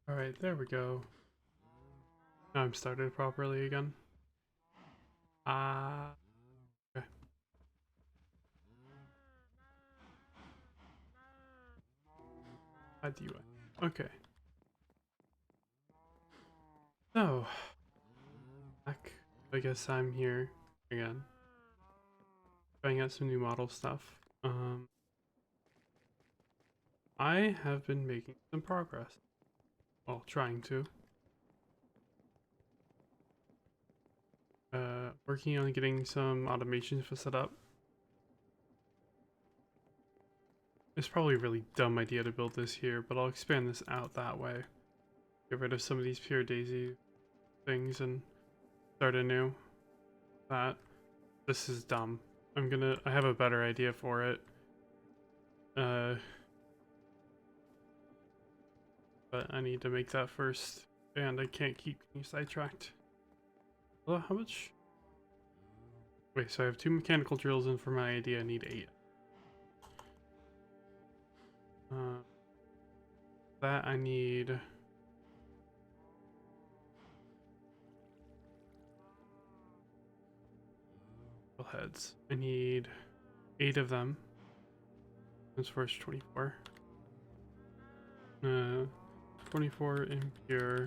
Alright, there we go. Now I'm started properly again. Ah, okay. Add UI. Okay. So, back. I guess I'm here again. Trying out some new model stuff. I have been making some progress. Well, trying to. Working on getting some automations set up. It's probably a really dumb idea to build this here, but I'll expand this out that way. Get rid of some of these pure daisy things and start anew. This is dumb. I have a better idea for it. Uh, but I need to make that first, and I can't keep getting sidetracked. Well, how much? Wait, so I have 2 mechanical drills, and for my idea I need 8. Uh, that I need... heads. I need 8 of them. This first 24. 24 impure.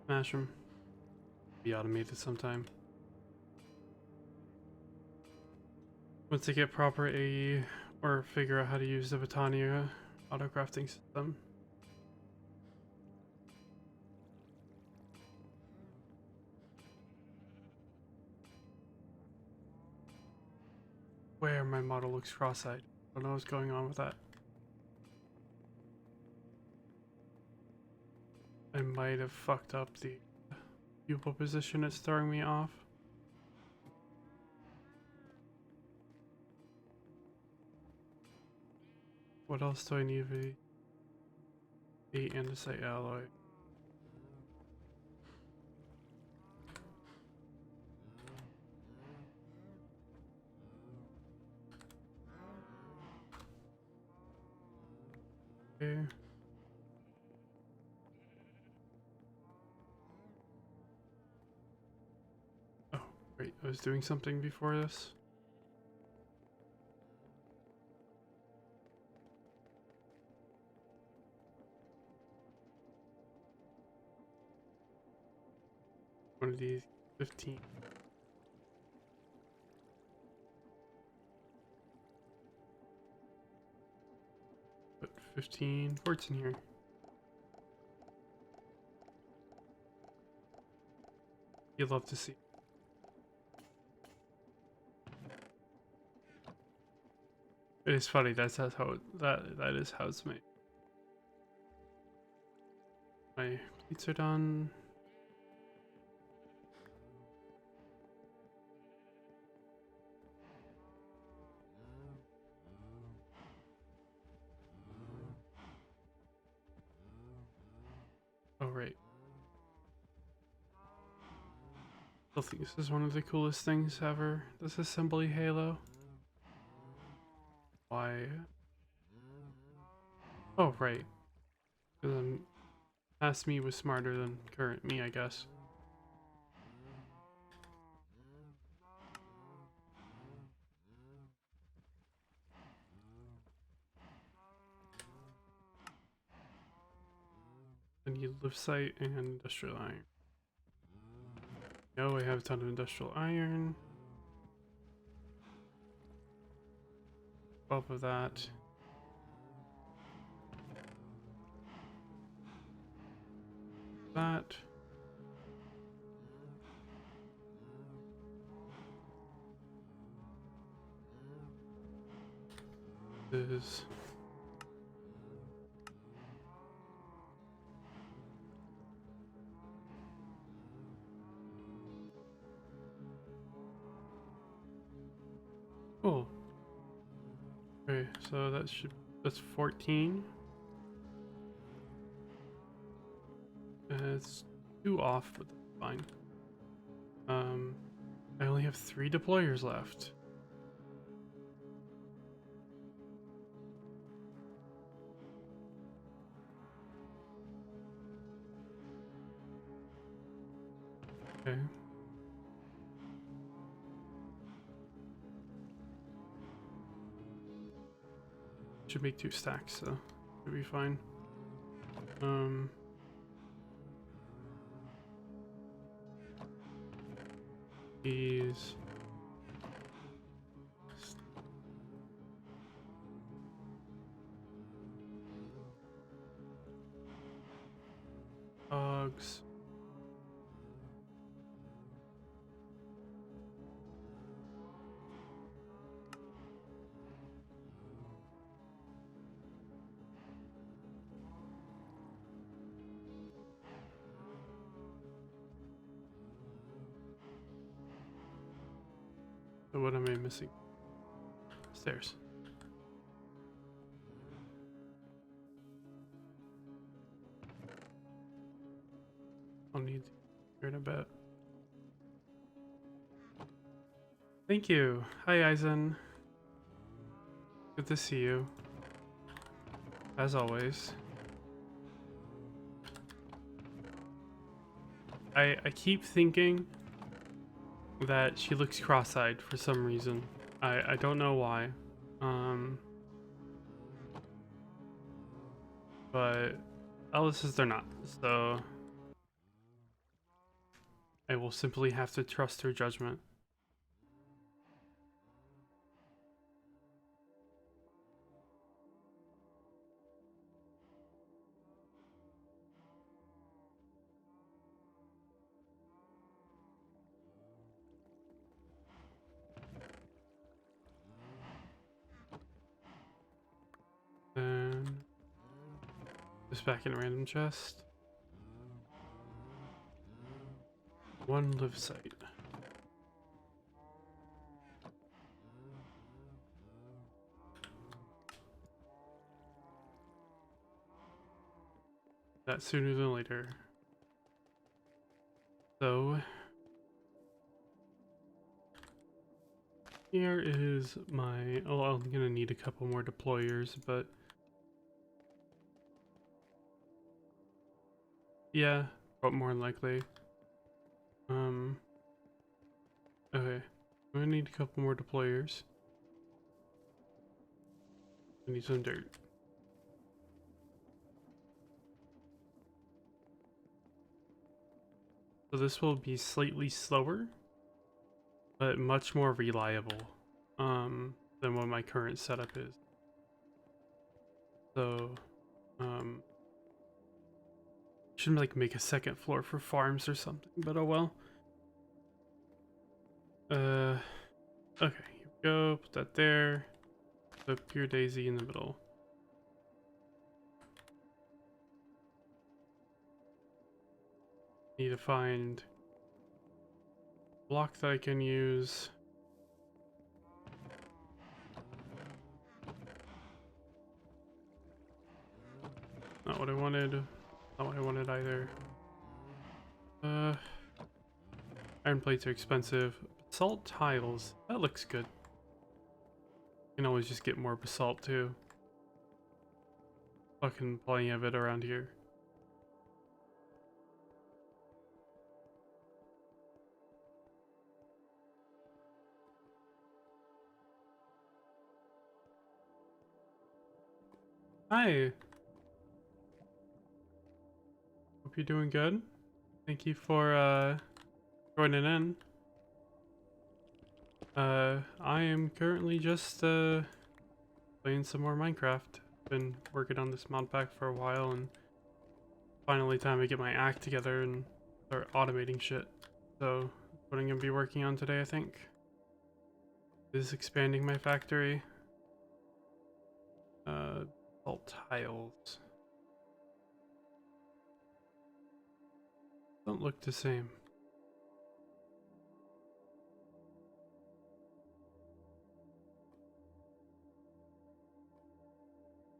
Smash them. Be automated sometime. Once I get proper AE or figure out how to use the Botania auto crafting system. Where my model looks cross-eyed. I don't know what's going on with that. I might have fucked up the pupil position. It's throwing me off. What else do I need for the 8 andesite alloy? Okay. Oh, wait, I was doing something before this. One of these 15. Put 15 quartz in here. You'd love to see. It is funny. That is how it's made. My plates are done. Oh right. I think this is one of the coolest things ever. This assembly halo. Why? Oh right. Past me was smarter than current me, I guess. I need lift site and industrial iron. No, I have a ton of industrial iron. 12 of that. That. Is cool. Okay, so that's 14. It's 2 off, but that's fine. I only have 3 deployers left. Okay. Should make 2 stacks, so it'll be fine. These. Dogs. So what am I missing? Stairs. I'll need to here in a bit. Thank you. Hi, Eisen. Good to see you. As always. I keep thinking that she looks cross-eyed for some reason. I don't know why. But Alice says they're not, so I will simply have to trust her judgment. Then just back in a random chest. 1 live site. That sooner than later. So here is my. Oh, I'm gonna need a couple more deployers, but yeah, but more than likely. Okay, I'm gonna need a couple more deployers. I need some dirt. So this will be slightly slower, but much more reliable, than what my current setup is. So, should like make a second floor for farms or something, but oh well. Okay, here we go, put that there. Put pure daisy in the middle. Need to find a block that I can use. Not what I wanted. Not what I wanted either. Iron plates are expensive. Basalt tiles. That looks good. You can always just get more basalt too. Fucking plenty of it around here. Hi. Hope you're doing good. Thank you for joining in. I am currently just playing some more Minecraft. Been working on this mod pack for a while, and finally time to get my act together and start automating shit. So that's what I'm gonna be working on today, I think. Is expanding my factory. All tiles. Don't look the same.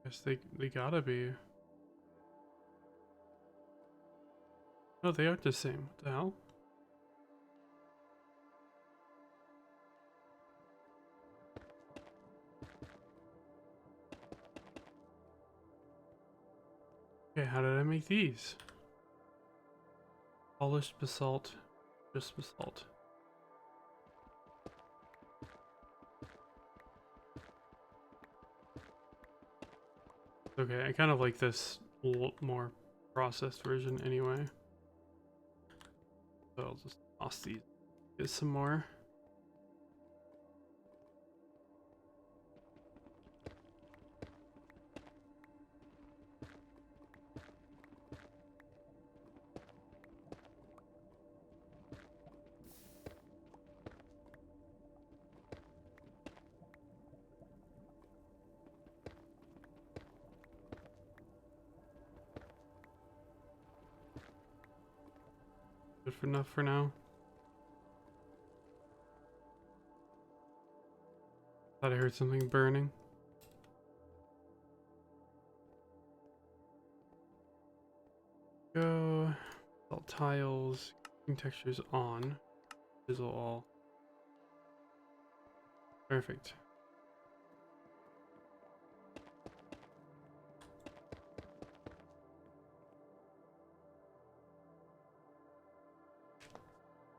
Guess they gotta be. No, they aren't the same. What the hell? Okay, how did I make these? Polished basalt, just basalt. Okay, I kind of like this more processed version anyway. So I'll just toss these, get some more. Good for enough for now. Thought I heard something burning. Go. All tiles. Textures on. Fizzle all. Perfect.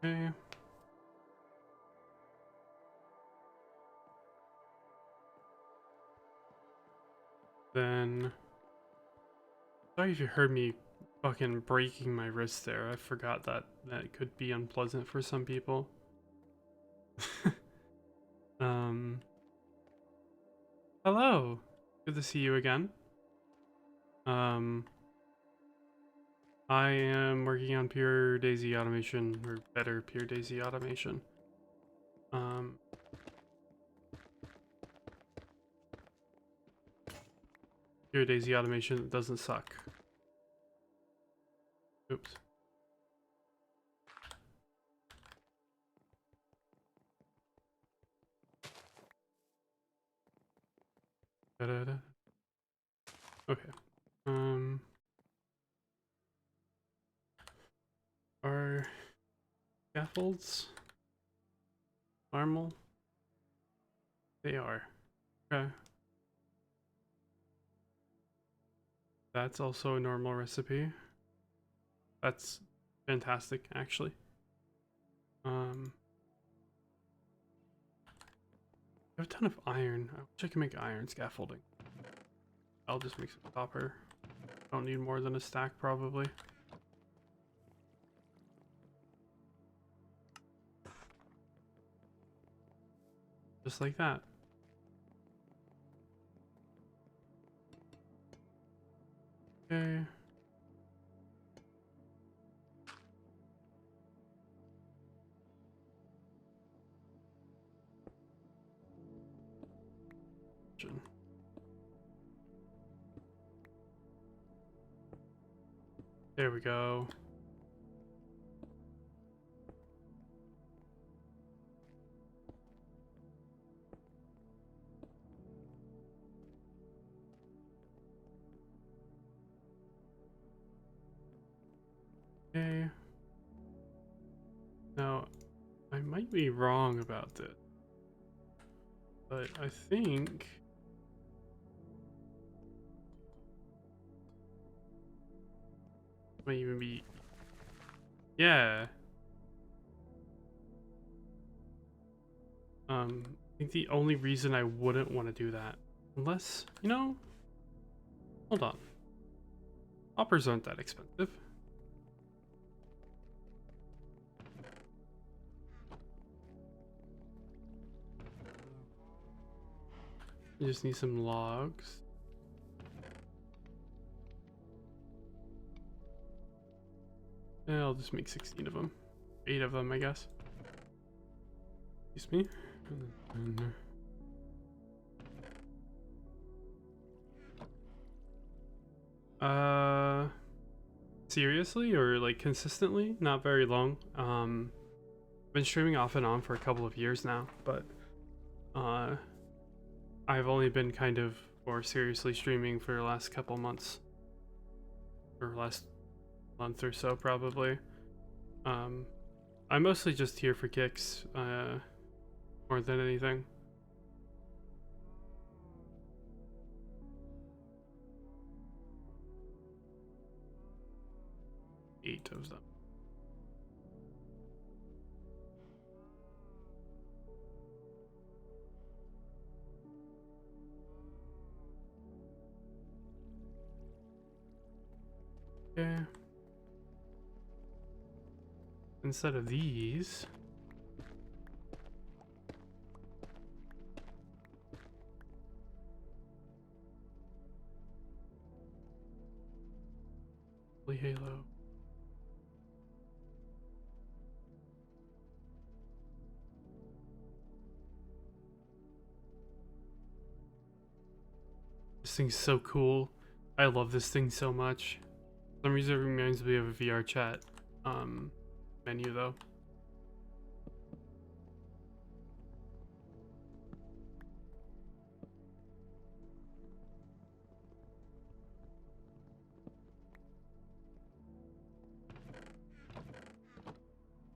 Okay. Then, sorry if you heard me fucking breaking my wrist there. I forgot that that could be unpleasant for some people. um, Hello. Good to see you again. Um, I am working on pure daisy automation, or better pure daisy automation. Um, Pure daisy automation that doesn't suck. Oops. Da-da-da. Okay. Are scaffolds normal? They are. Okay. That's also a normal recipe. That's fantastic, actually. I have a ton of iron. I wish I could make iron scaffolding. I'll just make some copper. Don't need more than a stack, probably. Just like that. Okay. There we go. Okay. Now, I might be wrong about this, but I think it might even be, yeah. I think the only reason I wouldn't want to do that, unless, you know, hold on. Hoppers aren't that expensive. You just need some logs. Yeah, I'll just make 16 of them. 8 of them, I guess. Excuse me. Seriously or like consistently? Not very long. Been streaming off and on for a couple of years now, but I've only been kind of more seriously streaming for the last couple months, or last month or so probably. I'm mostly just here for kicks, more than anything. 8 of them. Okay. Instead of these, halo. This thing's so cool. I love this thing so much. For some reason it reminds me of a VR chat menu though.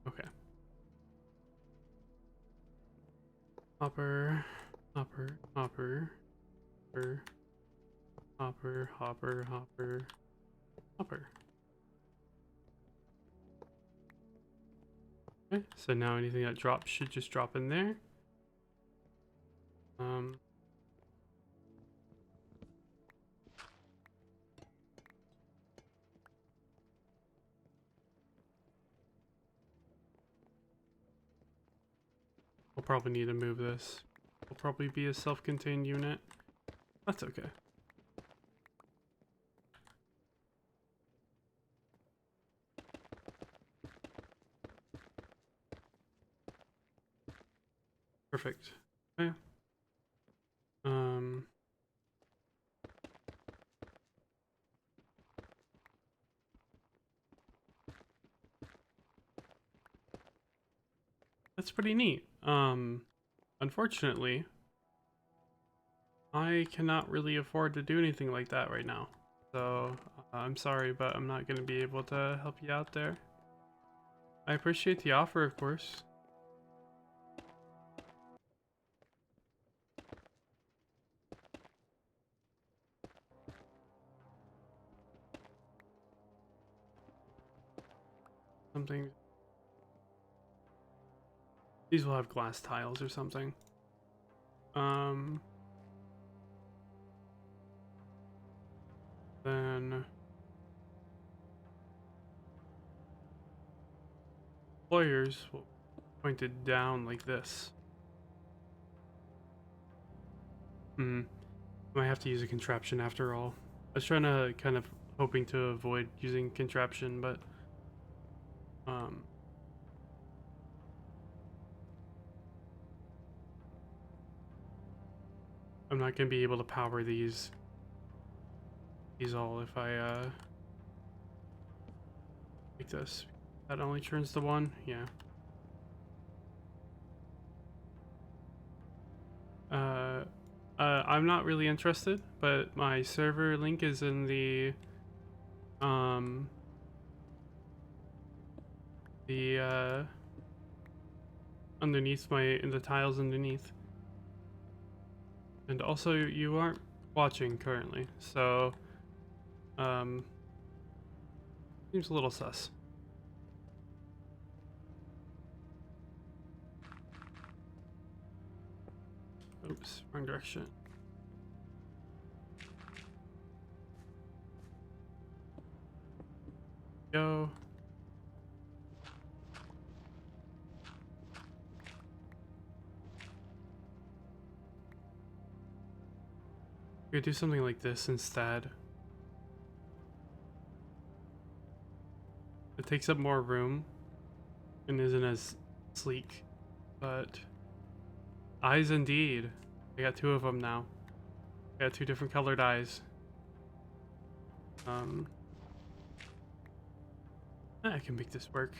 Okay. Hopper, hopper, hopper, hopper, hopper, hopper, hopper, hopper. Okay, so now anything that drops should just drop in there. We'll probably need to move this. Will probably be a self-contained unit. That's okay. Perfect. Okay. That's pretty neat. Unfortunately, I cannot really afford to do anything like that right now. So, I'm sorry, but I'm not going to be able to help you out there. I appreciate the offer, of course. Something. These will have glass tiles or something. Then employers will point it down like this. Might have to use a contraption after all. I was trying to kind of hoping to avoid using contraption, but I'm not gonna be able to power these all if I like this. That only turns to one, yeah. I'm not really interested, but my server link is in the underneath in the tiles underneath. And also you aren't watching currently, so seems a little sus. Oops, wrong direction. Go. We could do something like this instead. It takes up more room and isn't as sleek, but eyes indeed. I got 2 of them now. I got 2 different colored eyes. I can make this work.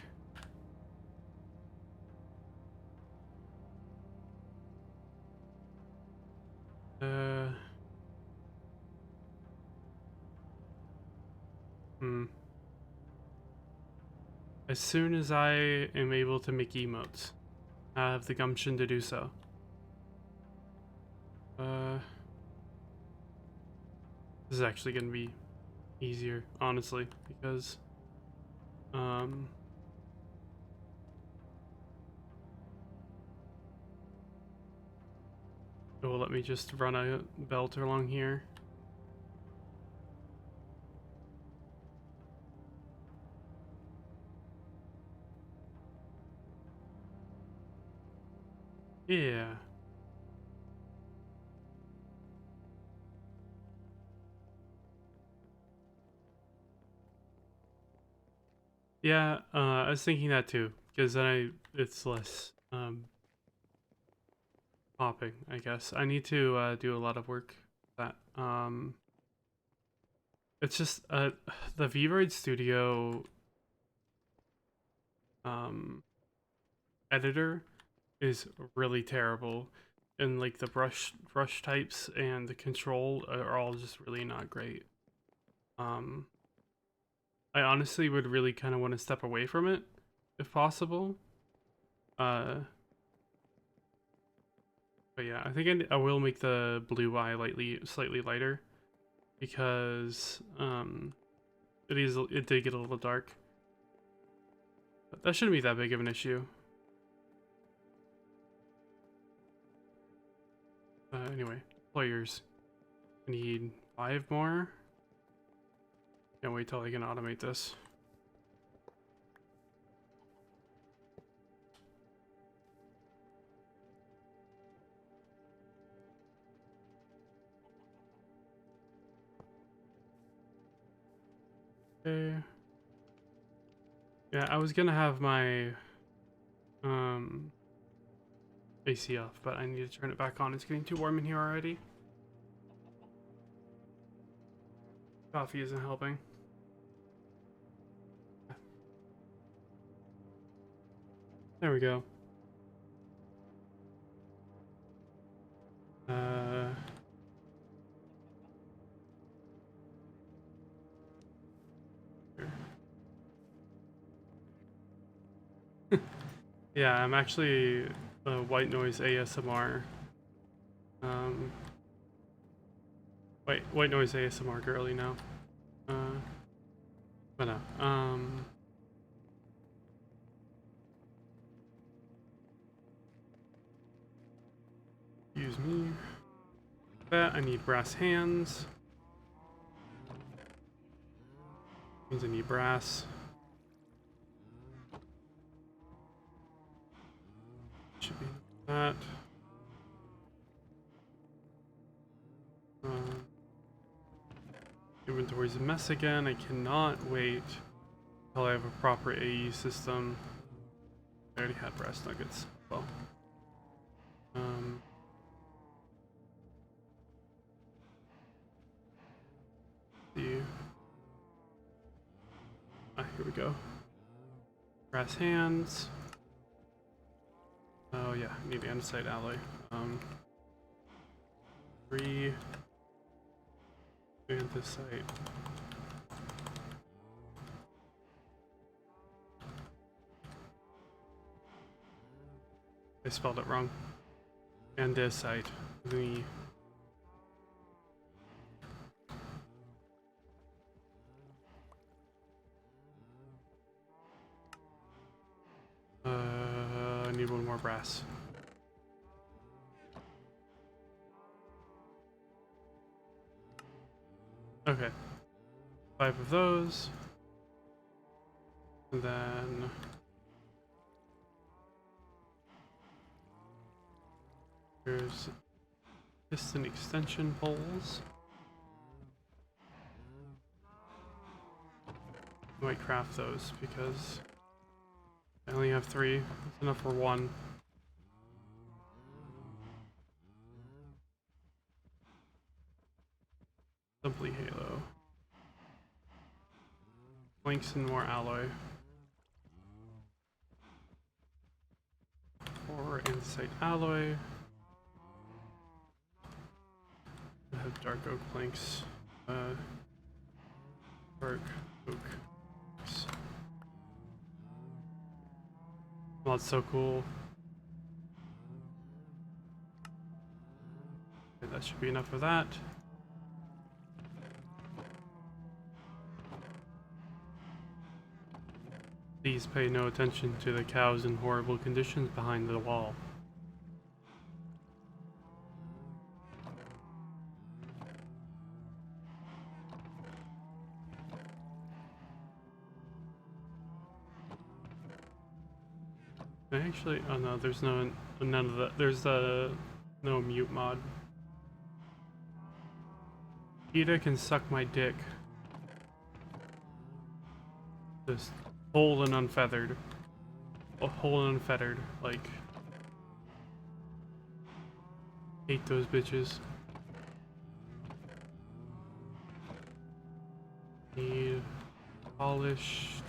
As soon as I am able to make emotes, I have the gumption to do so. This is actually going to be easier, honestly, because It will let me just run a belt along here. Yeah. Yeah, I was thinking that too, because then it's less popping, I guess. I need to do a lot of work with that. It's just the VOD Studio um editor is really terrible, and like the brush types and the control are all just really not great. Um I honestly would really kind of want to step away from it if possible. Uh but yeah, I think I will make the blue eye slightly lighter because it did get a little dark. But that shouldn't be that big of an issue. Anyway, players. I need 5 more. Can't wait till I can automate this. Okay. Yeah, I was gonna have my AC off, but I need to turn it back on. It's getting too warm in here already. Coffee isn't helping. There we go. Here. Yeah, I'm actually white noise ASMR. Um, white noise ASMR girly now. But no. Use me. That I need brass hands. Means I need brass. Should be that. Inventory's a mess again. I cannot wait until I have a proper AE system. I already had brass nuggets. Well. See. Here we go. Brass hands. Oh yeah, I need andesite alloy. 3 andesite. I spelled it wrong. Andesite. The I need 1 more brass. Okay. 5 of those. And then there's piston extension poles. I might craft those because I only have 3. That's enough for 1. Simply halo. Planks and more alloy. 4 andesite alloy. I have dark oak planks. Dark oak. Well, that's so cool. Okay, that should be enough for that. Please pay no attention to the cows in horrible conditions behind the wall. Actually, oh no, there's none of that. There's no mute mod. PETA can suck my dick. Just whole and unfeathered. Whole and unfettered. Like, hate those bitches. Need polished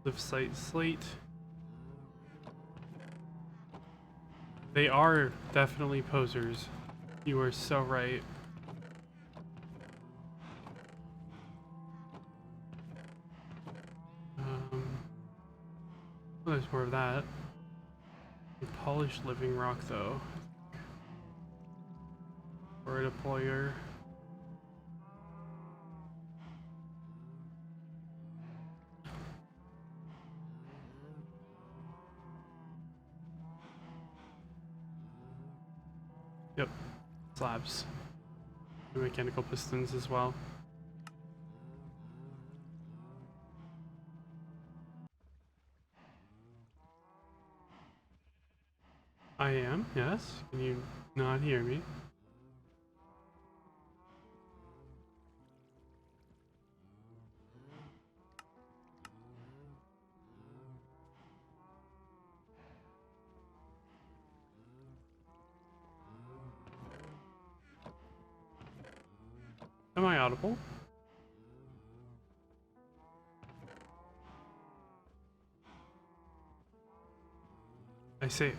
lift site slate. They are definitely posers. You are so right. Well, there's more of that. Polished living rock, though. For a deployer. Yep. Slabs. And mechanical pistons as well. I am, yes. Can you not hear me? Am I audible? I see.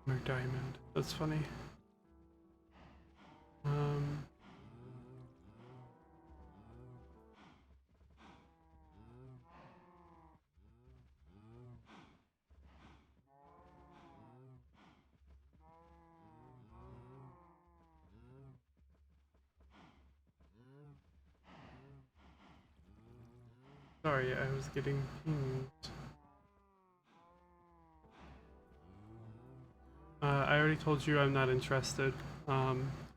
Or diamond. That's funny. Sorry, I was getting pinged. I already told you I'm not interested.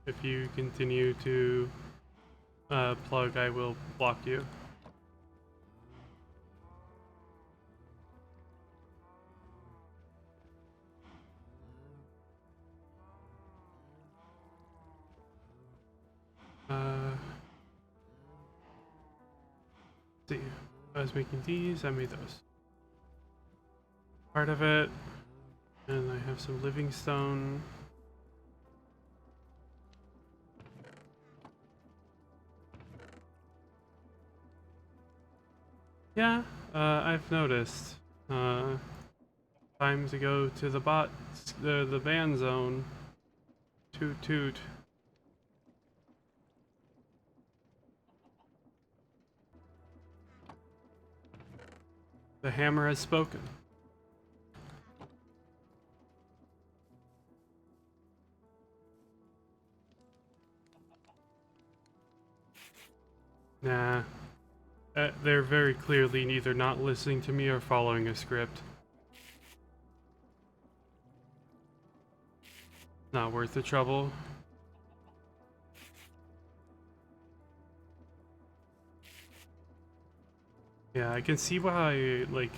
If you continue to plug, I will block you. See, I was making these, I made those. Part of it, and I have some living stone. Yeah, I've noticed. Time to go to the the ban zone. Toot toot. The hammer has spoken. Nah. They're very clearly neither not listening to me or following a script. Not worth the trouble. Yeah, I can see why, like,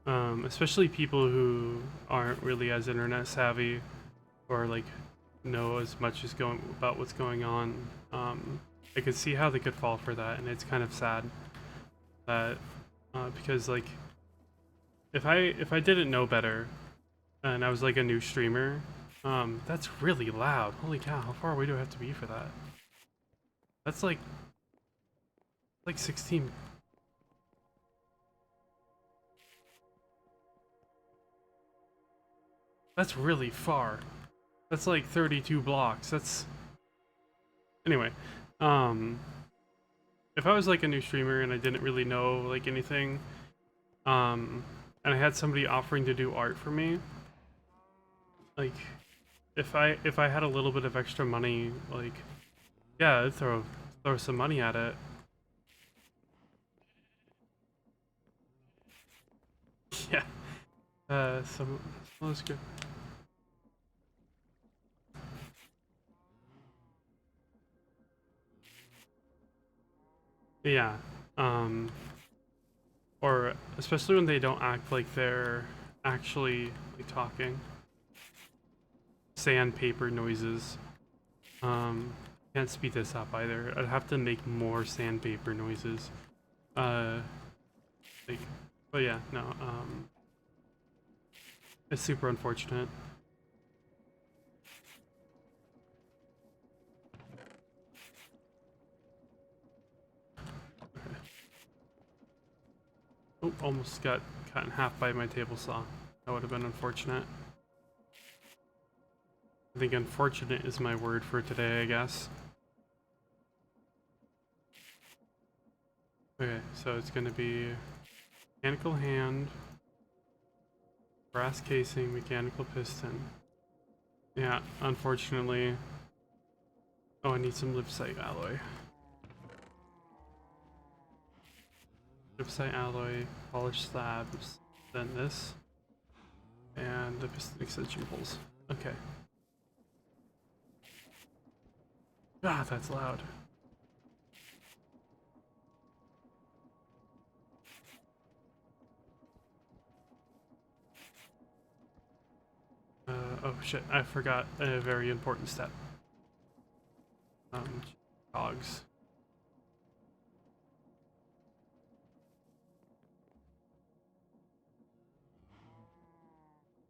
especially people who aren't really as internet savvy or like know as much as going about what's going on. I could see how they could fall for that, and it's kind of sad that because like if I didn't know better and I was like a new streamer, that's really loud. Holy cow! How far away do I have to be for that? That's like 16. That's really far. That's like 32 blocks. That's... Anyway. if I was like a new streamer and I didn't really know like anything, and I had somebody offering to do art for me, like if I had a little bit of extra money, like yeah, I'd throw some money at it. Yeah. Some that's good. Yeah. Um, or especially when they don't act like they're actually like talking. Sandpaper noises. Can't speed this up either. I'd have to make more sandpaper noises. Uh, like, but yeah, no. It's super unfortunate. Oh, almost got cut in half by my table saw. That would have been unfortunate. I think unfortunate is my word for today, I guess. Okay, so it's gonna be mechanical hand, brass casing, mechanical piston. Yeah, unfortunately. Oh, I need some lipsite alloy. Lipsite alloy, polished slabs, then this, and the piston extension pulls. Okay. Ah, that's loud. Oh shit, I forgot a very important step. Cogs.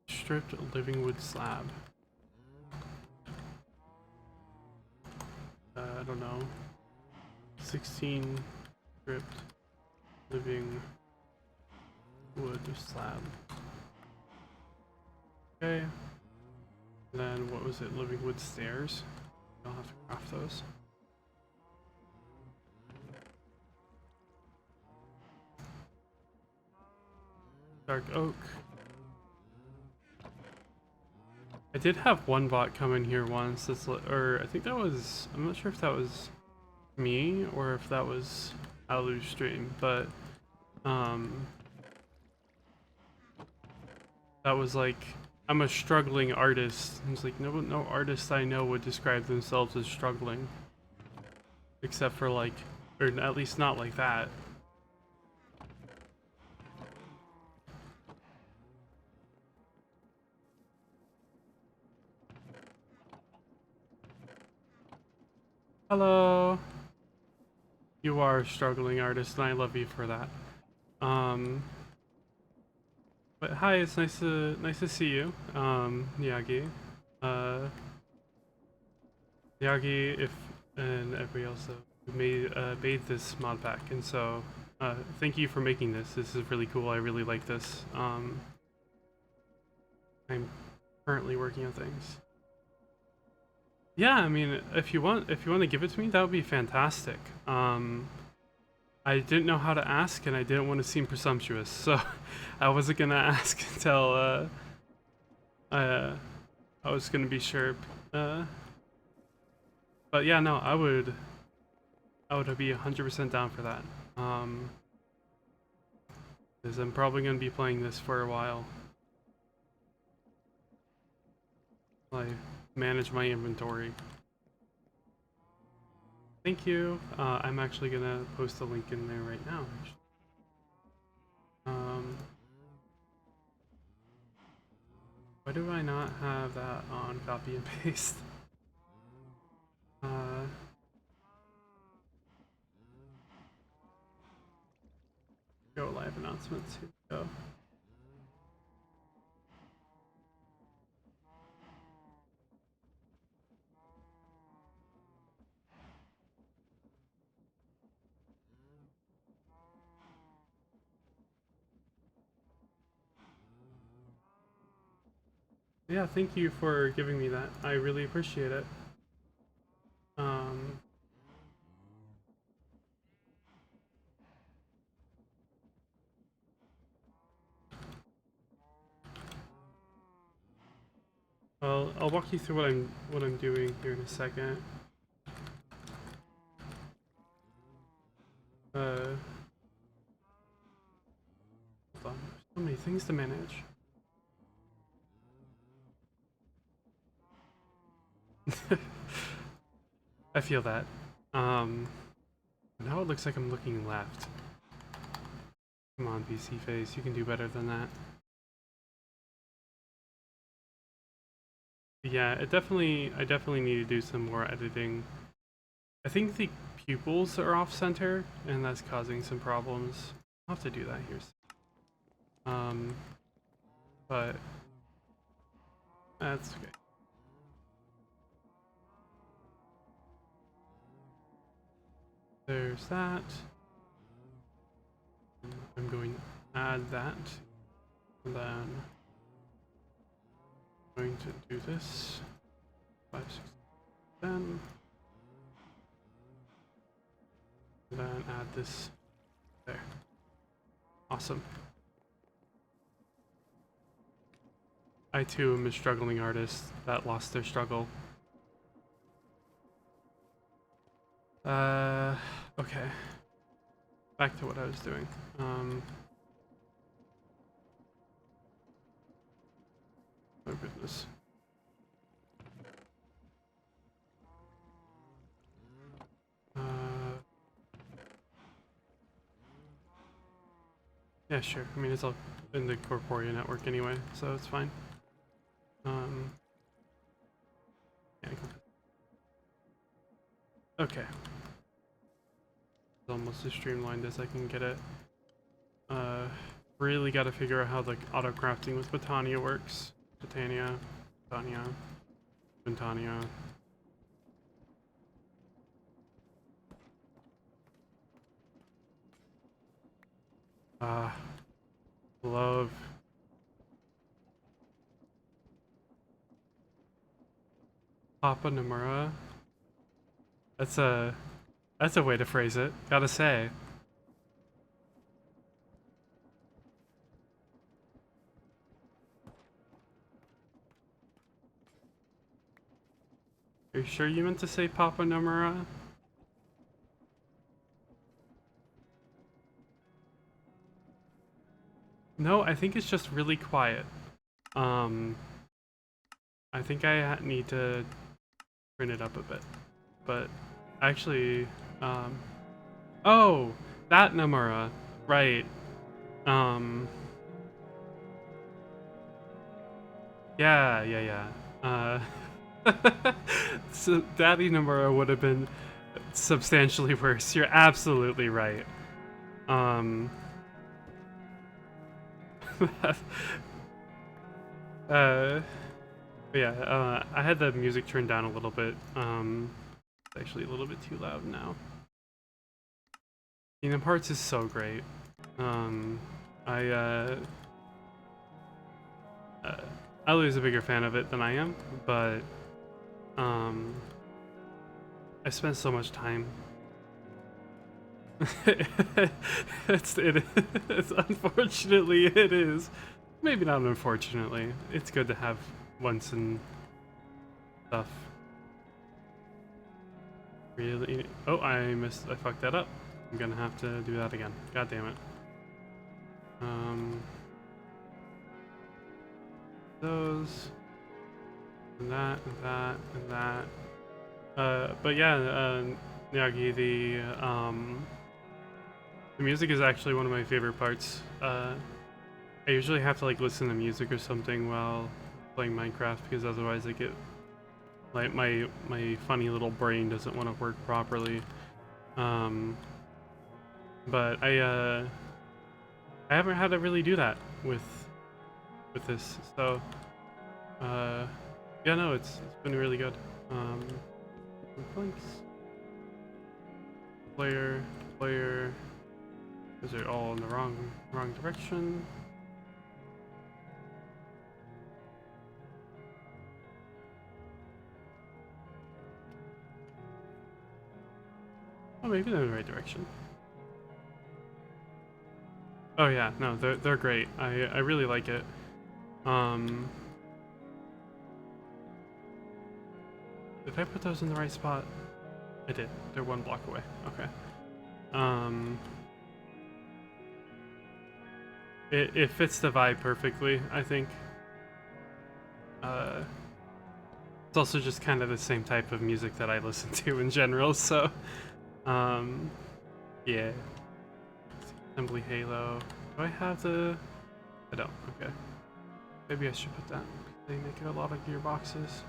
Stripped living wood slab. I don't know. 16 stripped living wood slab. Okay. And then what was it? Living wood stairs. I'll have to craft those. Dark oak. I did have one bot come in here once. That's or I think that was. I'm not sure if that was me or if that was Alu's stream, but that was like, I'm a struggling artist. It's like no artist I know would describe themselves as struggling, except for like, or at least not like that. Hello. You are a struggling artist, and I love you for that. But hi, it's nice to see you, Yagi. Uh, Yagi, if and everybody else who made this mod pack, and so thank you for making this. This is really cool. I really like this. I'm currently working on things. Yeah, I mean, if you want to give it to me, that would be fantastic. I didn't know how to ask, and I didn't want to seem presumptuous, so I wasn't gonna ask until I was gonna be sure. But yeah, no, I would be 100% down for that. Because I'm probably gonna be playing this for a while. Like, manage my inventory. Thank you. I'm actually gonna post a link in there right now. Why do I not have that on copy and paste? Go live announcements. Here we go. Yeah, thank you for giving me that. I really appreciate it. I'll walk you through what I'm doing here in a second. Hold on. There's so many things to manage. I feel that. Now it looks like I'm looking left. Come on, PC face, you can do better than that. Yeah, I definitely need to do some more editing. I think the pupils are off center, and that's causing some problems. I'll have to do that here. But that's okay. There's that. I'm going to add that. And then I'm going to do this. 5, 6, 10. And then add this there. Awesome. I too am a struggling artist that lost their struggle. Okay. Back to what I was doing. Oh goodness. Yeah, sure. I mean, it's all in the Corporea network anyway, so it's fine. Yeah, okay. It's almost as streamlined as I can get it. Really got to figure out how the auto crafting with Botania works. Botania, Botania. Love. Papa Nomura. That's a way to phrase it. Gotta say. Are you sure you meant to say Papa Nomura? No, I think it's just really quiet. I think I need to turn it up a bit. But actually, oh, that Nomura, right. Yeah. So Daddy Nomura would have been substantially worse. You're absolutely right. I had the music turned down a little bit. It's actually a little bit too loud now. Kingdom Hearts is so great. Ellie's a bigger fan of it than I am, but I spent so much time. it's unfortunately it is. Maybe not unfortunately. It's good to have once and stuff. Really? Oh, I fucked that up. I'm gonna have to do that again. God damn it. Those. And that, and that, and that. But yeah, Miyagi, the music is actually one of my favorite parts. I usually have to like listen to music or something while playing Minecraft because otherwise I get like my funny little brain doesn't want to work properly. But I haven't had to really do that with this, so yeah, no, it's been really good. Blinks. Player. Those are all in the wrong direction. Oh, maybe they're in the right direction. Oh yeah, no, they're great. I really like it. Did I put those in the right spot? I did. They're 1 block away. Okay. It fits the vibe perfectly, I think. It's also just kind of the same type of music that I listen to in general, so yeah. Assembly Halo. Do I have the... I don't. Okay. Maybe I should put that. They make a lot of gearboxes.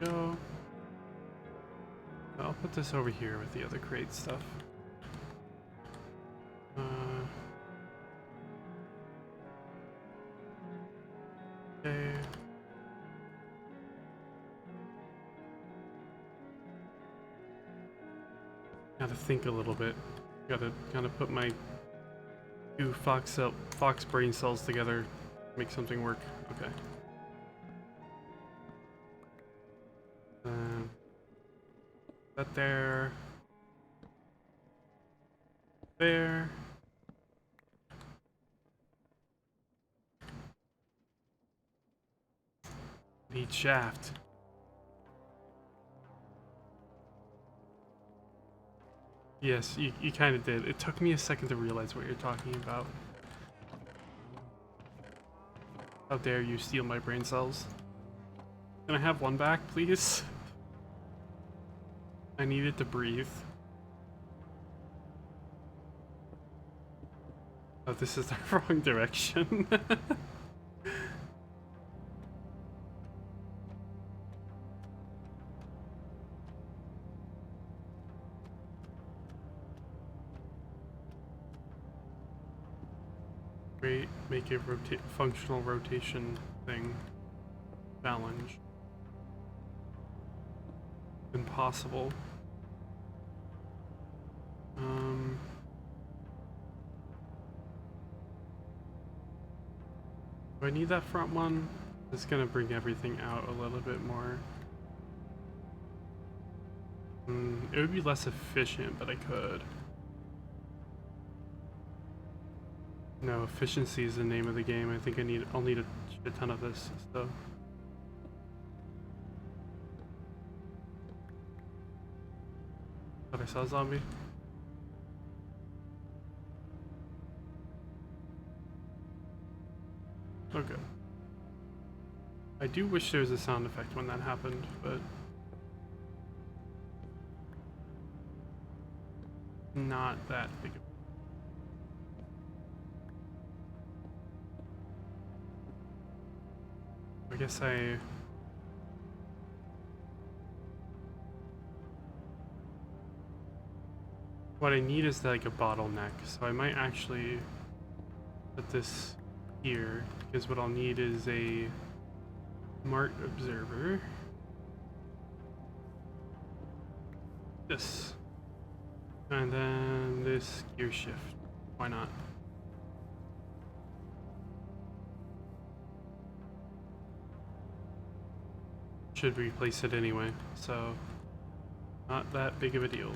Go. I'll put this over here with the other crate stuff. Okay. Gotta think a little bit. Gotta kind of put my 2 fox brain cells together, make something work. Okay. That there. There. Need shaft. Yes, you kind of did. It took me a second to realize what you're talking about. How dare you steal my brain cells? Can I have 1 back, please? I need it to breathe. Oh, this is the wrong direction. Great, make a functional rotation thing. Challenge. Impossible. Do I need that front one? It's gonna bring everything out a little bit more. It would be less efficient, but I could. No, efficiency is the name of the game. I think I'll need a shit ton of this stuff. Thought I saw a zombie. Okay. I do wish there was a sound effect when that happened, but not that big of I guess what I need is like a bottleneck, so I might actually put this here, because what I'll need is a smart observer. This. And then this gear shift. Why not? Should replace it anyway, so not that big of a deal.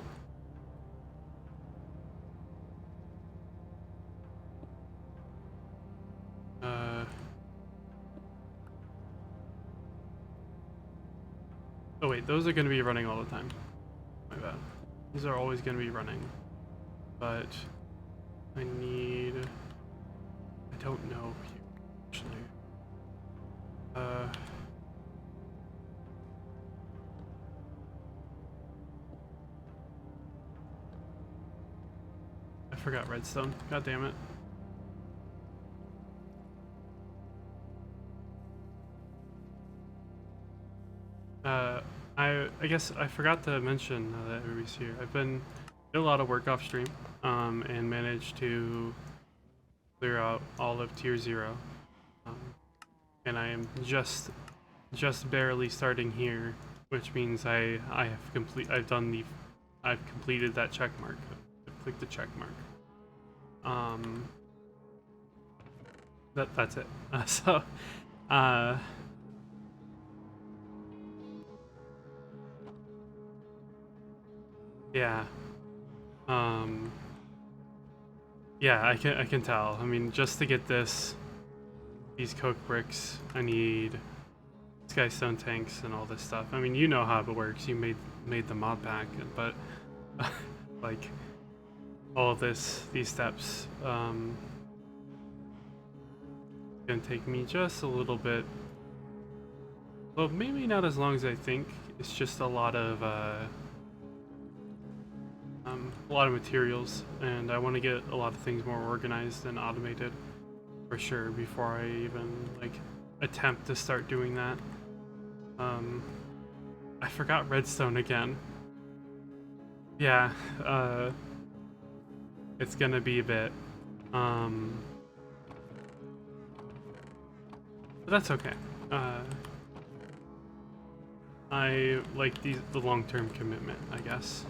Oh wait, those are going to be running all the time. My bad. These are always going to be running. But I need... I don't know actually. I forgot redstone. God damn it. I guess I forgot to mention that everybody's here. I've been doing a lot of work off stream, and managed to clear out all of tier 0. And I am just barely starting here, which means I've completed that check mark. I clicked the check mark. That's it. Yeah. Yeah, I can tell. I mean, just to get these coke bricks, I need skystone tanks and all this stuff. I mean, you know how it works. You made the mod pack, but like all of these steps, gonna take me just a little bit. Well, maybe not as long as I think. It's just a lot of materials, and I want to get a lot of things more organized and automated for sure before I even like attempt to start doing that. Um, I forgot redstone again. Yeah, it's gonna be a bit. Um, but that's okay. Uh, I like the long-term commitment, I guess.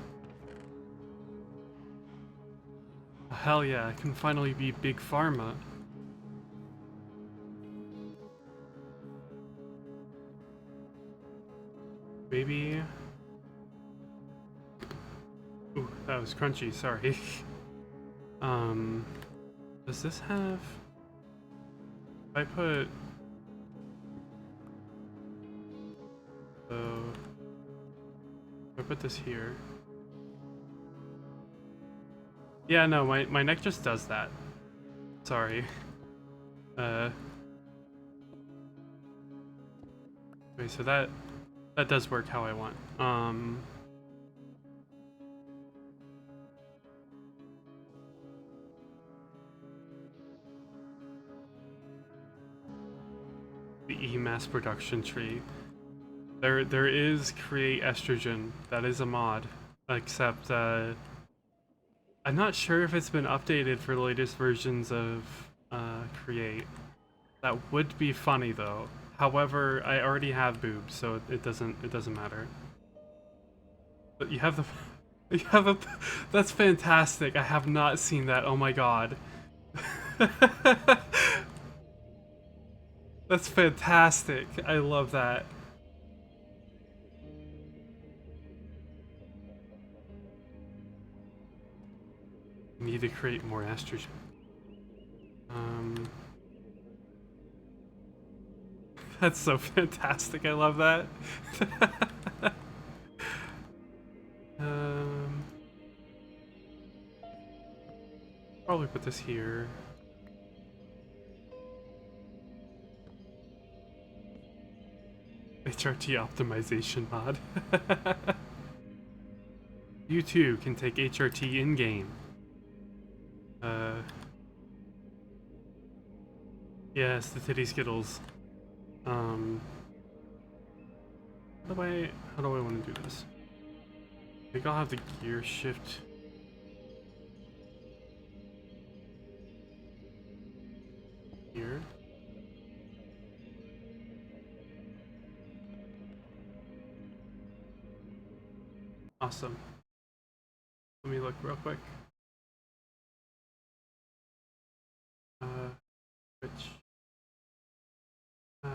Hell yeah, I can finally be Big Pharma. Maybe. Ooh, that was crunchy, sorry. um, does this have... If I put... So... If I put this here... Yeah, no, my neck just does that. Sorry. Uh... Okay, so that does work how I want. The E-mass production tree. There is create estrogen. That is a mod. Except I'm not sure if it's been updated for the latest versions of create. That would be funny though. However, I already have boobs, so it doesn't matter. But you have the you have a that's fantastic. I have not seen that. Oh my god. That's fantastic. I love that. Need to create more estrogen. Um, that's so fantastic. I love that. um, probably put this here. HRT optimization mod. You too can take HRT in game. Yes, the titty skittles. Um, how do I want to do this? I think I'll have the gear shift here. Awesome. Let me look real quick. Which, uh,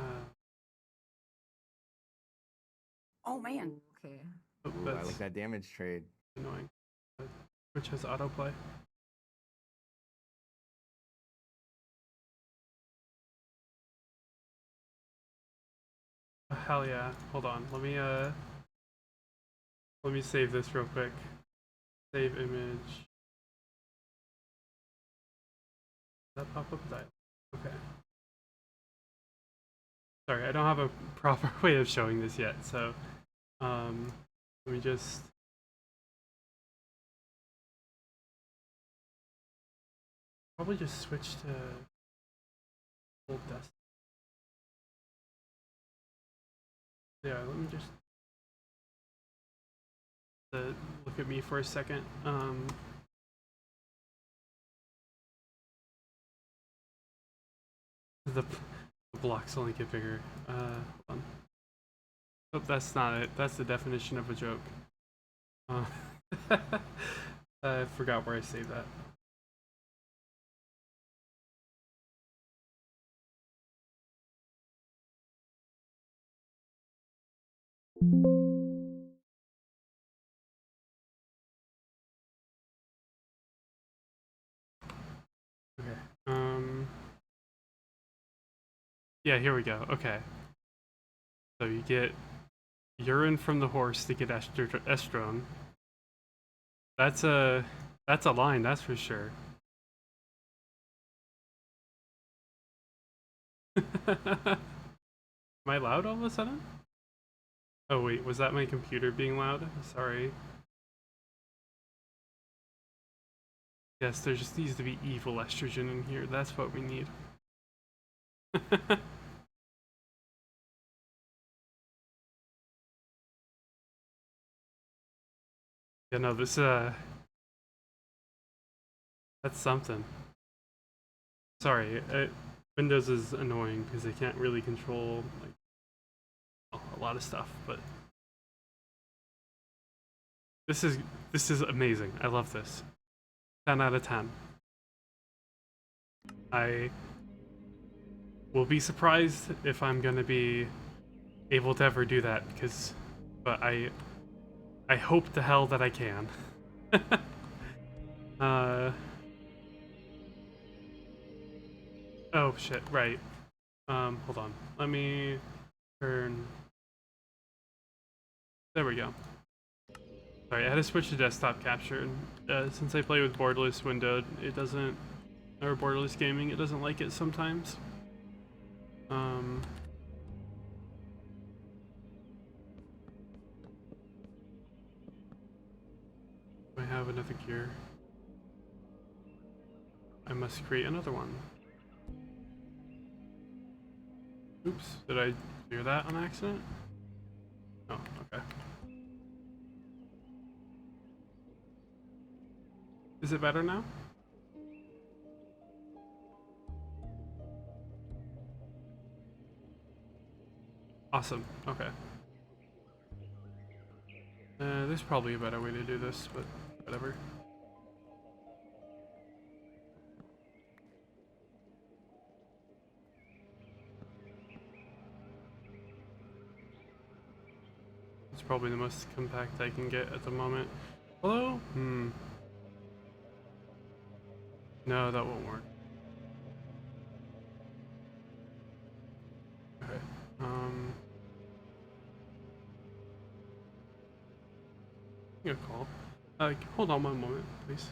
Oh man. Okay. oh, Ooh, I that's like that damage trade. annoying. Which has autoplay. Oh, hell yeah. Hold on. Let me save this real quick. Save image. Does that pop up? That okay. Sorry, I don't have a proper way of showing this yet, so let me just probably just switch to full desktop. Yeah, let me just look at me for a second. The blocks only get bigger. Hold on. Oh, that's not it. That's the definition of a joke. Uh, I forgot where I saved that. Yeah, here we go. Okay. So you get urine from the horse to get estrone. That's a that's a line, that's for sure. Am I loud all of a sudden? Oh wait, was that my computer being loud? Sorry. Yes, there just needs to be evil estrogen in here. That's what we need. Yeah, no, this that's something. Sorry, Windows is annoying because they can't really control like a lot of stuff, but this is this is amazing. I love this. 10 out of 10. I will be surprised if I'm gonna be able to ever do that because, but I hope to hell that I can. uh oh shit, right. Hold on. Let me turn. There we go. Sorry, I had to switch to desktop capture, and since I play with borderless windowed, it doesn't, or borderless gaming, it doesn't like it sometimes. Um, I have another gear. I must create another one. Oops, did I do that on accident? Oh, okay. Is it better now? Awesome, okay. There's probably a better way to do this, but whatever. It's probably the most compact I can get at the moment. Hello? No, that won't work. Okay. Give me a call. Hold on one moment, please.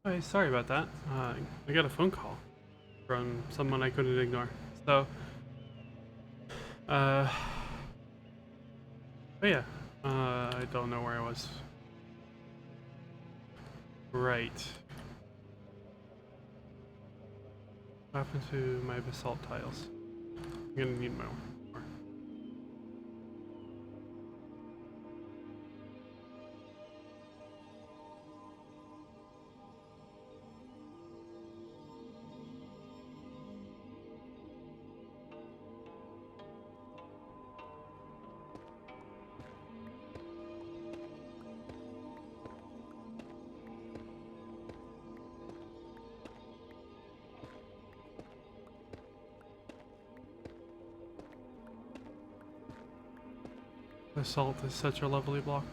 Hi, sorry about that. I got a phone call from someone I couldn't ignore. So, uh, but yeah, I don't know where I was. Right. What happened to my basalt tiles? I'm gonna need more. Basalt is such a lovely block.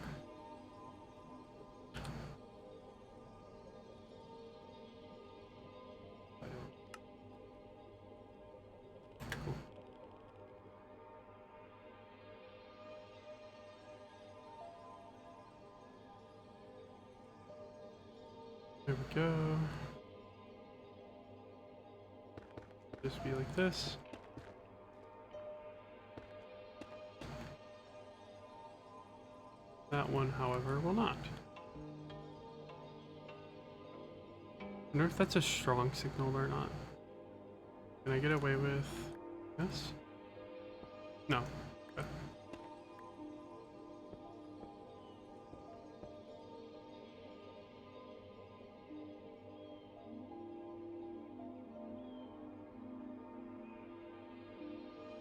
Cool. There we go. Just be like this. That one, however, will not. I wonder if that's a strong signal or not. Can I get away with this? No. Okay.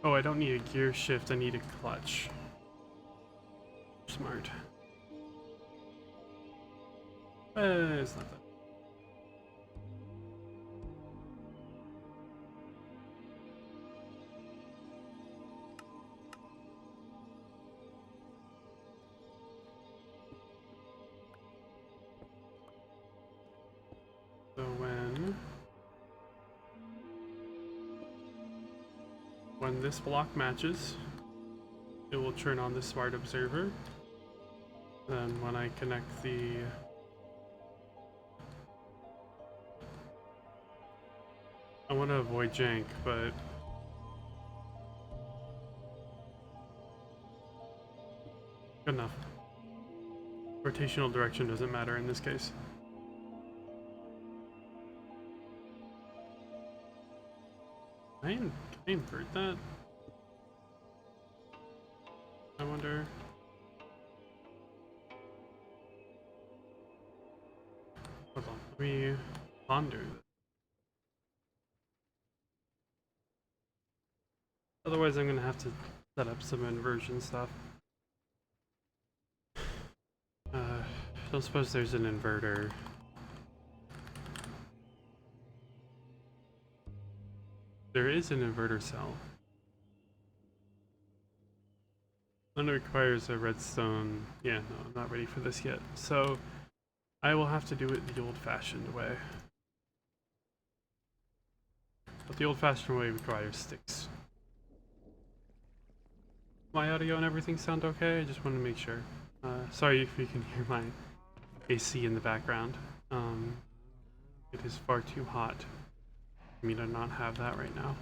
Oh, I don't need a gear shift, I need a clutch. Smart. It's not that. So when this block matches, it will turn on the smart observer. Then when I connect the I want to avoid jank, but good enough. Rotational direction doesn't matter in this case. Can I invert that? I wonder. Hold on, let me ponder this. Otherwise, I'm gonna have to set up some inversion stuff. Don't suppose there's an inverter. There is an inverter cell. And it requires a redstone. Yeah, no, I'm not ready for this yet. So I will have to do it the old-fashioned way. But the old-fashioned way requires sticks. My audio and everything sound okay? I just want to make sure. Sorry if you can hear my AC in the background. It is far too hot for me to not have that right now.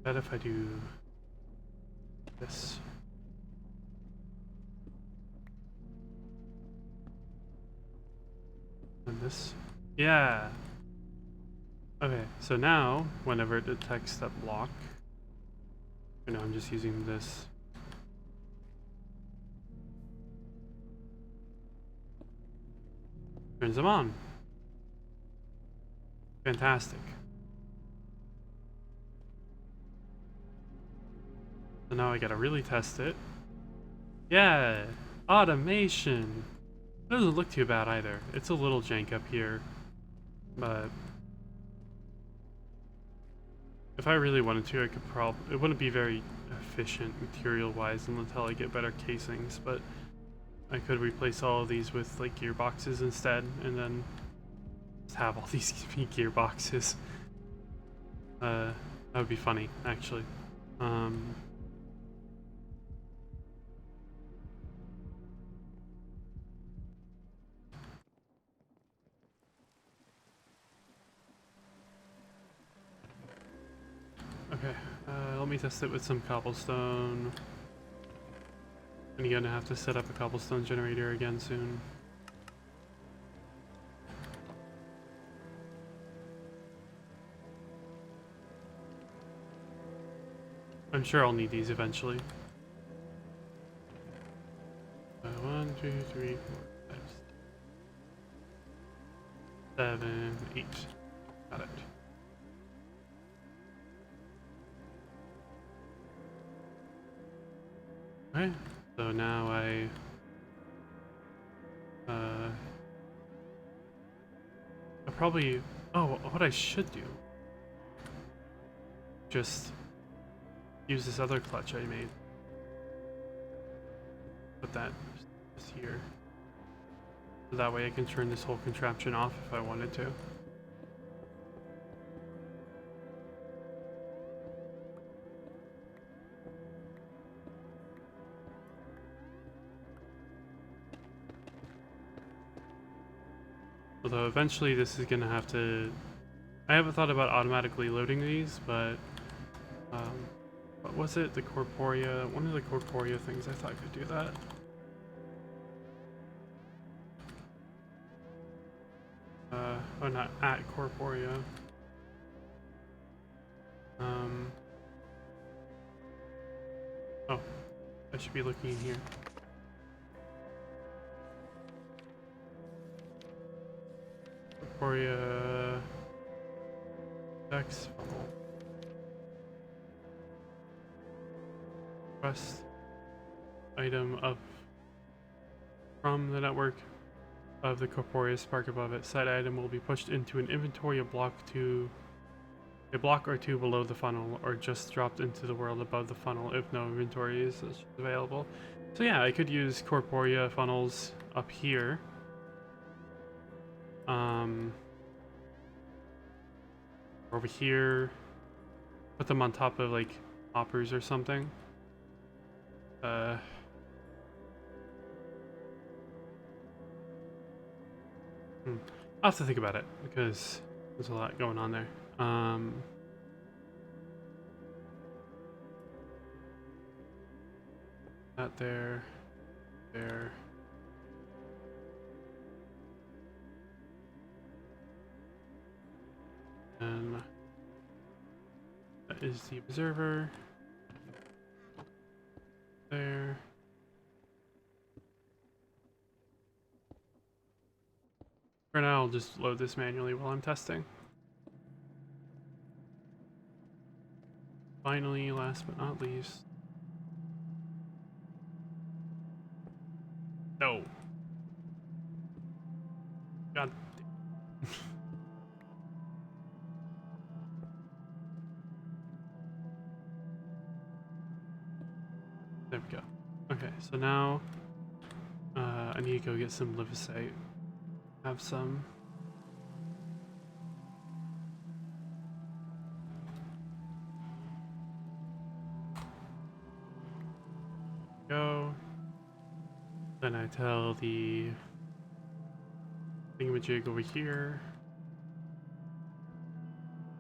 Bet if I do this. And this. Yeah. Okay, so now whenever it detects that block, you know, I'm just using this. Turns them on. Fantastic. So now I gotta really test it. Yeah, automation. It doesn't look too bad either. It's a little jank up here, but if I really wanted to, I could probably. It wouldn't be very efficient material-wise until I get better casings, but I could replace all of these with like gearboxes instead, and then just have all these gearboxes. That would be funny, actually. Okay, let me test it with some cobblestone. I'm gonna have to set up a cobblestone generator again soon. I'm sure I'll need these eventually. 1, 2, 3, 4, 5, 7, 8. Got it. Okay, so now I probably, oh, what I should do, just use this other clutch I made. Put that just here. So that way I can turn this whole contraption off if I wanted to. Although eventually this is gonna have to... I haven't thought about automatically loading these, but... what was it? The Corporea? One of the Corporea things I thought could do that. Oh, not at Corporea. Oh, I should be looking in here. Corporea... Dex funnel. Request item up from the network of the Corporea spark above it. Side item will be pushed into an inventory a block or two below the funnel, or just dropped into the world above the funnel if no inventory is available. So yeah, I could use Corporea funnels up here. Over here, put them on top of like hoppers or something. I'll have to think about it because there's a lot going on there. That there. And that is the observer. There. For now, I'll just load this manually while I'm testing. Finally, last but not least. No. God. There we go. Okay, so now I need to go get some Livicite. Have some. Go. Then I tell the thingamajig over here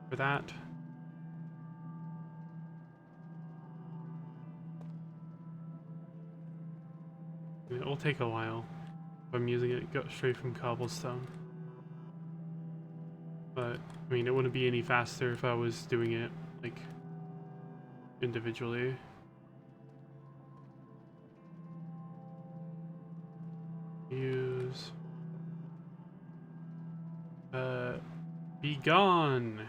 for that. It will take a while if I'm using it straight from cobblestone. But, I mean, it wouldn't be any faster if I was doing it, like, individually. Use... be gone!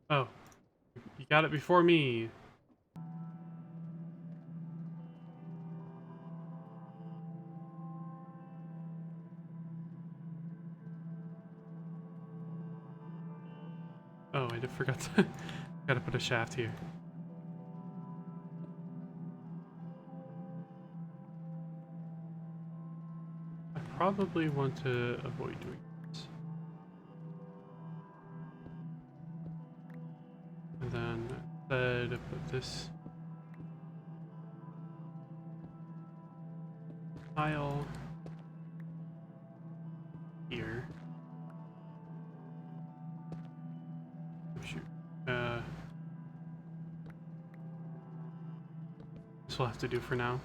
Oh. You got it before me! Oh, I forgot to... gotta put a shaft here. probably want to avoid doing this. And then instead put this tile here. Oh, shoot. This will have to do for now.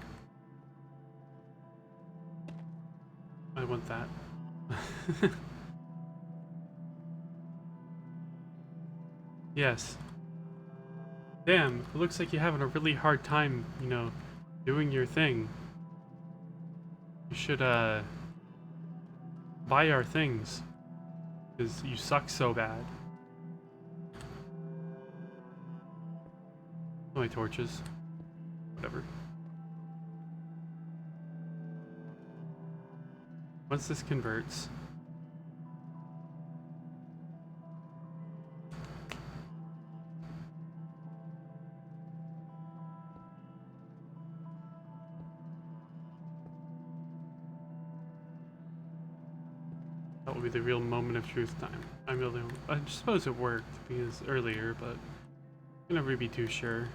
I want that. Yes. Damn, it looks like you're having a really hard time, you know, doing your thing. You should, buy our things. Because you suck so bad. My torches. Whatever. Once this converts... that will be the real moment of truth time. I suppose it worked because earlier, but I can never be too sure.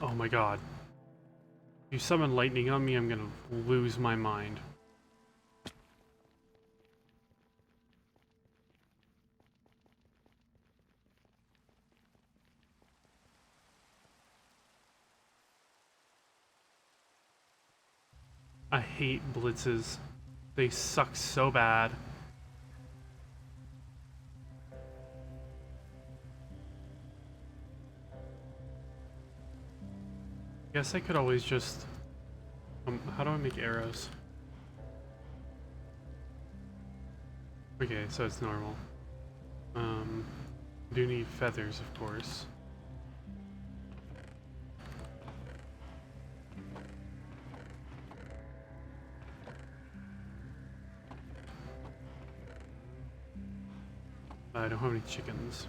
Oh my god. If you summon lightning on me, I'm gonna lose my mind. I hate blitzes. They suck so bad. Guess I could always just... how do I make arrows? Okay, so it's normal. Do need feathers, of course. I don't have any chickens.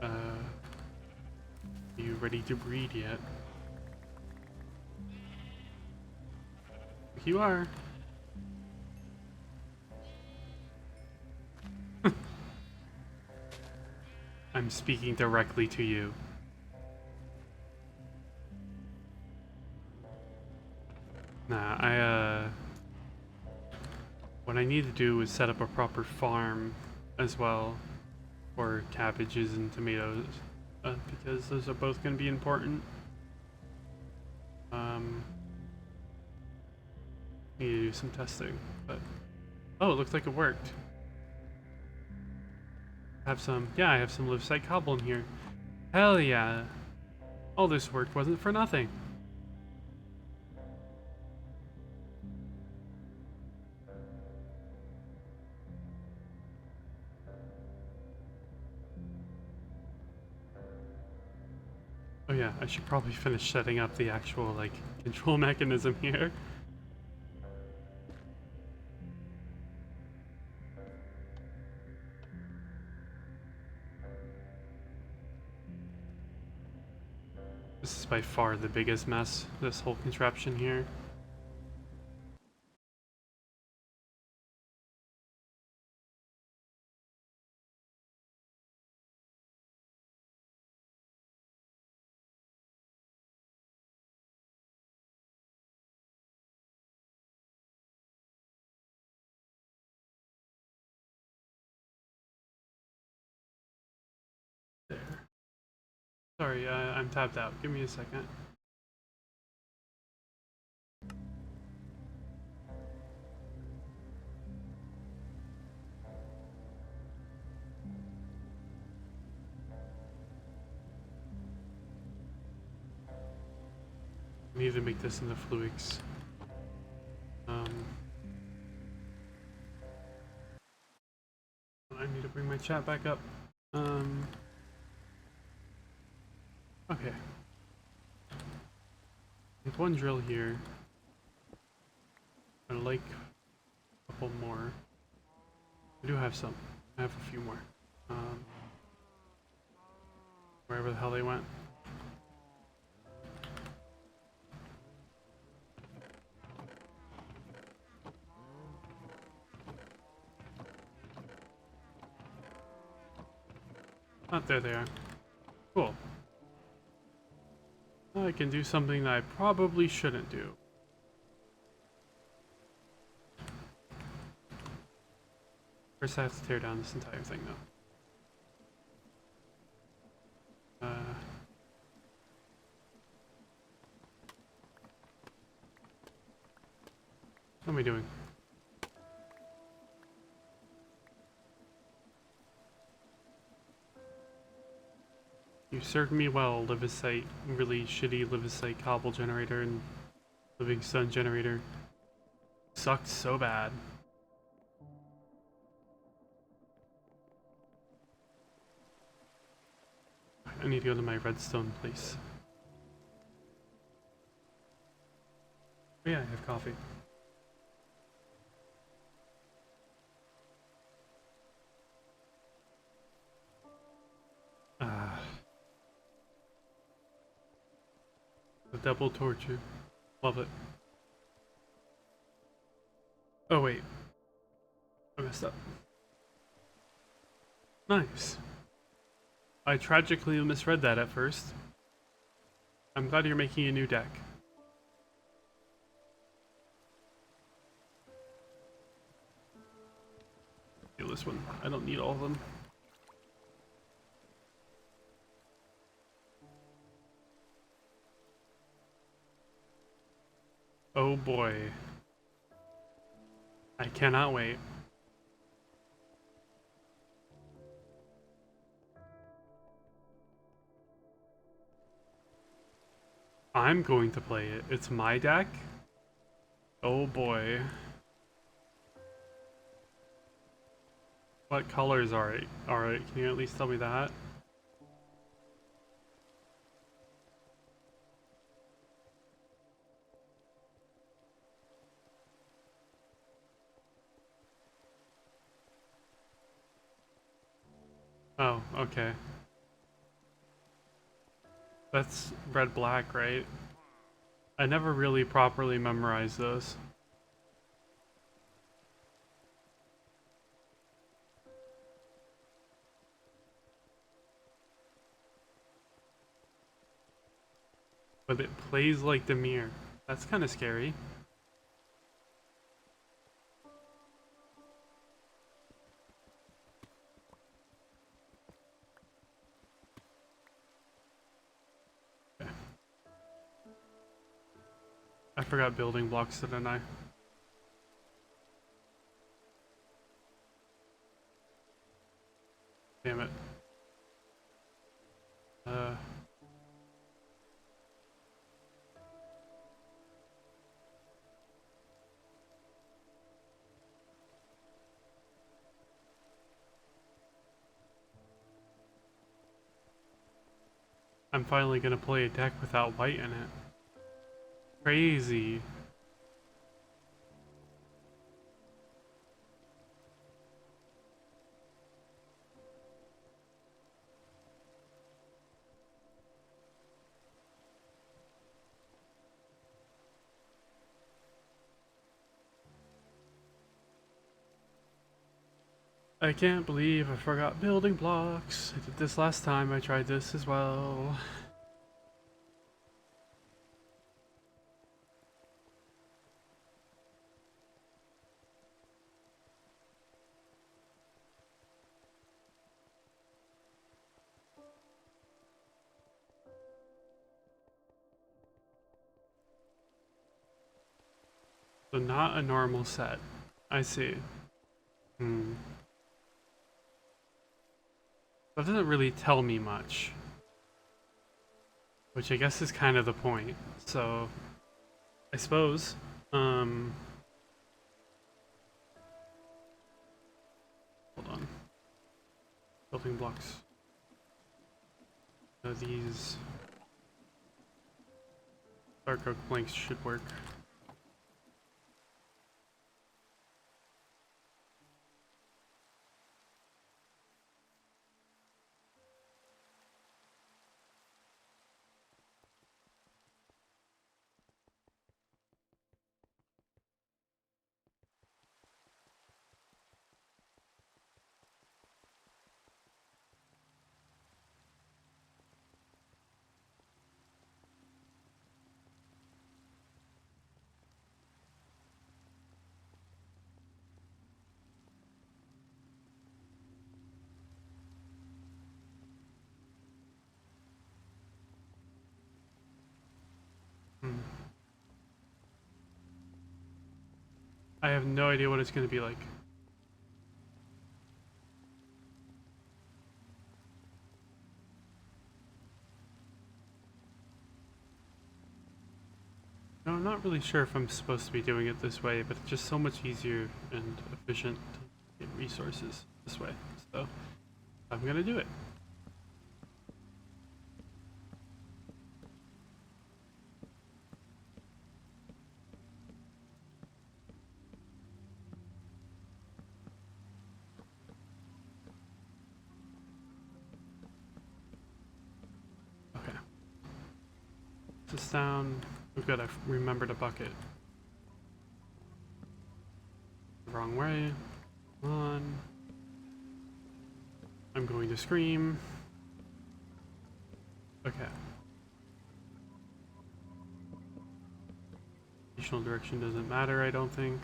Are you ready to breed yet? You are. I'm speaking directly to you. Nah, what I need to do is set up a proper farm as well for cabbages and tomatoes, because those are both going to be important. Need to do some testing, but oh, it looks like it worked. I have some live-site cobble in here. Hell yeah! All this work wasn't for nothing. Oh yeah, I should probably finish setting up the actual, like, control mechanism here. This is by far the biggest mess, this whole contraption here. There. Sorry, I'm tapped out. Give me a second. I need to make this into fluix. I need to bring my chat back up. Okay. There's one drill here. I'd like a couple more. I do have some. I have a few more. wherever the hell they went. Oh, there they are. Cool. Now I can do something that I probably shouldn't do. First I have to tear down this entire thing though. What am I doing? You served me well, Livicite. Really shitty Livicite cobble generator and living sun generator. Sucked so bad. I need to go to my redstone place. Oh yeah, I have coffee. The double torture. Love it. Oh wait. I messed up. Nice. I tragically misread that at first. I'm glad you're making a new deck. Do this one. I don't need all of them. Oh boy. I cannot wait. I'm going to play it. It's my deck? Oh boy. What colors are it? Alright, can you at least tell me that? Oh, okay. That's red-black, right? I never really properly memorized those. But it plays like the mirror. That's kind of scary. Okay. I forgot building blocks, didn't I? Damn it. I'm finally gonna play a deck without white in it. Crazy. I can't believe I forgot building blocks. I did this last time, I tried this as well. So not a normal set. I see. Hmm. That doesn't really tell me much. Which I guess is kind of the point. So, I suppose, hold on. Building blocks. These dark oak planks should work. I have no idea what it's going to be like. No, I'm not really sure if I'm supposed to be doing it this way, but it's just so much easier and efficient to get resources this way. So I'm going to do it. Okay. This down. Oh good, I've remembered a bucket. The wrong way. Come on. I'm going to scream. Okay. Additional direction doesn't matter, I don't think.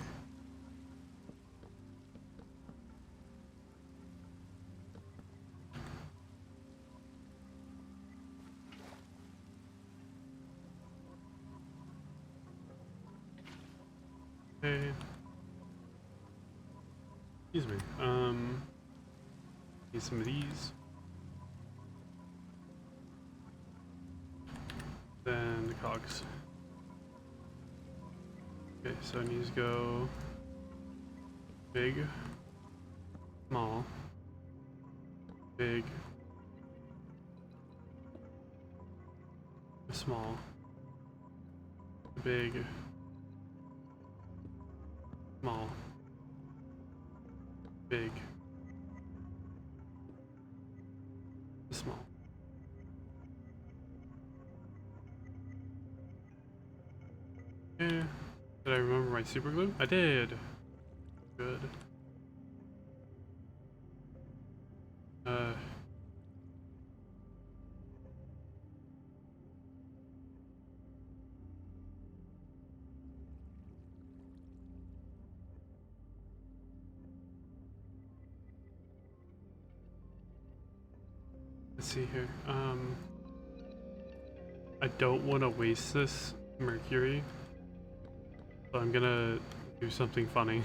Okay. Excuse me. Need some of these. Then the cogs. Okay, so it needs to go big, small, big, small, big, small, big, small. Okay. Did I remember my super glue? I did. Good. Let's see here. I don't want to waste this mercury, so I'm gonna do something funny.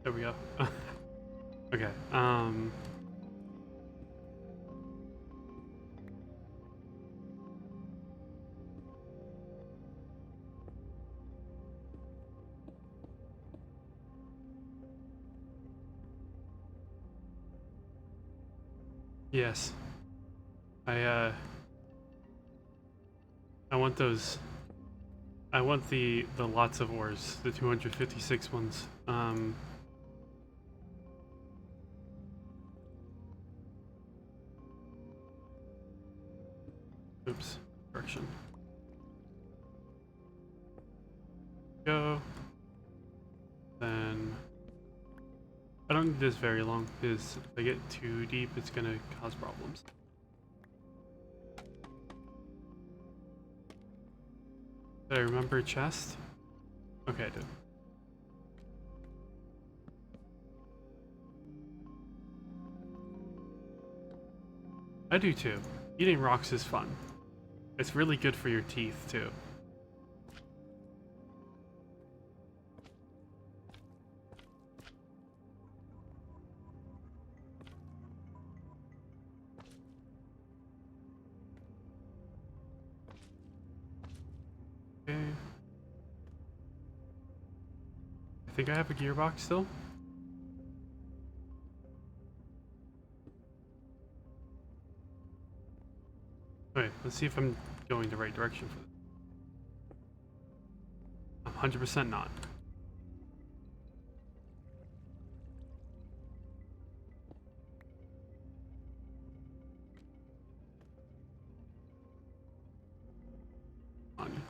There we go. Okay, yes. I want those. I want the lots of ores, the 256 ones. Oops, correction. Go. Then I don't need this very long because if I get too deep, it's gonna cause problems. Did I remember a chest? Okay, I did. I do too. Eating rocks is fun. It's really good for your teeth too. Okay. I think I have a gearbox still. Wait, let's see if I'm going the right direction for this. I'm 100% not. On.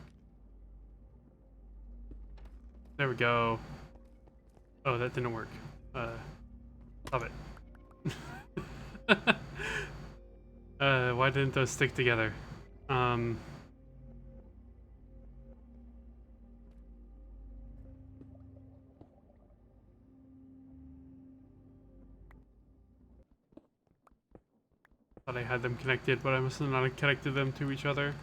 There we go. Oh, that didn't work. Stop it. Why didn't those stick together? Thought I had them connected, but I must have not connected them to each other.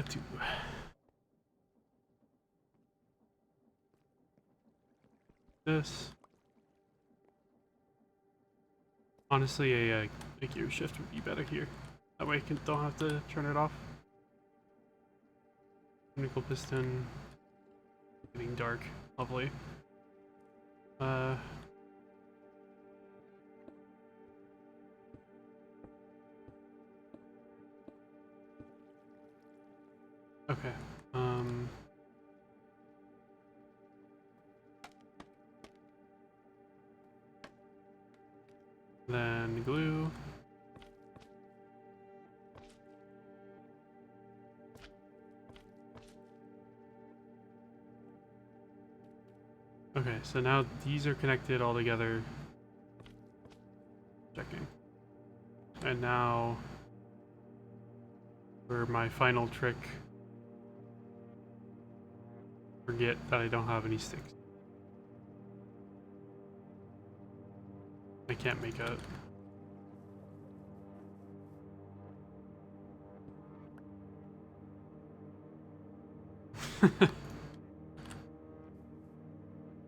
Two. This. Honestly, a gear shift would be better here. That way I don't have to turn it off. Nickel piston. Getting dark. Lovely. Okay. Then glue. Okay, so now these are connected all together. Checking. And now for my final trick, forget that I don't have any sticks. I can't make out.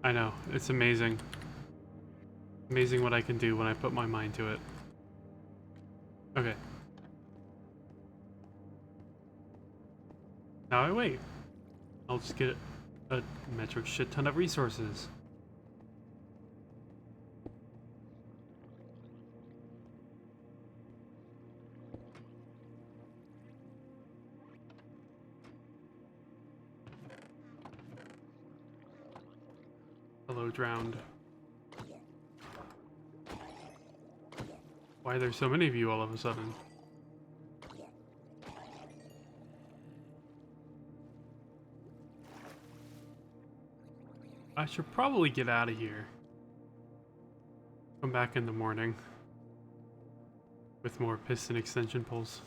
I know, it's amazing. Amazing what I can do when I put my mind to it. Okay. Now I wait. I'll just get a metric shit ton of resources. Hello, drowned. Why are there so many of you all of a sudden? I should probably get out of here. Come back in the morning with more piston extension pulls.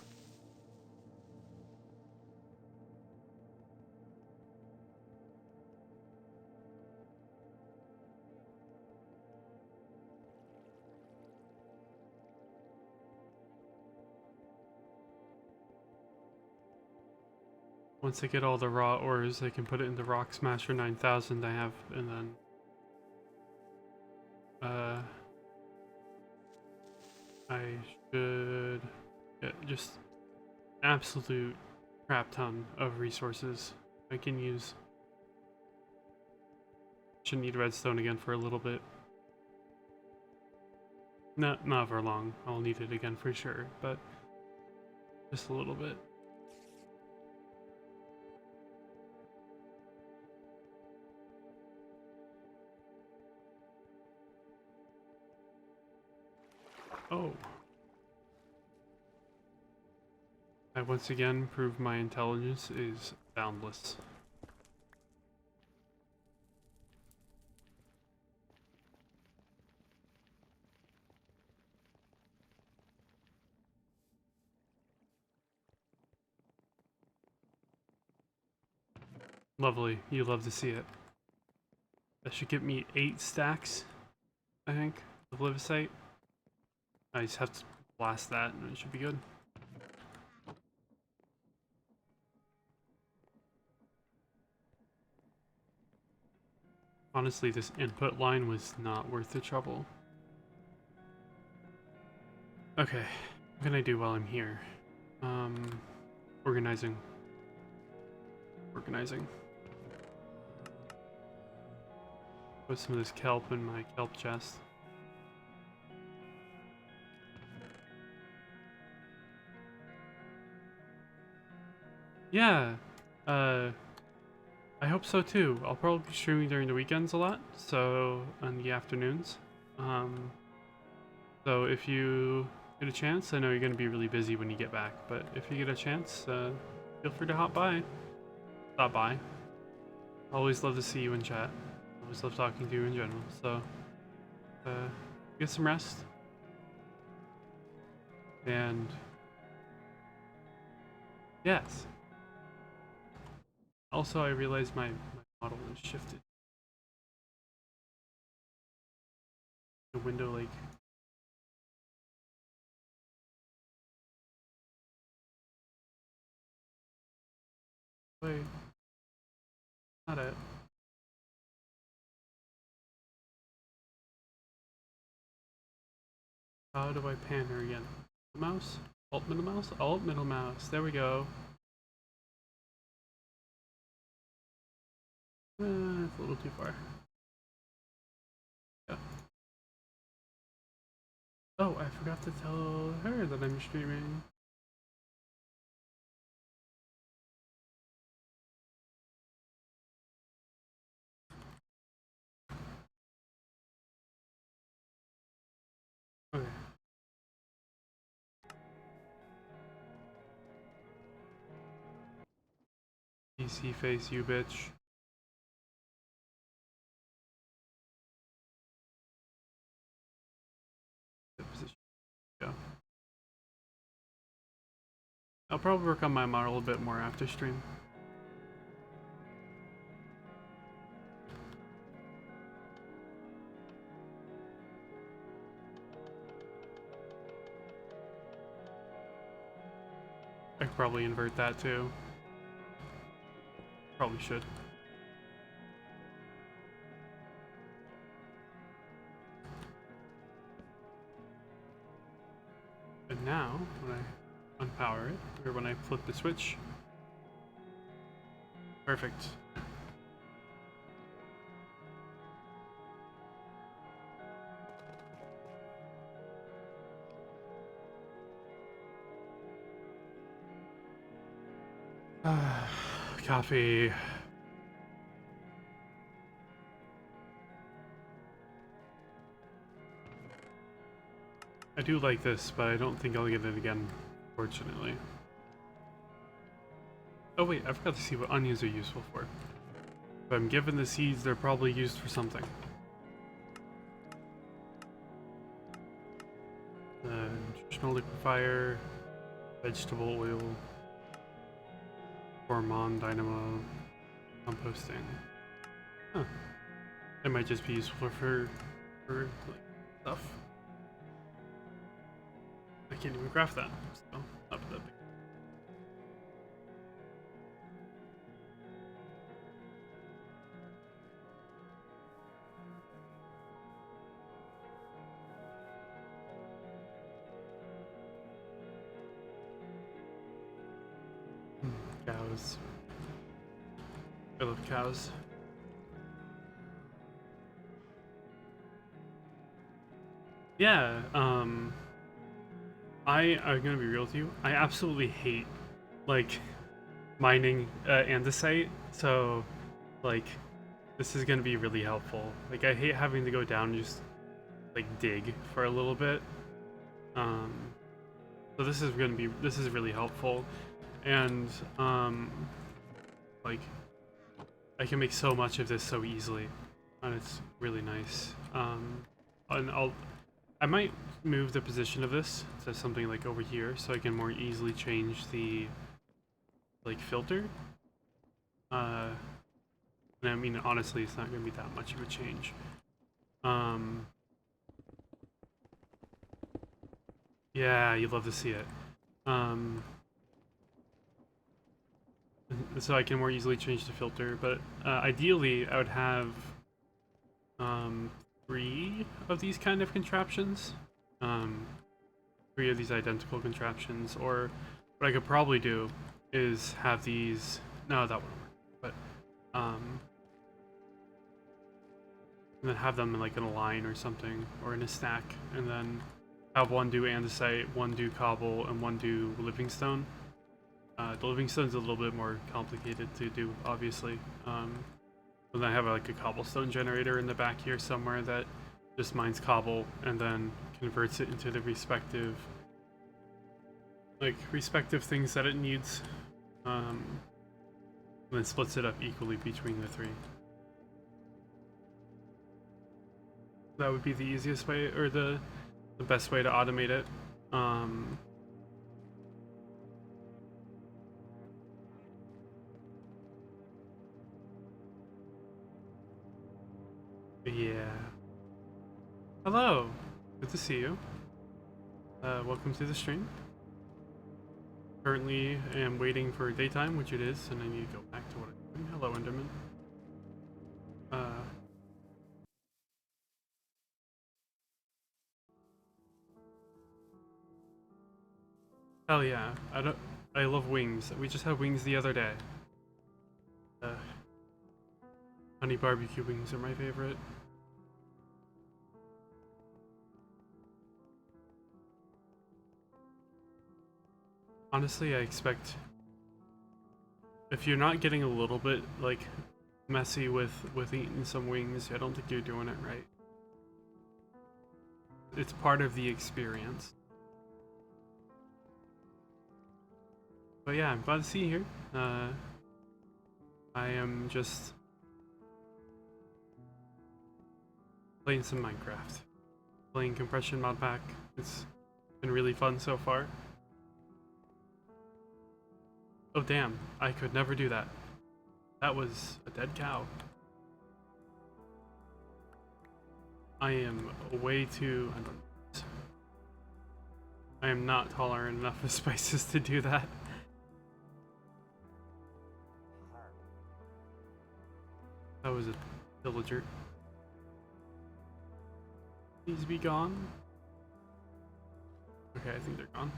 Once I get all the raw ores, I can put it in the Rock Smasher 9000 I have, and then I should get just absolute crap ton of resources I can use. Should need redstone again for a little bit. Not for long. I'll need it again for sure, but just a little bit. Oh. I once again prove my intelligence is boundless. Lovely. You love to see it. That should get me 8 stacks, I think, of Livicite. I just have to blast that and it should be good. Honestly, this input line was not worth the trouble. Okay, what can I do while I'm here? Organizing. Put some of this kelp in my kelp chest. Yeah, I hope so too. I'll probably be streaming during the weekends a lot, so in the afternoons. So if you get a chance, I know you're going to be really busy when you get back, but if you get a chance, feel free to stop by. Always love to see you in chat. Always love talking to you in general. So, get some rest. And yes. Also, I realized my model and shift it. The window like wait, not it. How do I pan her again? Mouse? Alt middle mouse? Alt middle mouse. There we go. It's a little too far. Yeah. Oh, I forgot to tell her that I'm streaming. Okay. PC face, you bitch. Position. Yeah. I'll probably work on my model a bit more after stream. I could probably invert that too. Probably should. And now, when I unpower it, or when I flip the switch, perfect. Coffee. I do like this, but I don't think I'll get it again, fortunately. Oh wait, I forgot to see what onions are useful for. If I'm given the seeds, they're probably used for something. Nutritional liquefier, vegetable oil, hormone dynamo, composting. Huh. It might just be useful for like, stuff. I can't even craft that, so not that big. Cows. I love cows. Yeah, I'm gonna be real with you. I absolutely hate, like, mining andesite, so, like, this is gonna be really helpful. Like, I hate having to go down and just, like, dig for a little bit. So this is really helpful. And, like, I can make so much of this so easily, and it's really nice. And I might move the position of this to something like over here, so I can more easily change the, like, filter. And I mean, honestly, it's not gonna be that much of a change. Yeah, you'd love to see it. So I can more easily change the filter, but ideally I would have 3 of these kind of contraptions. 3 of these identical contraptions, or what I could probably do is have these... No, that wouldn't work, but and then have them in, like, in a line or something, or in a stack, and then have one do andesite, one do cobble, and one do living stone. The living stone's a little bit more complicated to do, obviously. And then I have like a cobblestone generator in the back here somewhere that just mines cobble and then converts it into the respective things that it needs. And then splits it up equally between the 3. That would be the easiest way, or the best way to automate it. Yeah. Hello. Good to see you. Welcome to the stream. Currently am waiting for daytime, which it is, and I need to go back to what I'm doing. Hello, Enderman. Hell yeah. I love wings. We just had wings the other day. Honey barbecue wings are my favorite. Honestly, I expect if you're not getting a little bit like messy with eating some wings, I don't think you're doing it right. It's part of the experience. But yeah, I'm glad to see you here. I am just playing some Minecraft. Playing Compression Mod Pack. It's been really fun so far. Oh damn, I could never do that. That was a dead cow. I am way too... I am not tolerant enough of spices to do that. That was a villager. Please be gone. Okay, I think they're gone.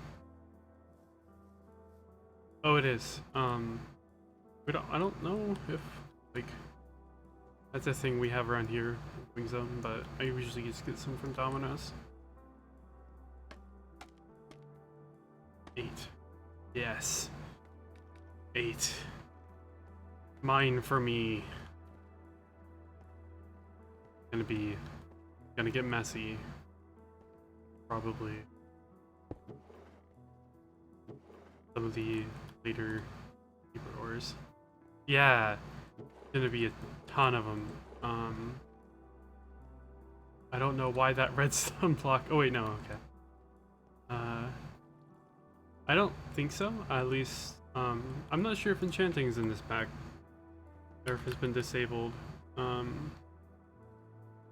Oh, it is. I don't know if like that's a thing we have around here, Wing Zone, but I usually just get some from Domino's. 8. Yes. 8. Mine for me. Gonna get messy. Probably. Some of the later ores. Yeah, gonna be a ton of them. I don't know why that redstone block. Oh wait, no, okay. I don't think so. At least, I'm not sure if enchanting is in this pack, or if it's been disabled.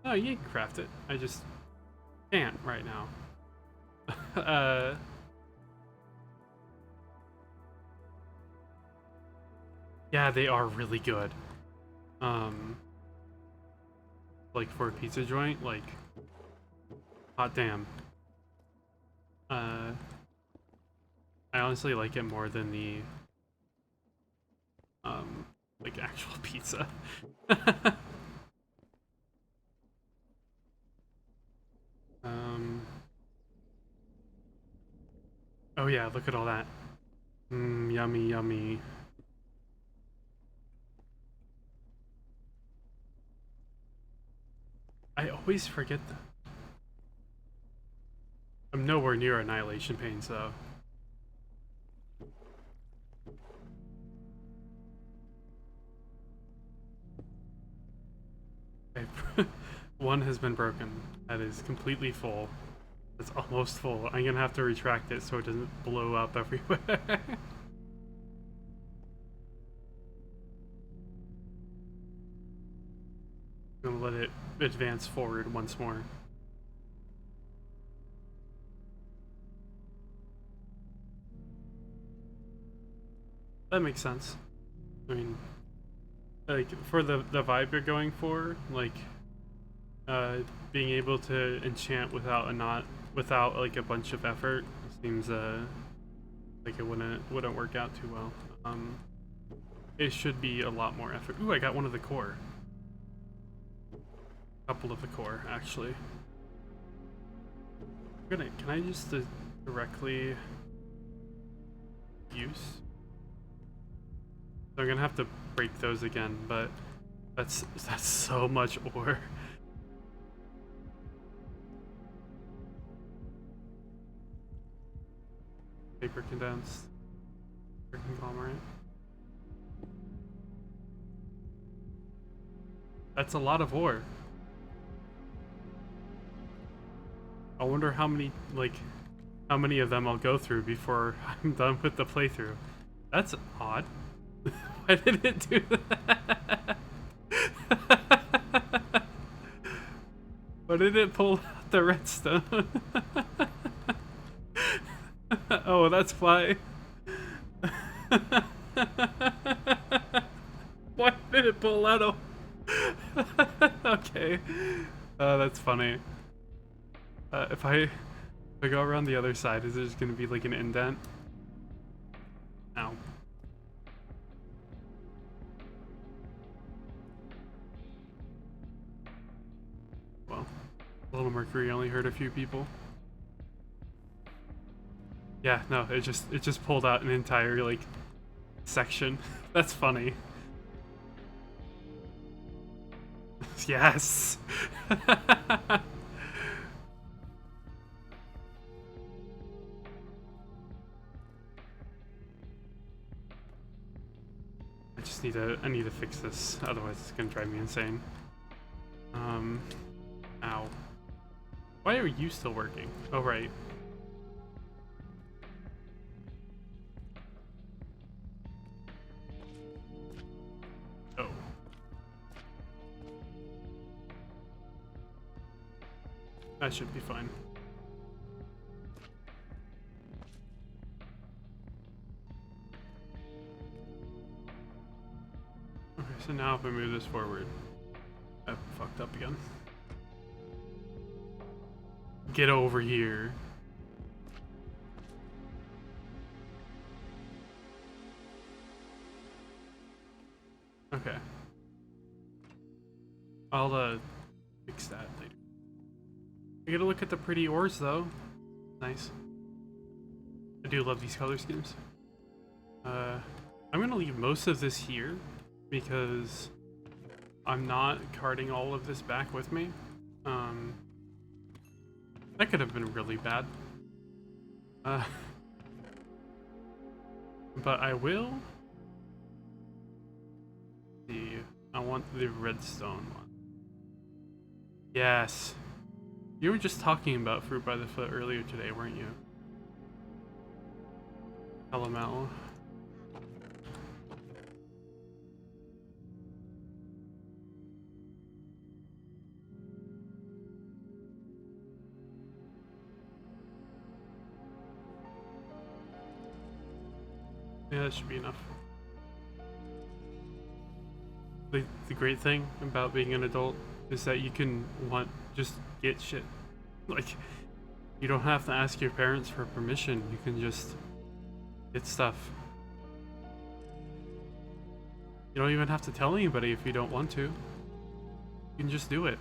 Oh, you can craft it. I just can't right now. Yeah, they are really good. Like for a pizza joint, like, hot damn. I honestly like it more than the, like actual pizza. Oh yeah, look at all that. Yummy, yummy. I always forget that. I'm nowhere near Annihilation Pains, though. One has been broken. That is completely full. It's almost full. I'm gonna have to retract it so it doesn't blow up everywhere. I'm gonna let it advance forward once more. That makes sense. I mean, like, for the vibe you're going for, like, being able to enchant without like a bunch of effort seems like it wouldn't work out too well. It should be a lot more effort. Ooh, I got one of the core. A couple of the core, actually. Can I just directly use? So I'm gonna have to break those again, but that's so much ore. Paper condensed. Paper conglomerate. That's a lot of ore. I wonder how many of them I'll go through before I'm done with the playthrough. That's odd. Why did it do that? Why did it pull out the redstone? Oh, that's why. Why did it pull out a... Okay. That's funny. If I go around the other side, is there just gonna be like an indent? Ow. Well, a little mercury only hurt a few people. Yeah, no, it just pulled out an entire like section. That's funny. Yes. I just I need to fix this, otherwise it's gonna drive me insane. Ow. Why are you still working? Oh, right. Oh. That should be fine. Okay, so now if I move this forward, I fucked up again. Get over here. Okay. I'll fix that later. I get to look at the pretty ores though. Nice. I do love these color schemes. I'm gonna leave most of this here because I'm not carting all of this back with me. That could have been really bad. But I will see. I want the redstone one. Yes. You were just talking about Fruit by the Foot earlier today, weren't you? LML. Yeah, that should be enough. The great thing about being an adult is that you can just get shit. Like, you don't have to ask your parents for permission, you can just get stuff. You don't even have to tell anybody if you don't want to. You can just do it.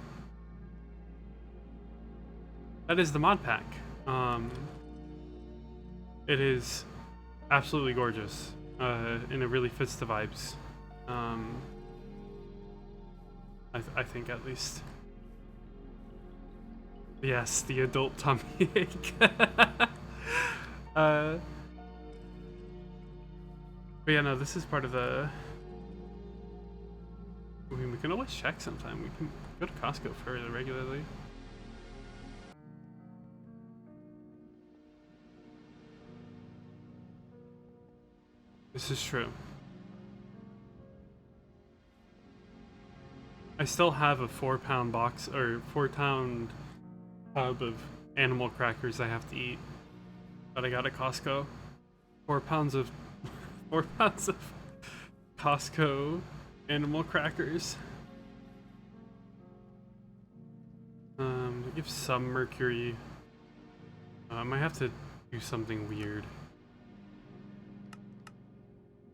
That is the mod pack. It is absolutely gorgeous, and it really fits the vibes. I think at least. Yes, the adult tummy ache. But yeah, no, this is part of the... I mean, we can always check sometime. We can go to Costco fairly regularly. This is true. I still have a 4-pound box, or 4-pound tub of animal crackers I have to eat that I got at Costco. 4 pounds of 4 pounds of Costco animal crackers. Give some mercury. I might have to do something weird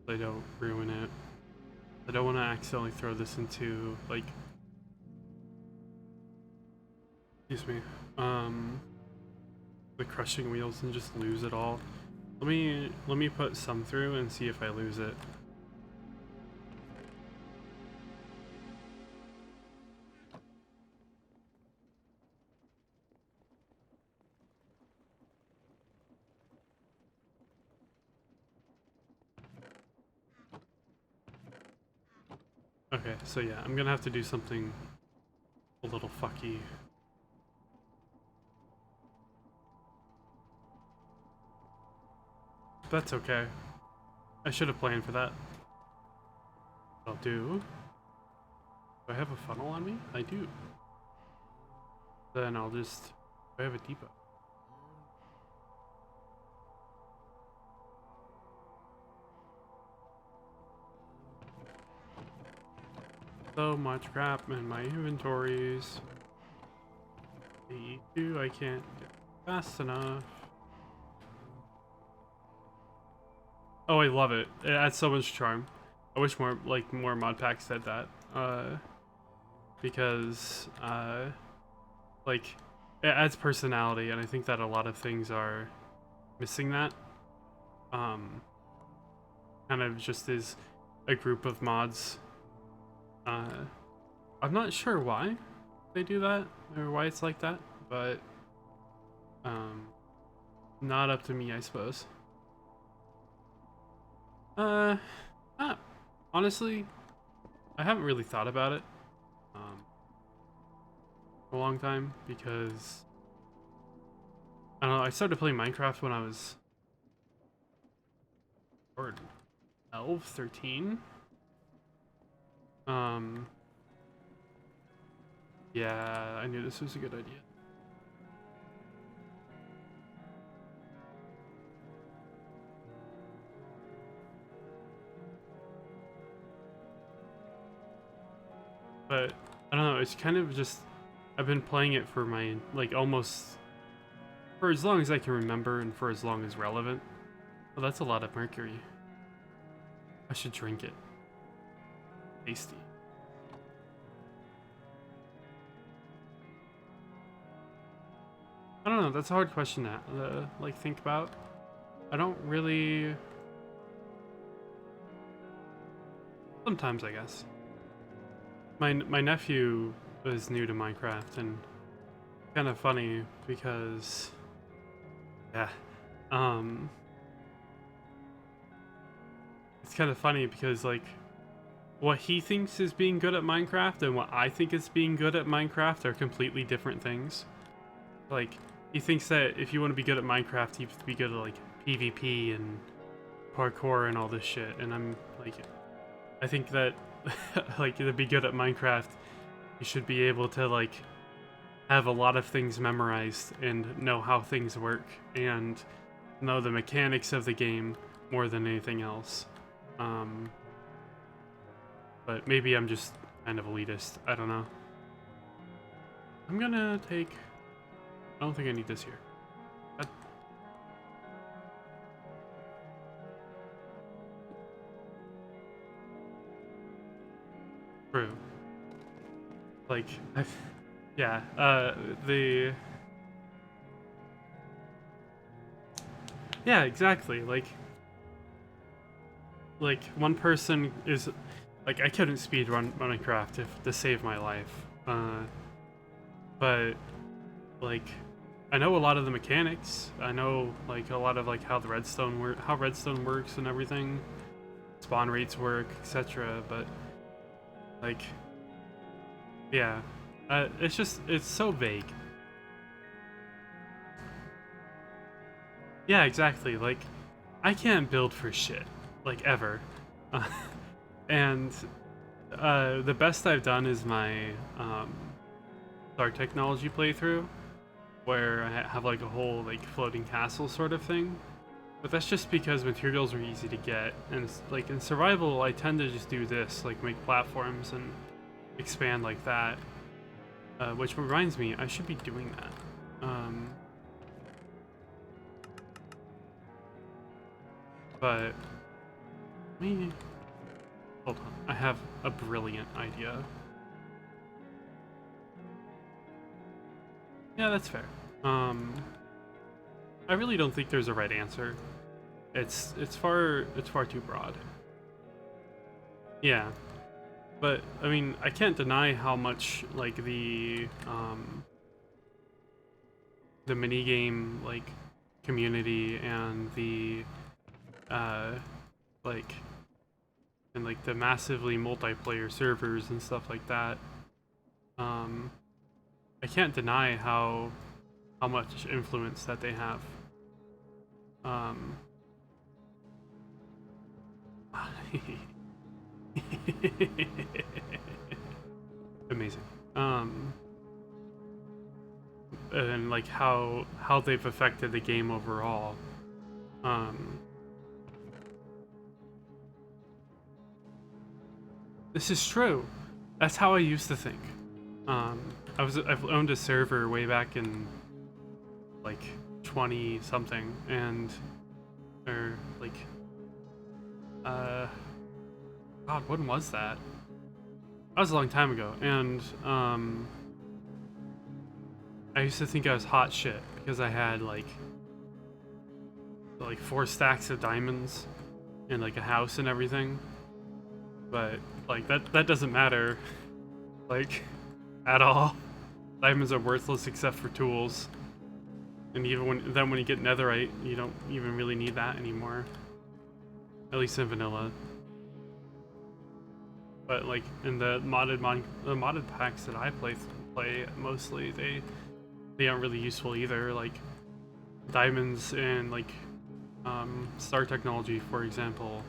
so I don't ruin it. I don't want to accidentally throw this into, like, excuse me, the crushing wheels and just lose it all. Let me put some through and see if I lose it. Okay, so yeah, I'm gonna have to do something a little fucky. That's okay. I should have planned for that. I'll do. Do I have a funnel on me? I do. Then I'll just... I have a depot. So much crap in my inventories. The I can't get fast enough. Oh, I love it. It adds so much charm. I wish more mod packs said that. Because like it adds personality, and I think that a lot of things are missing that. Kind of just is a group of mods. I'm not sure why they do that or why it's like that, but not up to me, I suppose. Honestly, I haven't really thought about it for a long time because I don't know. I started playing Minecraft when I was 12, 13. Yeah, I knew this was a good idea. But I don't know, it's kind of just I've been playing it for my almost for as long as I can remember and for as long as relevant. Well, that's a lot of mercury. I should drink it. Tasty. I don't know, that's a hard question to think about. I don't really... Sometimes, I guess. My nephew is new to Minecraft, and kind of funny because... Yeah. It's kind of funny because, like, what he thinks is being good at Minecraft and what I think is being good at Minecraft are completely different things. Like, he thinks that if you want to be good at Minecraft, you have to be good at, like, PvP and parkour and all this shit. And I'm, like, I think that, like, to be good at Minecraft, you should be able to, like, have a lot of things memorized and know how things work and know the mechanics of the game more than anything else. But maybe I'm just kind of elitist. I don't know. I'm gonna take... I don't think I need this here. True. Like, yeah, yeah, exactly. Like, one person is, like, I couldn't speedrun Minecraft to save my life. But, like, I know a lot of the mechanics. I know, like, a lot of, like, how redstone works and everything. Spawn rates work, etc. But, like, yeah. It's so vague. Yeah, exactly. Like, I can't build for shit. Like, ever. And the best I've done is my Star Technology playthrough, where I have like a whole like floating castle sort of thing. But that's just because materials are easy to get, and like in survival, I tend to just do this, like make platforms and expand like that. Which reminds me, I should be doing that. But hold on, I have a brilliant idea. Yeah, that's fair. I really don't think there's a right answer. It's far too broad. Yeah, but I mean, I can't deny how much like the minigame like community and the like and like the massively multiplayer servers and stuff like that. I can't deny how much influence that they have. Amazing. and like how they've affected the game overall. This is true. That's how I used to think. I've owned a server way back in like 20 something, and or like God, when was that? That was a long time ago, and I used to think I was hot shit because I had like 4 stacks of diamonds and like a house and everything. But like that doesn't matter, like, at all. Diamonds are worthless except for tools. And even when you get netherite, you don't even really need that anymore. At least in vanilla. But like in the modded packs that I play mostly, they aren't really useful either. Like diamonds and like star technology, for example,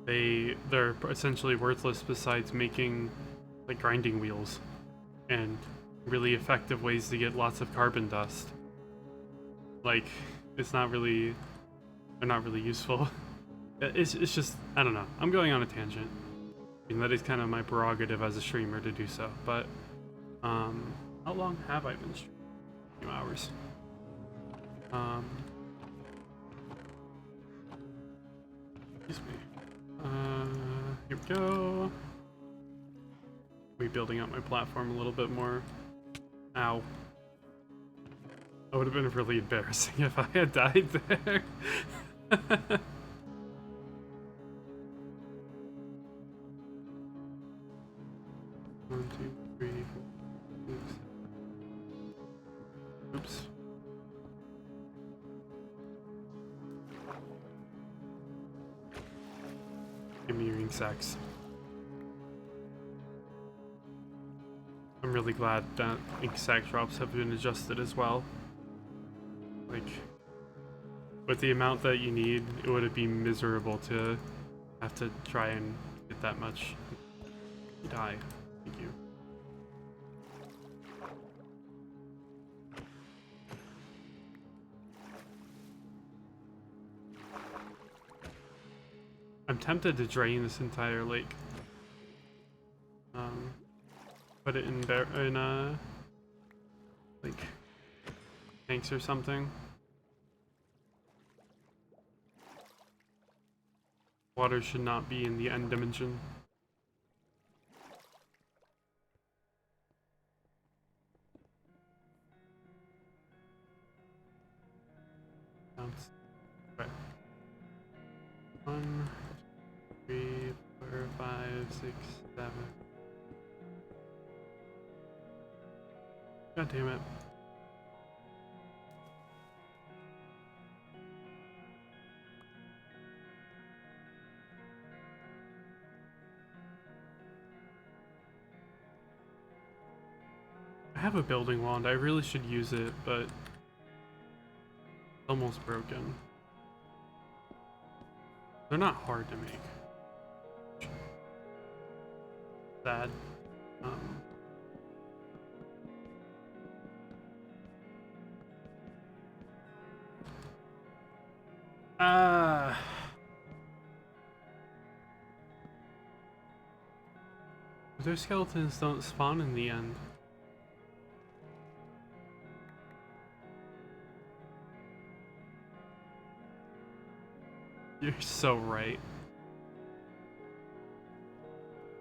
they're essentially worthless besides making like grinding wheels and really effective ways to get lots of carbon dust. Like they're not really useful. It's just, I don't know. I'm going on a tangent. I mean, that is kind of my prerogative as a streamer to do so. But how long have I been streaming? A few hours. Excuse me. Here we go. Rebuilding up my platform a little bit more. Ow. That would have been really embarrassing if I had died there. 1, 2, 3, 4, 6. Oops. Give me your ink sacks. I'm really glad that ink sack drops have been adjusted as well. Like, with the amount that you need, it would be miserable to have to try and get that much. You die. Thank you. I'm tempted to drain this entire lake. Put it in like tanks or something. Water should not be in the end dimension. Bounce. Okay. 1, 3, 4, 5, 6, 7. God damn it. I have a building wand. I really should use it, but it's almost broken. They're not hard to make. Sad. Their skeletons don't spawn in the end. You're so right.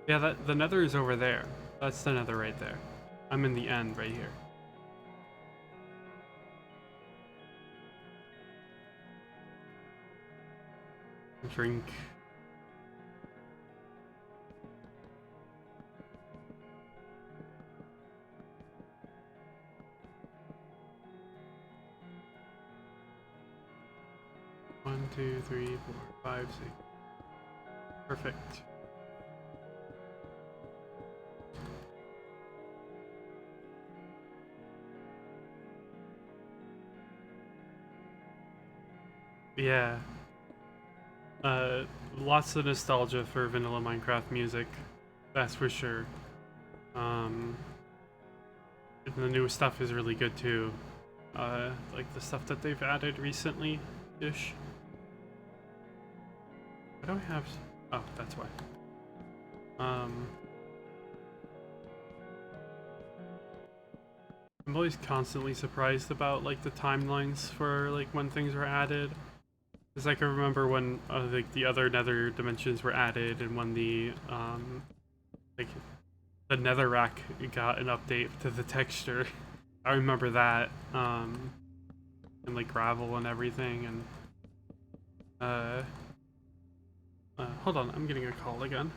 Yeah, the nether is over there. That's the nether right there. I'm in the end right here. Drink. One, 2, 3, 4, 5, 6. Perfect. Yeah. Lots of nostalgia for vanilla Minecraft music, that's for sure. And the new stuff is really good too. Like the stuff that they've added recently-ish. Why do I have... Oh, that's why. I'm always constantly surprised about like the timelines for like when things were added. Because I can remember when like the other nether dimensions were added and when like the netherrack got an update to the texture. I remember that. And like gravel and everything and hold on, I'm getting a call again.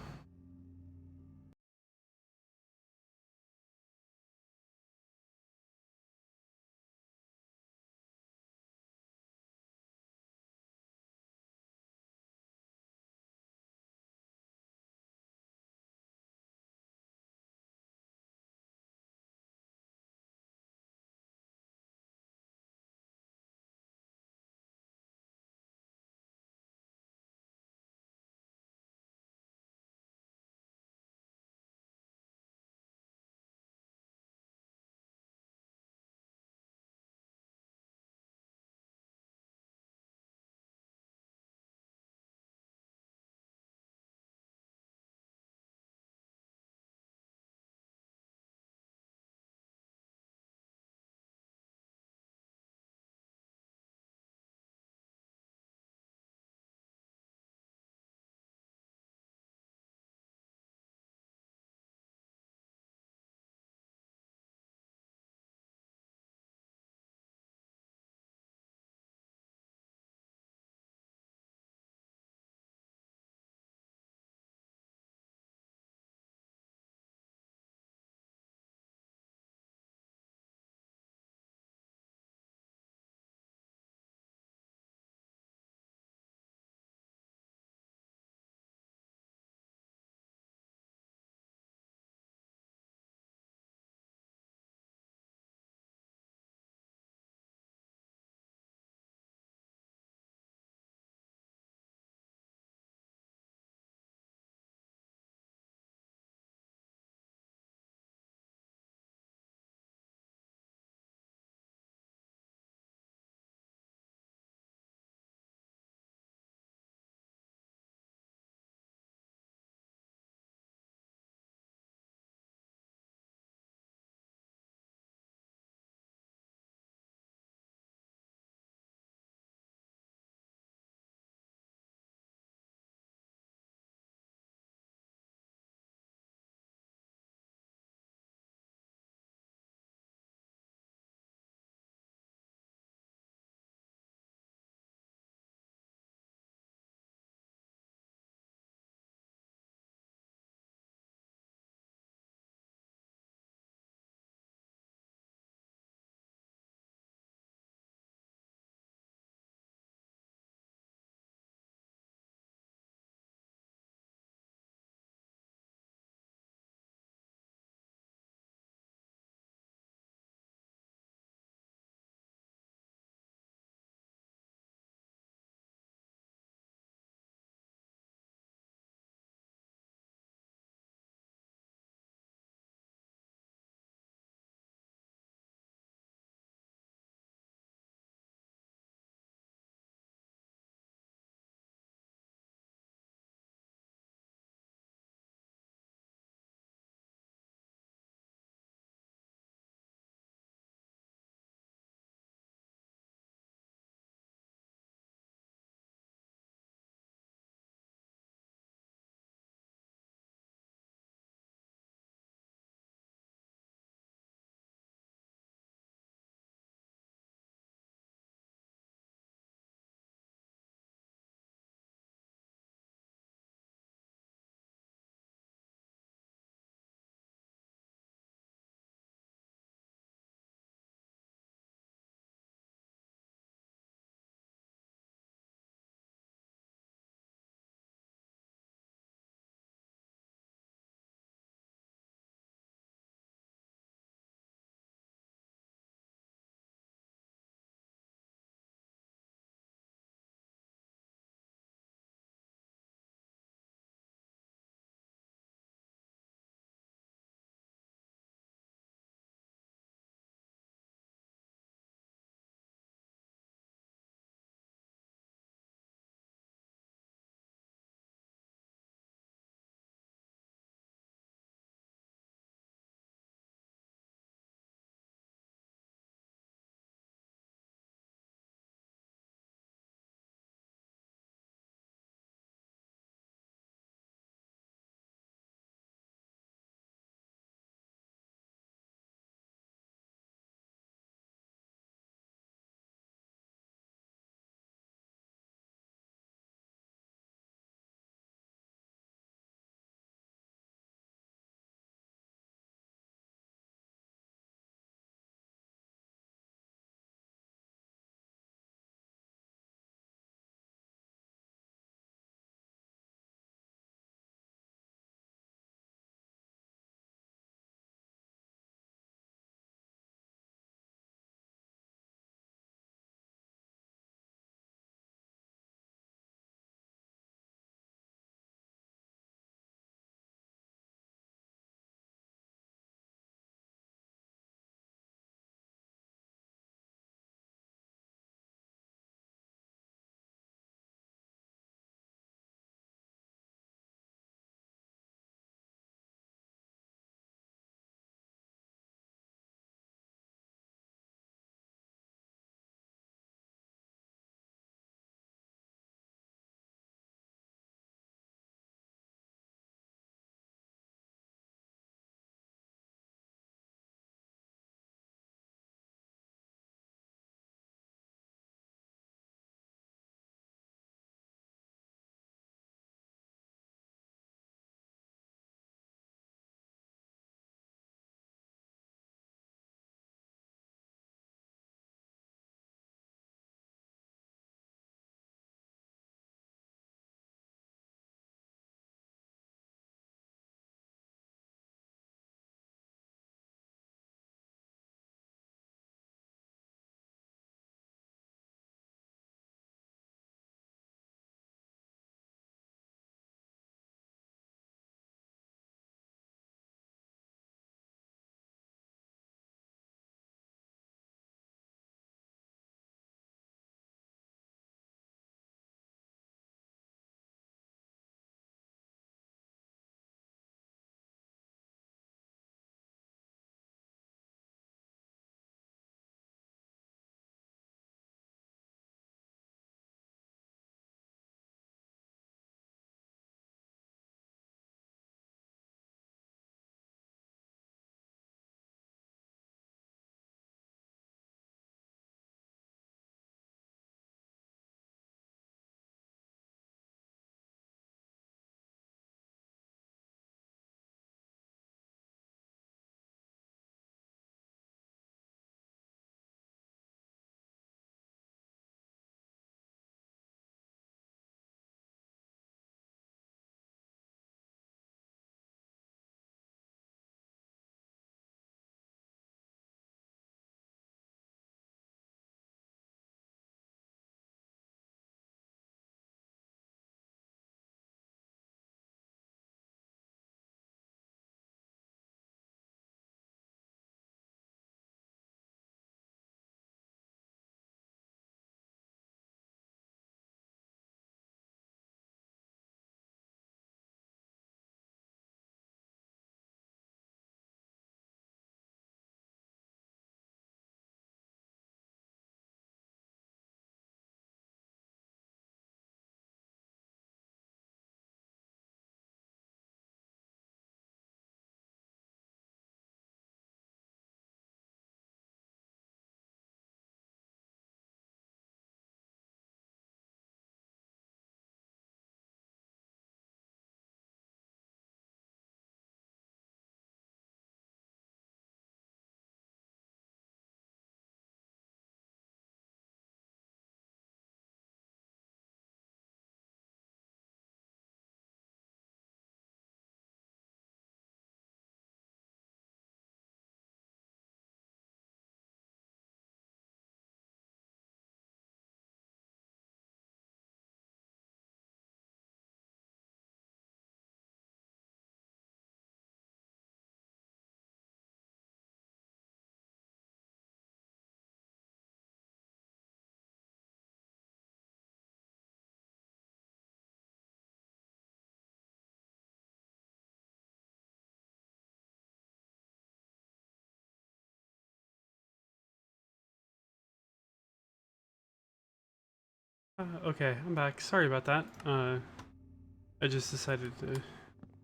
Okay, I'm back. Sorry about that. I just decided to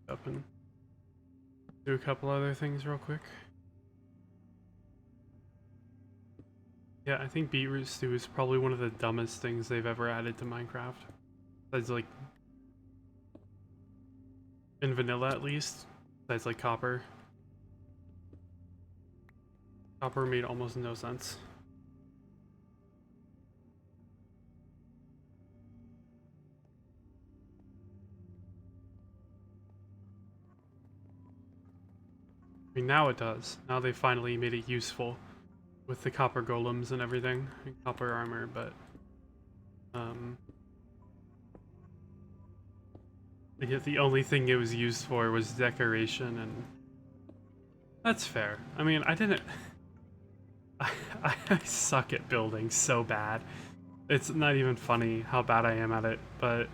up and do a couple other things real quick. Yeah, I think beetroot stew is probably one of the dumbest things they've ever added to Minecraft. Besides, like, in vanilla at least. Besides, like, copper. Copper made almost no sense. I mean, now it does. Now they finally made it useful with the copper golems and everything, and copper armor, but yet the only thing it was used for was decoration, and that's fair. I mean, I didn't. I suck at building so bad. It's not even funny how bad I am at it, but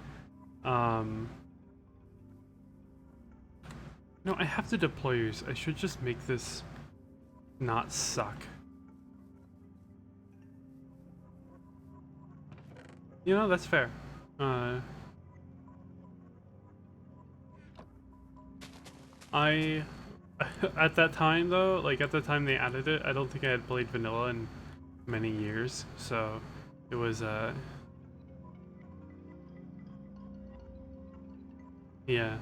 no, I have the deployers. I should just make this not suck. You know, that's fair. I at that time though, like at the time they added it, I don't think I had played vanilla in many years, so it was yeah.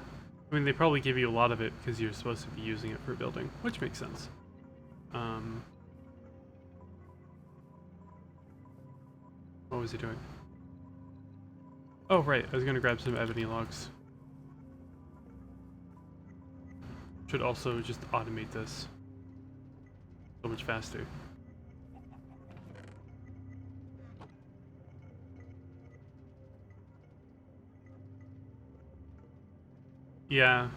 I mean, they probably give you a lot of it because you're supposed to be using it for building, which makes sense. What was he doing? Oh right, I was gonna grab some ebony logs. Should also just automate this so much faster. Yeah,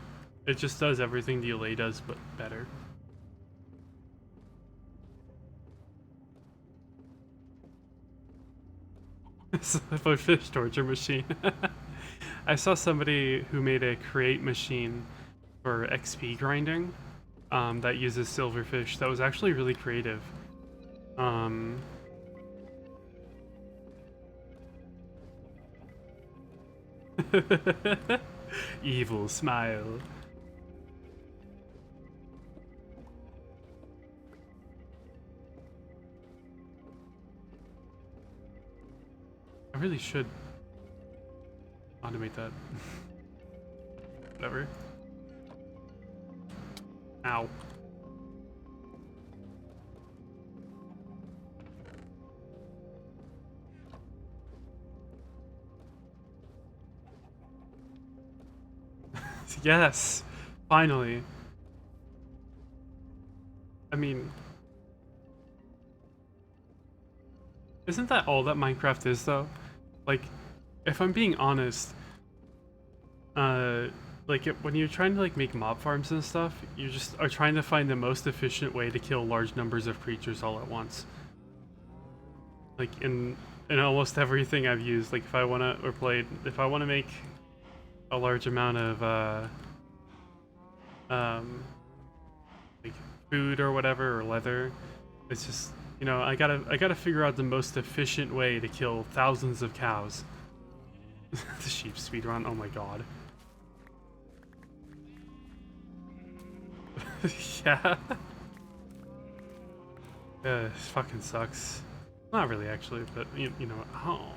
it just does everything DLA does, but better. It's a fish torture machine. I saw somebody who made a create machine for XP grinding that uses silverfish. That was actually really creative. Evil smile. I really should automate that. Whatever. Ow. Yes! Finally. I mean, isn't that all that Minecraft is, though? Like, if I'm being honest, like, when you're trying to, like, make mob farms and stuff, you just are trying to find the most efficient way to kill large numbers of creatures all at once. Like, in almost everything I've used, like, if I wanna, or played, if I wanna make a large amount of, like, food or whatever, or leather, it's just, you know, I gotta figure out the most efficient way to kill thousands of cows. The sheep speedrun, oh my god. Yeah. It fucking sucks. Not really, actually, but you know, oh.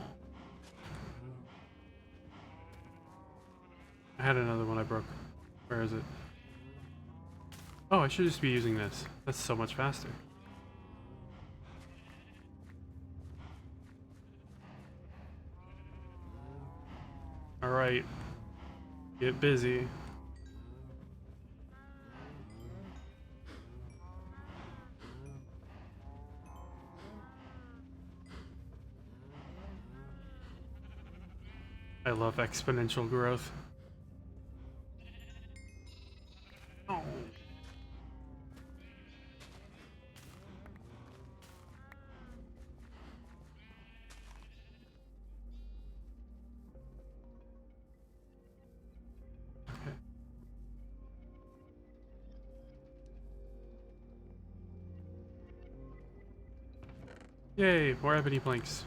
I had another one I broke. Where is it? Oh, I should just be using this. That's so much faster. Alright. Get busy. I love exponential growth. Oh. Okay. Yay, more ebony planks.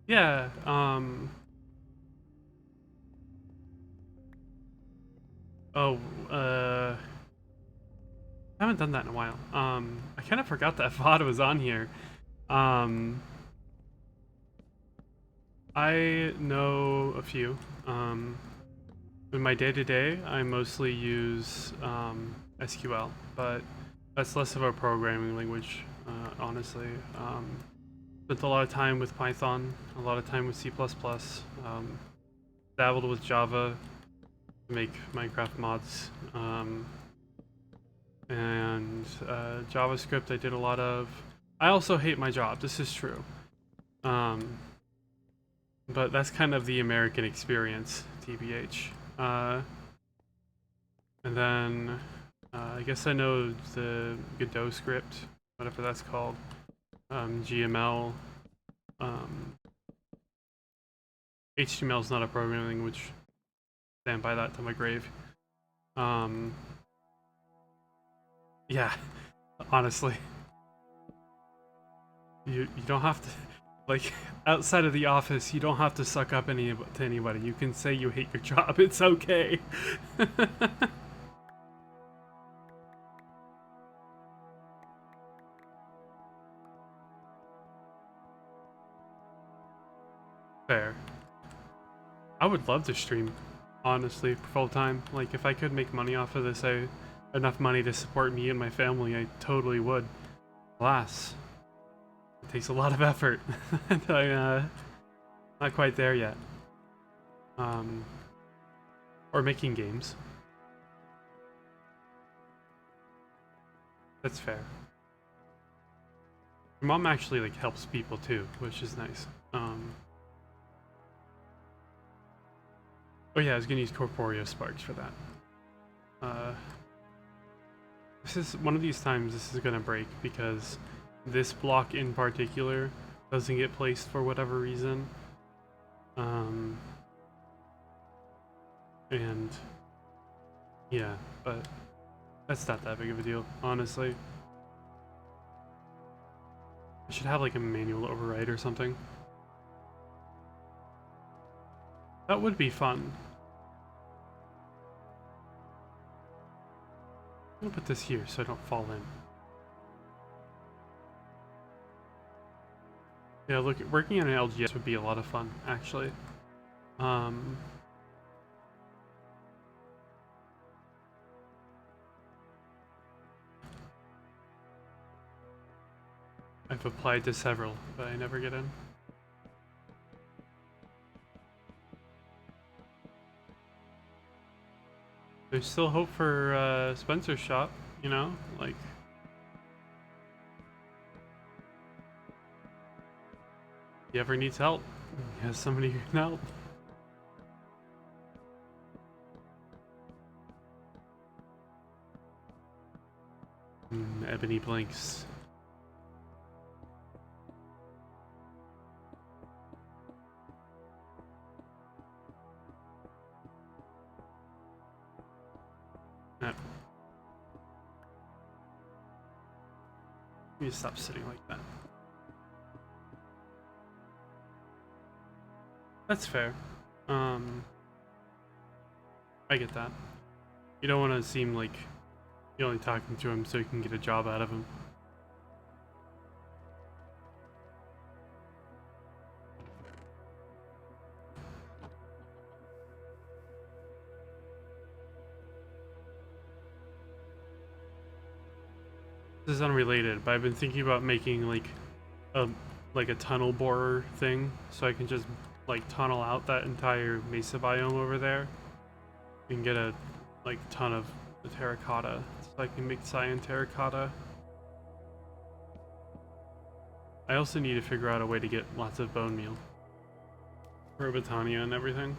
Yeah, oh, I haven't done that in a while. I kind of forgot that VOD was on here. Um, I know a few. In my day-to-day, I mostly use SQL, but that's less of a programming language, honestly. Spent a lot of time with Python, a lot of time with C++, dabbled with Java to make Minecraft mods, and JavaScript I did a lot of. I also hate my job, this is true. But that's kind of the American experience, TBH. And then I guess I know the Godot script, whatever that's called, GML. HTML is not a programming language. Stand by that to my grave. Yeah, honestly, you don't have to, like, outside of the office, you don't have to suck up to anybody. You can say you hate your job. It's okay. Fair. I would love to stream, honestly, full time. Like, if I could make money off of this, enough money to support me and my family, I totally would. Alas, it takes a lot of effort, and not quite there yet. Or making games. That's fair. Your mom actually like helps people too, which is nice. Oh yeah, I was gonna use Corporeal Sparks for that. This is one of these times this is gonna break because this block in particular doesn't get placed for whatever reason. And yeah, but that's not that big of a deal, honestly. I should have like a manual override or something. That would be fun. I'm gonna put this here so I don't fall in. Yeah, look, working on an LGS would be a lot of fun, actually. I've applied to several, but I never get in. There's still hope for Spencer's shop, you know? Like, if he ever needs help, he has somebody who can help. Ebony blinks. Let me stop sitting like that. That's fair. I get that. You don't want to seem like you're only talking to him so you can get a job out of him. This is unrelated, but I've been thinking about making like a tunnel borer thing, so I can just like tunnel out that entire mesa biome over there and get a like ton of the terracotta, so I can make cyan terracotta. I also need to figure out a way to get lots of bone meal for Botania and everything.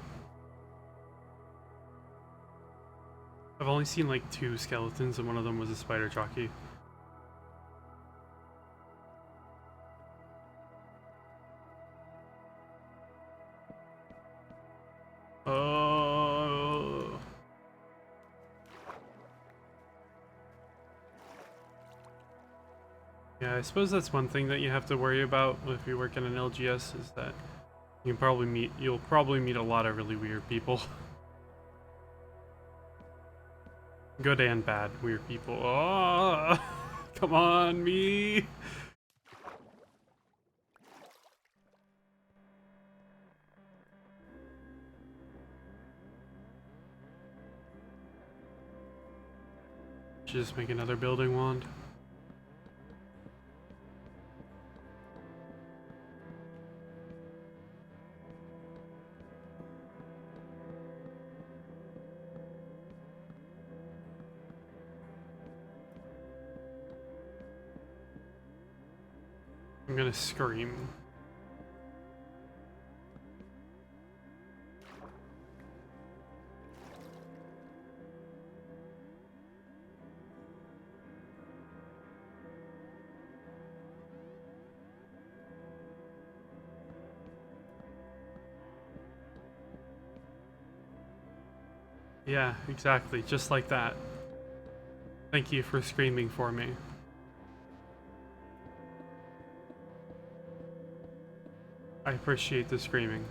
I've only seen like 2 skeletons and one of them was a spider jockey. Oh. Yeah, I suppose that's one thing that you have to worry about if you work in an LGS is that You'll probably meet a lot of really weird people. Good and bad weird people. Oh, come on, me. Just make another building wand. I'm gonna scream. Yeah, exactly, just like that. Thank you for screaming for me. I appreciate the screaming.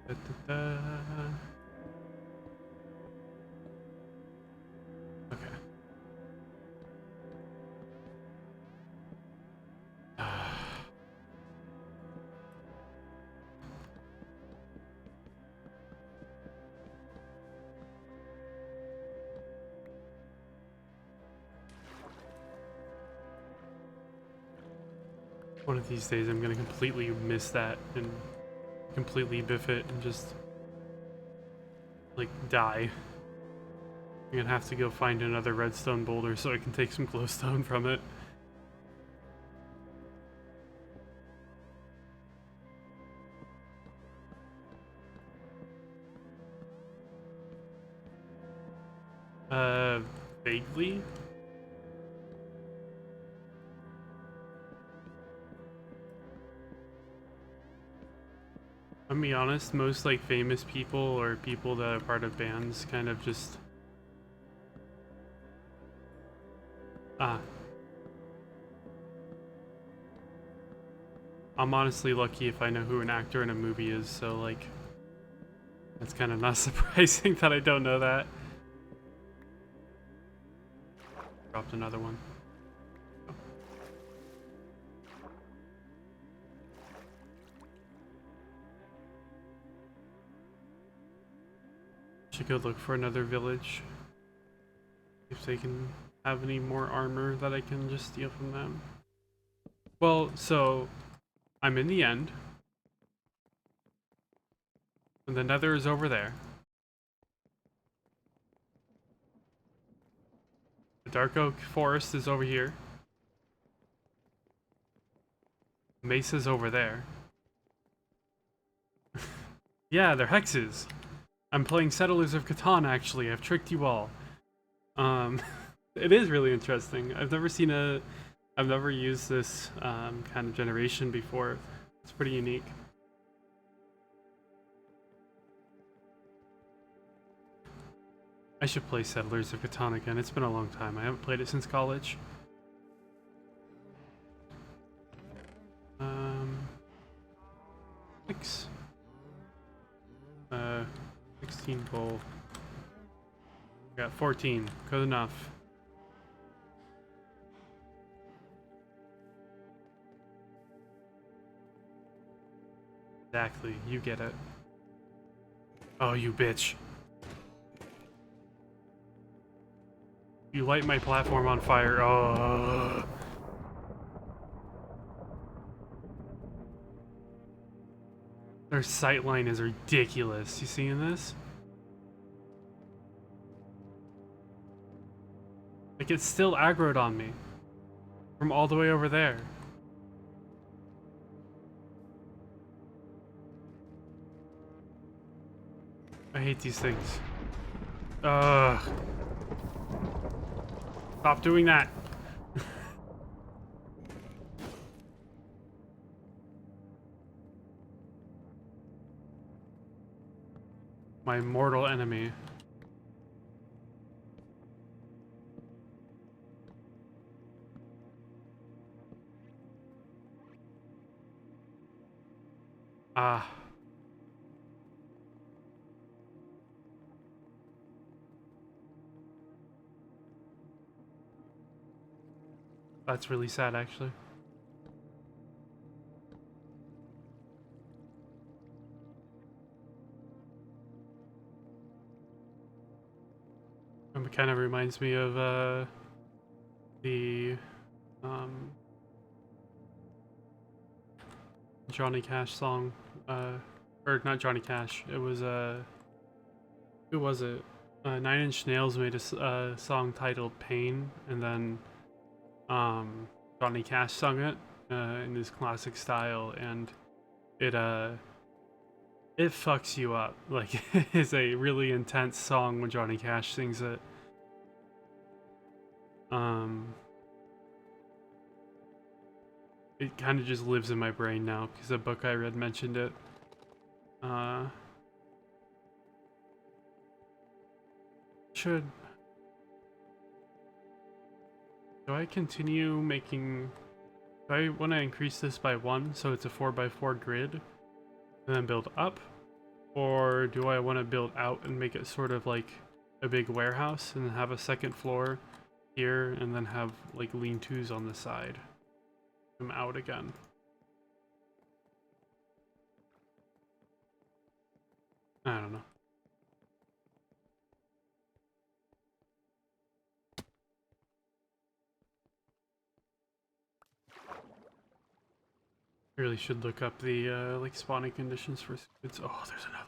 Da, da, da. Okay. One of these days I'm gonna completely miss that and completely biff it and just like die. I'm gonna have to go find another redstone boulder so I can take some glowstone from it. Vaguely? I'll be honest, most like famous people or people that are part of bands kind of just... I'm honestly lucky if I know who an actor in a movie is, so like... It's kind of not surprising that I don't know that. Dropped another one. Should go look for another village. If they can have any more armor that I can just steal from them. Well, so I'm in the end. And the nether is over there. The dark oak forest is over here. Mesa's over there. Yeah, they're hexes. I'm playing Settlers of Catan, actually. I've tricked you all. It is really interesting. I've never used this kind of generation before. It's pretty unique. I should play Settlers of Catan again. It's been a long time. I haven't played it since college. Six. 16 gold. Got 14. Good enough. Exactly. You get it. Oh, you bitch. You light my platform on fire. Oh. Their sightline is ridiculous. You seeing this? Like, it's still aggroed on me. From all the way over there. I hate these things. Ugh. Stop doing that. my mortal enemy. Ah. That's really sad, actually. It kind of reminds me of the um, Johnny Cash song, or not Johnny Cash. It was who was it? Nine Inch Nails made a song titled "Pain," and then Johnny Cash sung it in his classic style, and it it fucks you up. Like, it's a really intense song when Johnny Cash sings it. It kind of just lives in my brain now because a book I read mentioned it. Do I continue making... Do I want to increase this by 1 so it's a 4x4 grid and then build up? Or do I want to build out and make it sort of like a big warehouse and have a second floor here and then have like lean-tos on the side? I'm out again. I don't know. I really should look up the like spawning conditions for squids. Oh, there's another.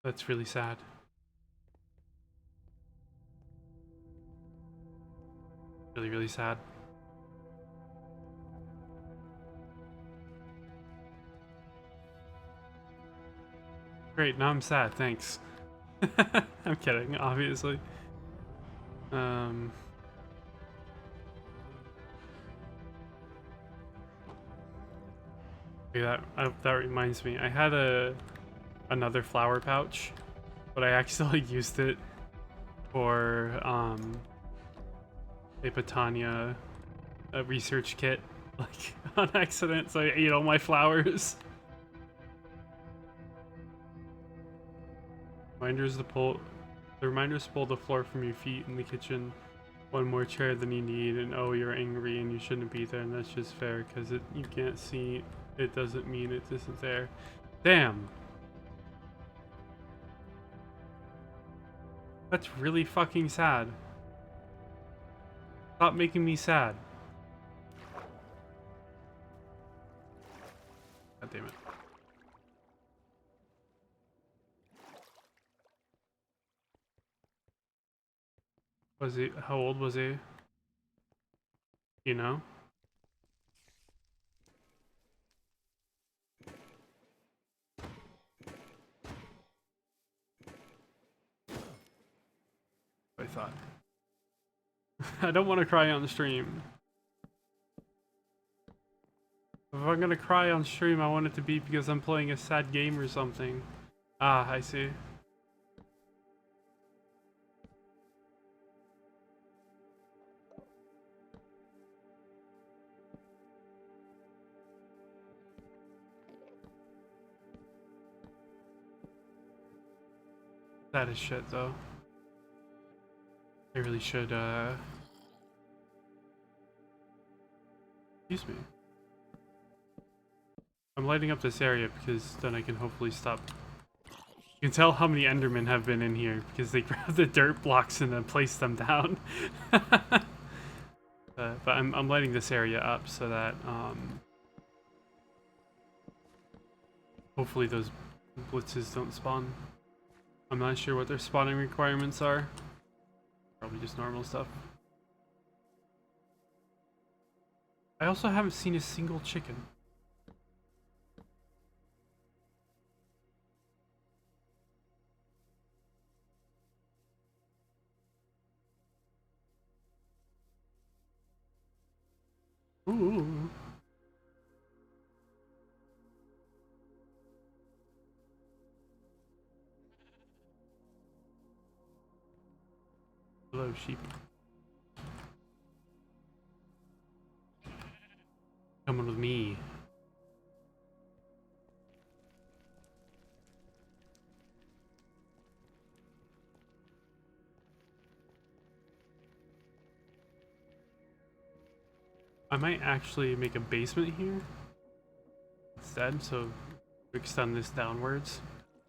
That's really sad. Really, really sad. Great, now I'm sad, thanks. I'm kidding, obviously. That reminds me. I had another flower pouch, but I accidentally used it for a Botania research kit, like on accident. So I ate all my flowers. Reminders to pull. The reminders pull the floor from your feet in the kitchen. One more chair than you need, and oh, you're angry and you shouldn't be there, and that's just fair because you can't see. It doesn't mean it isn't there. Damn. That's really fucking sad. Stop making me sad. God damn it. Was he? How old was he? You know? I thought. I don't want to cry on the stream. If I'm gonna cry on stream, I want it to be because I'm playing a sad game or something. Ah, I see. That is shit, though. I really should, excuse me. I'm lighting up this area because then I can hopefully stop. You can tell how many Endermen have been in here because they grab the dirt blocks and then place them down. But I'm lighting this area up so that, hopefully those blitzes don't spawn. I'm not sure what their spawning requirements are. Probably just normal stuff. I also haven't seen a single chicken. Ooh. Hello, sheep. Coming with me. I might actually make a basement here instead, so extend this downwards,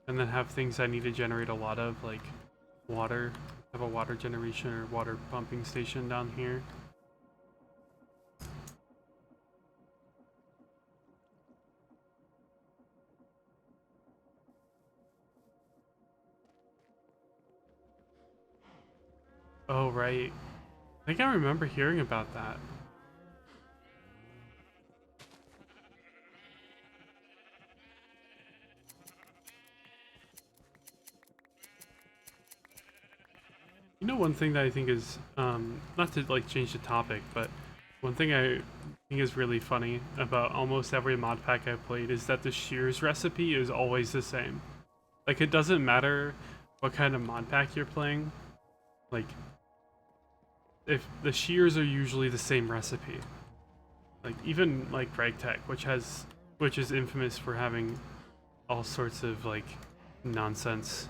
and then have things I need to generate a lot of, like water. Have a water generation or water pumping station down here. Oh, right. I think I remember hearing about that. You know, one thing that I think is, not to like change the topic, but one thing I think is really funny about almost every mod pack I've played is that the shears recipe is always the same. Like, it doesn't matter what kind of mod pack you're playing. Like, if the shears are usually the same recipe. Like, even like Ragtech, which is infamous for having all sorts of like nonsense,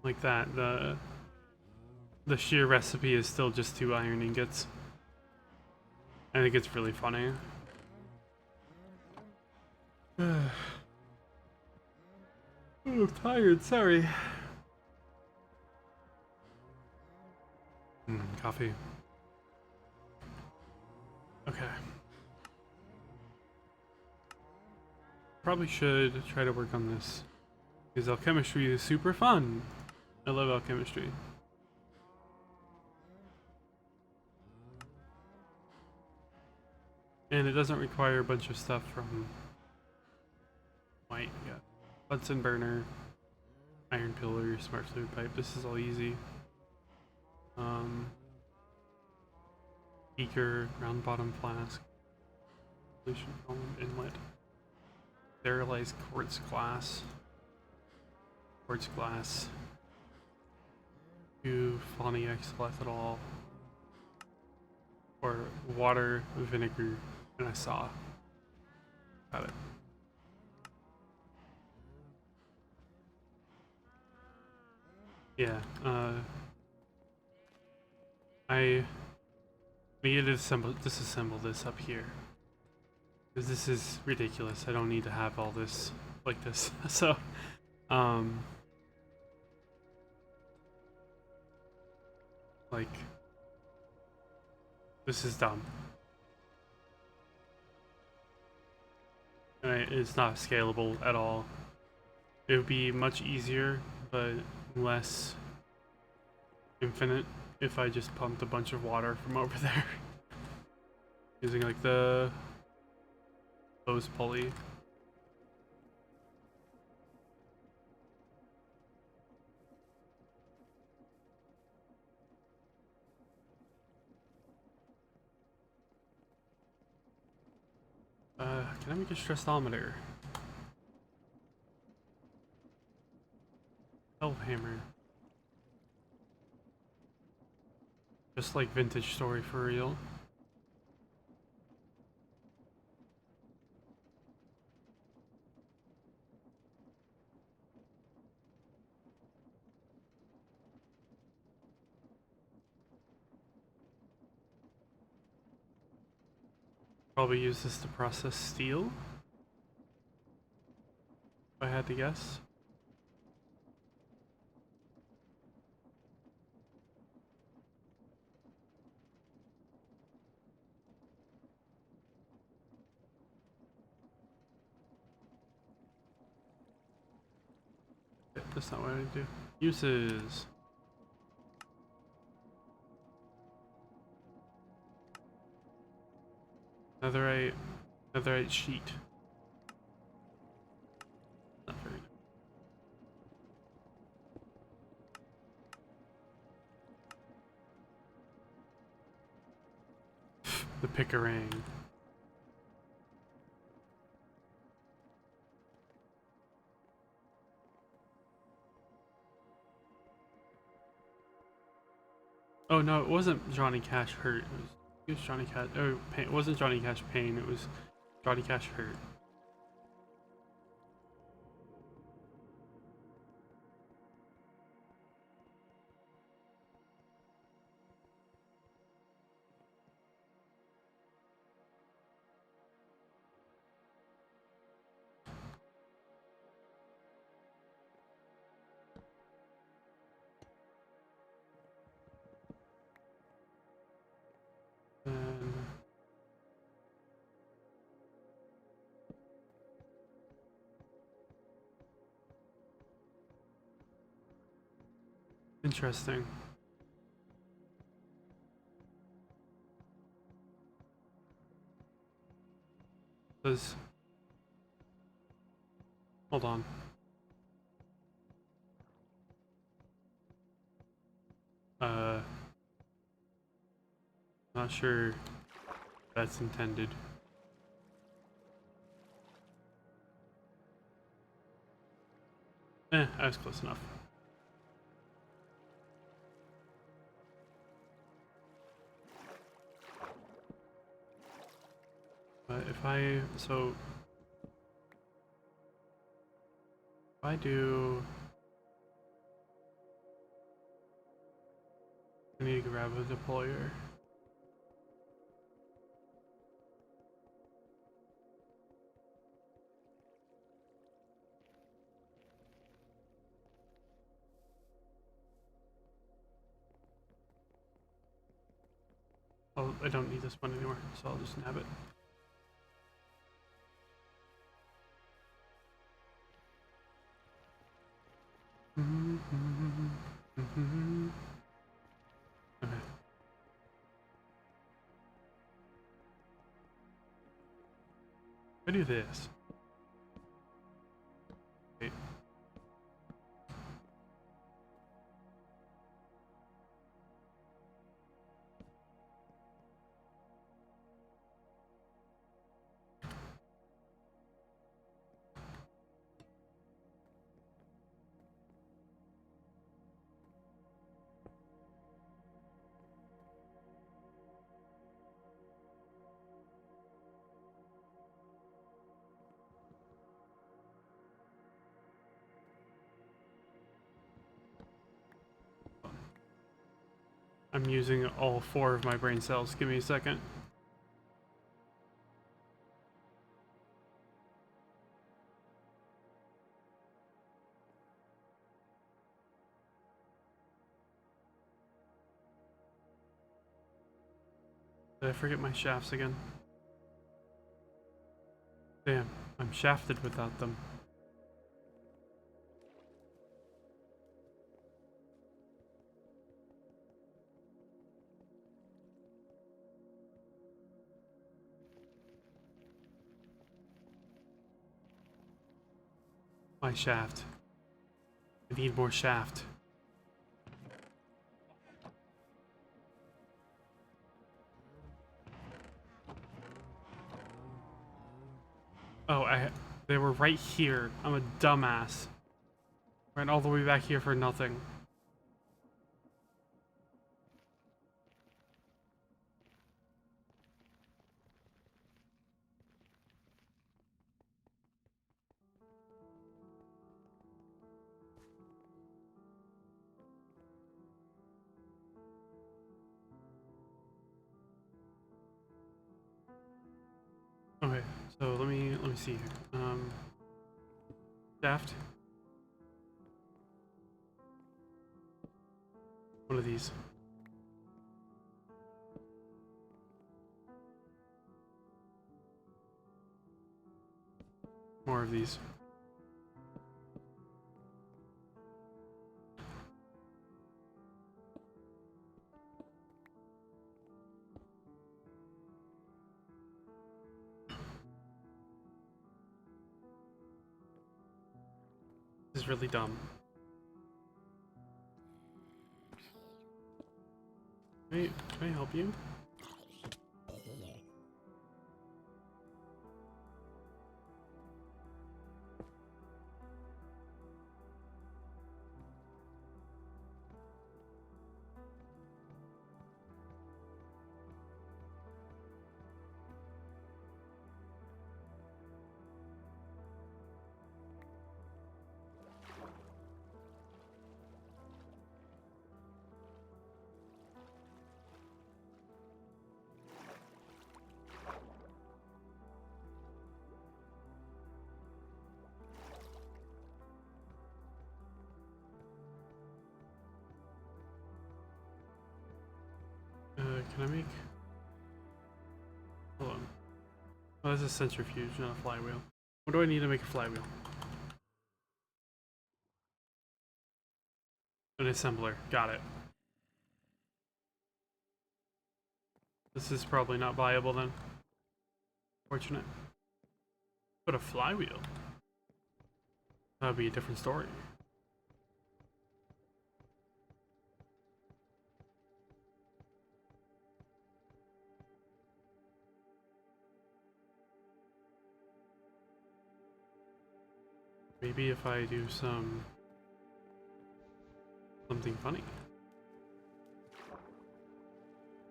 like that. The shear recipe is still just 2 iron ingots. I think it's really funny. Oh, I'm tired, sorry. Coffee. Okay. Probably should try to work on this. Because alchemistry is super fun. I love alchemistry. And it doesn't require a bunch of stuff from white. Yeah. Bunsen burner, iron pillar, smart fluid pipe. This is all easy. Beaker, round bottom flask, solution column, inlet, sterilized quartz glass, 2 Phonic ethanol, or water, vinegar, and I saw. Got it. Yeah, I needed to disassemble this up here. Because this is ridiculous. I don't need to have all this like this. So, like, this is dumb. And it's not scalable at all. It would be much easier, but less infinite if I just pumped a bunch of water from over there. Using like the hose pulley. Can I make a stressometer? Hammer. Just like vintage story for real. Probably use this to process steel, if I had to guess. That's not what I do. Uses. Netherite sheet. Not very The Pickering. Oh no, it wasn't Johnny Cash hurt. It was Johnny Cash. Oh, pain. It wasn't Johnny Cash pain. It was Johnny Cash hurt. And interesting. Does hold on. Not sure that's intended. I was close enough. But if I do, I need to grab a deployer. Oh, I don't need this one anymore, so I'll just nab it. Okay. I do this. Wait. I'm using all 4 of my brain cells. Give me a second. Did I forget my shafts again? Damn, I'm shafted without them. My shaft. I need more shaft. Oh, they were right here. I'm a dumbass. Ran all the way back here for nothing. Okay, so let me see here. Shaft. One of these. More of these. This is really dumb. Wait, can I help you? can I make... Hold on. Oh, that's a centrifuge, not a flywheel. What do I need to make a flywheel? An assembler. Got it. This is probably not viable then. Fortunate. But a flywheel? That would be a different story. Maybe if I do something funny.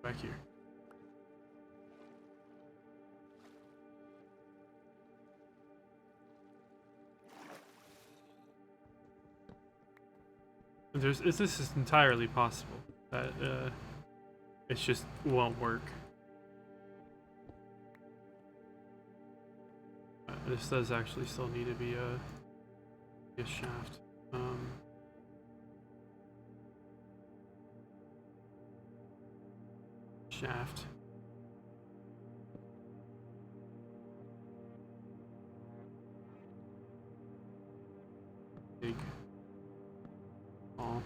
Back here. This is entirely possible. That it just won't work. This does actually still need to be a shaft. Shaft. Big. Small.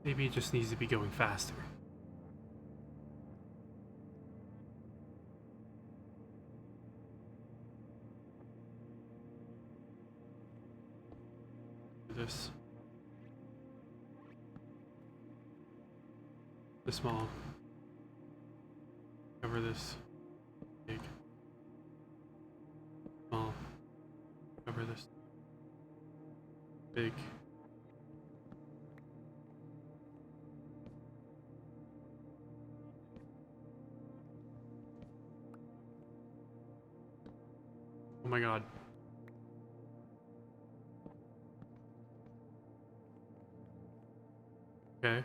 Maybe it just needs to be going faster. This small. Cover this. Big. Small. Cover this. Big. Oh my god. Okay.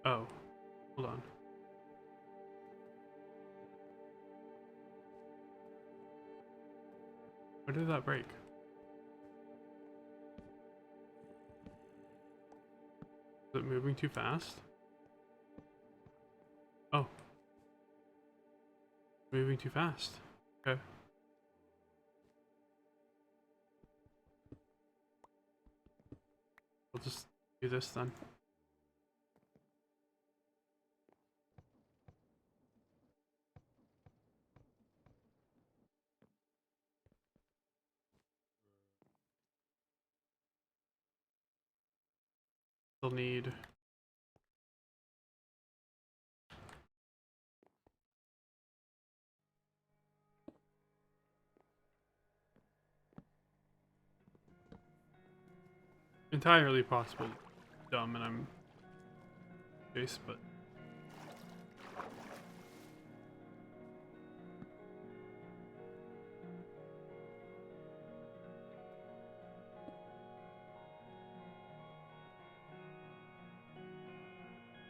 Oh, hold on. Where did that break? Is it moving too fast? Oh. Moving too fast. Okay. We'll just do this then. Still need... Entirely possible. Dumb and I'm... Chase, but...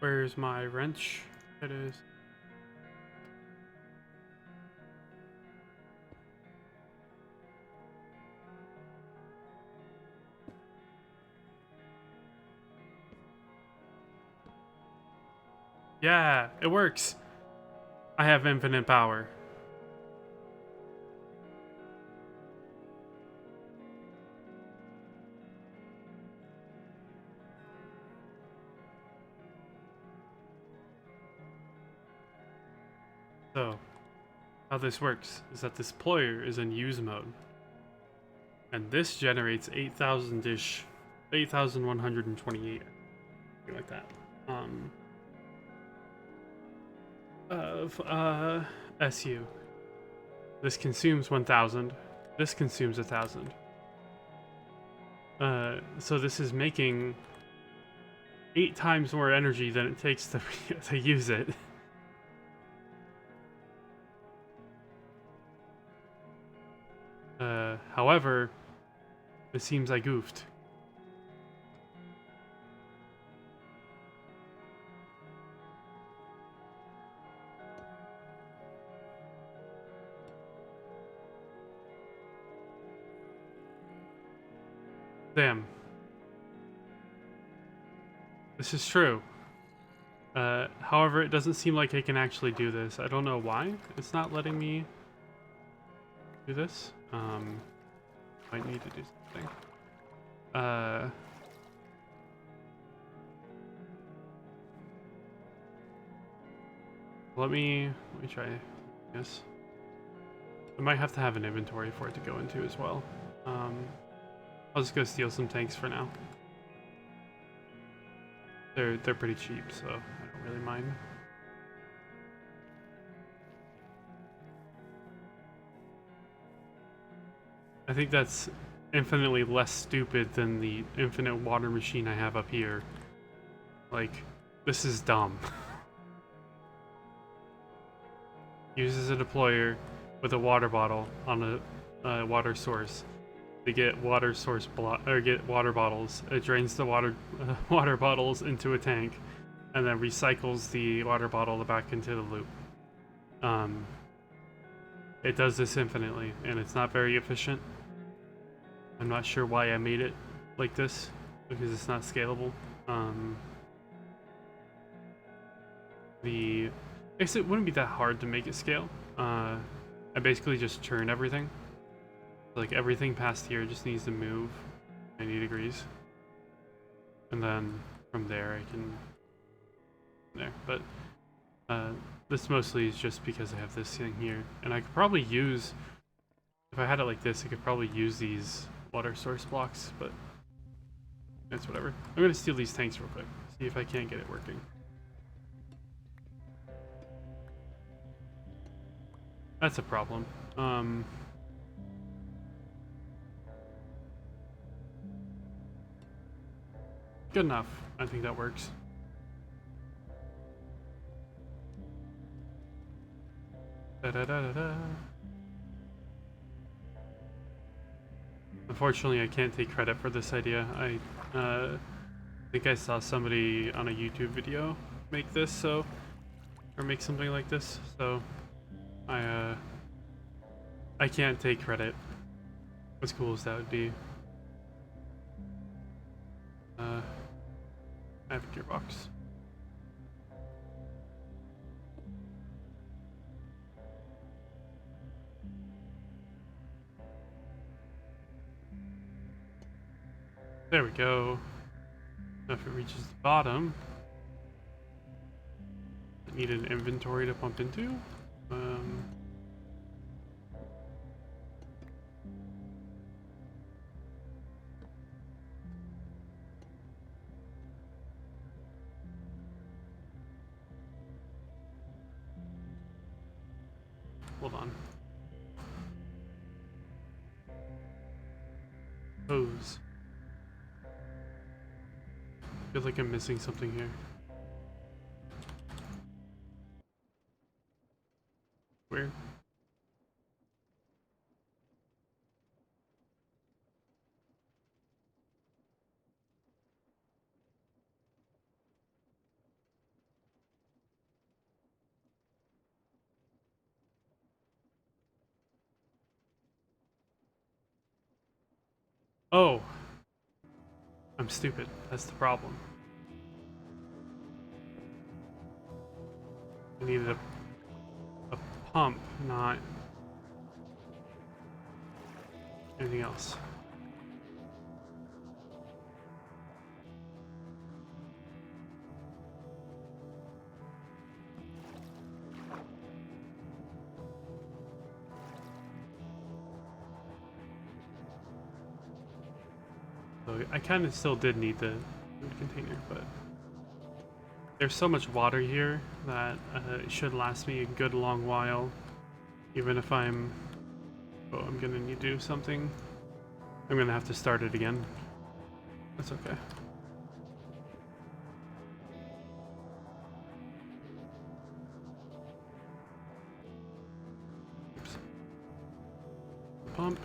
Where's my wrench? It is. Yeah, it works. I have infinite power. So, how this works is that this deployer is in use mode. And this generates 8,000-ish, 8,128, something like that. Of SU. This consumes 1,000. This consumes 1,000. So this is making 8 times more energy than it takes to use it. However, it seems I goofed. Damn. This is true. However, it doesn't seem like I can actually do this. I don't know why it's not letting me do this. Might need to do something. Let me try this. I might have to have an inventory for it to go into as well. I'll just go steal some tanks for now. They're pretty cheap, so I don't really mind. I think that's infinitely less stupid than the infinite water machine I have up here. Like, this is dumb. Uses a deployer with a water bottle on a water source to get water bottles. It drains the water bottles into a tank, and then recycles the water bottle back into the loop. It does this infinitely, and it's not very efficient. I'm not sure why I made it like this, because it's not scalable. I guess it wouldn't be that hard to make it scale. I basically just churn everything. Like, everything past here just needs to move 90 degrees. And then from there I can... there. But this mostly is just because I have this thing here. And I could probably use... if I had it like this, I could probably use these water source blocks, but it's whatever. I'm gonna steal these tanks real quick, see if I can't get it working. That's a problem. Good enough. I think that works. Da-da-da-da-da. Unfortunately, I can't take credit for this idea. I think I saw somebody on a YouTube video make this, or make something like this, so I can't take credit. As cool as that would be. I have a gearbox. There we go. Now if it reaches the bottom, I need an inventory to pump into. Hold on. Hose. I feel like I'm missing something here. Weird. Oh! I'm stupid. That's the problem. I needed a pump, not anything else. So I kind of still did need the food container, but there's so much water here that it should last me a good long while. Even if I'm gonna need to do something. I'm gonna have to start it again. That's okay. Oops. Pump.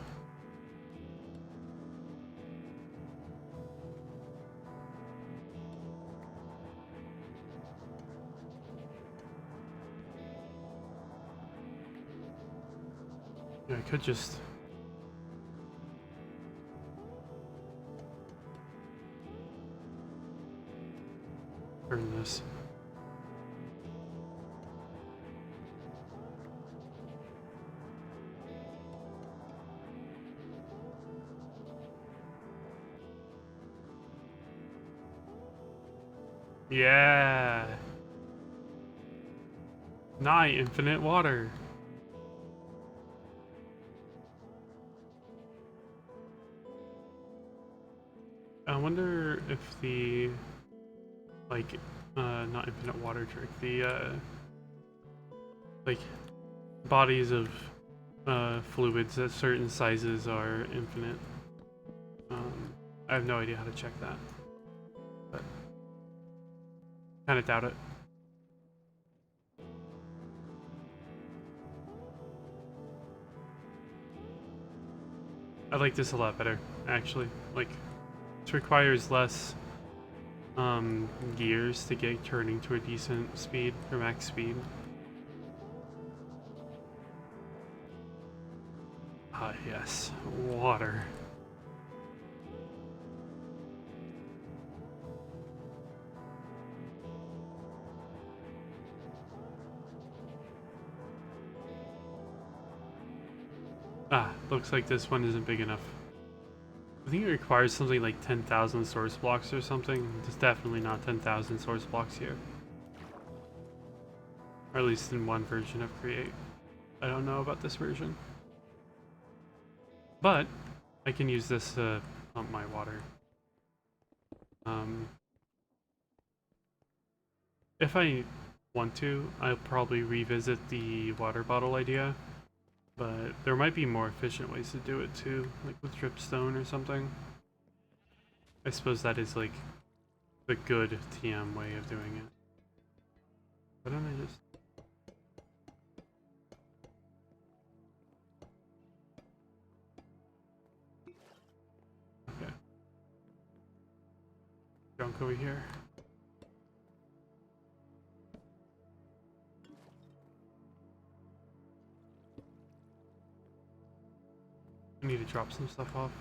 Yeah, I could just turn this. Yeah. Nigh infinite water. I wonder if the like not infinite water trick, the like bodies of fluids at certain sizes are infinite. I have no idea how to check that, but kind of doubt it. I like this a lot better, actually. Like, this requires less gears to get turning to a decent speed, or max speed. Ah, yes. Water. Ah, looks like this one isn't big enough. I think it requires something like 10,000 source blocks or something. There's definitely not 10,000 source blocks here. Or at least in one version of Create. I don't know about this version. But I can use this to pump my water. If I want to, I'll probably revisit the water bottle idea. But there might be more efficient ways to do it too, like with dripstone or something. I suppose that is like the good TM way of doing it. Why don't I just... Okay. Junk over here. I need to drop some stuff off.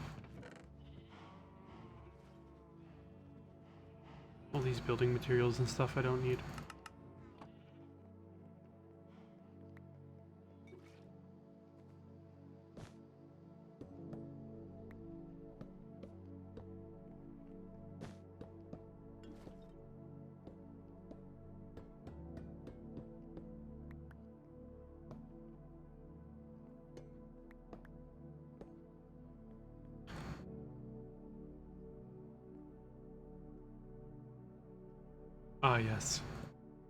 All these building materials and stuff I don't need. Ah, yes.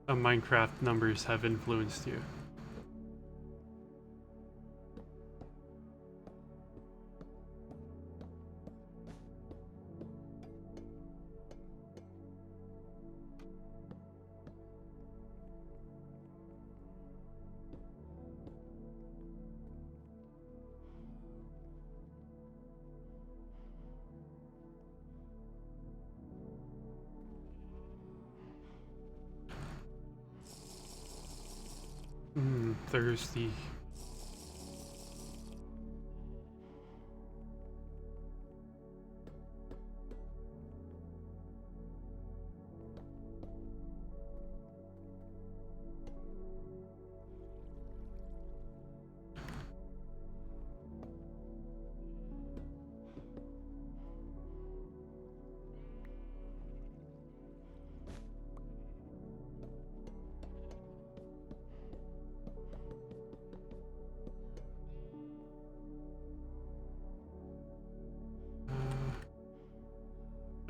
Minecraft numbers have influenced you. Thirsty.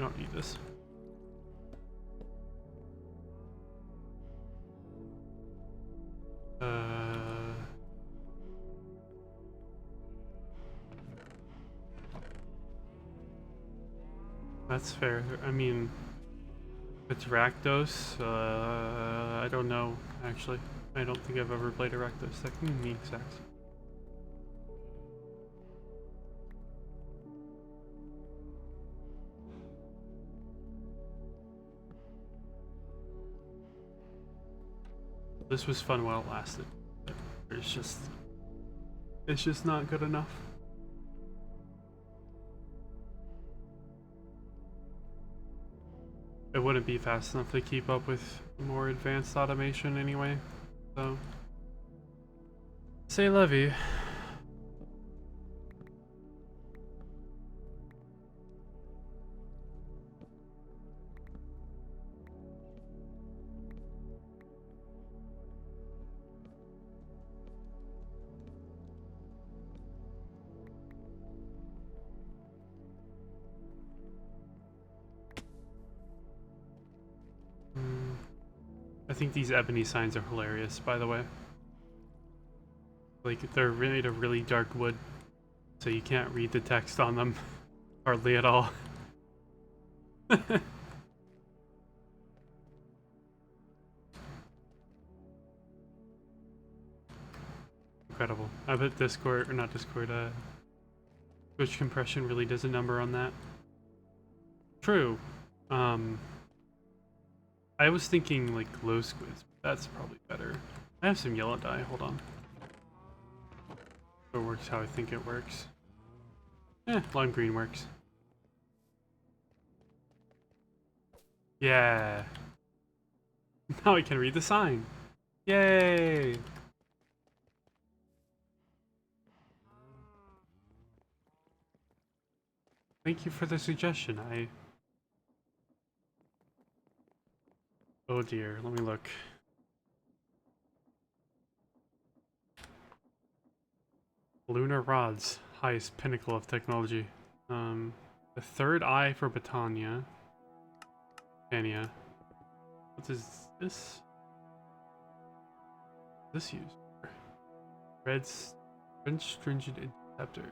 I don't need this. That's fair. I mean, it's Rakdos. I don't know, actually. I don't think I've ever played a Rakdos deck. Me exact. This was fun while it lasted. But it's just not good enough. It wouldn't be fast enough to keep up with more advanced automation anyway, so. Say Levy. I think these ebony signs are hilarious, by the way. Like, they're made of really dark wood, so you can't read the text on them hardly at all. Incredible. I bet Discord, or not Discord, Twitch compression really does a number on that. True. I was thinking like low squids, but that's probably better. I have some yellow dye, hold on. It works how I think it works. Lime green works. Yeah. Now I can read the sign. Yay! Thank you for the suggestion. Oh dear, let me look. Lunar rods, highest pinnacle of technology. The third eye for Botania. What is this? This used for? Red stringent interceptor.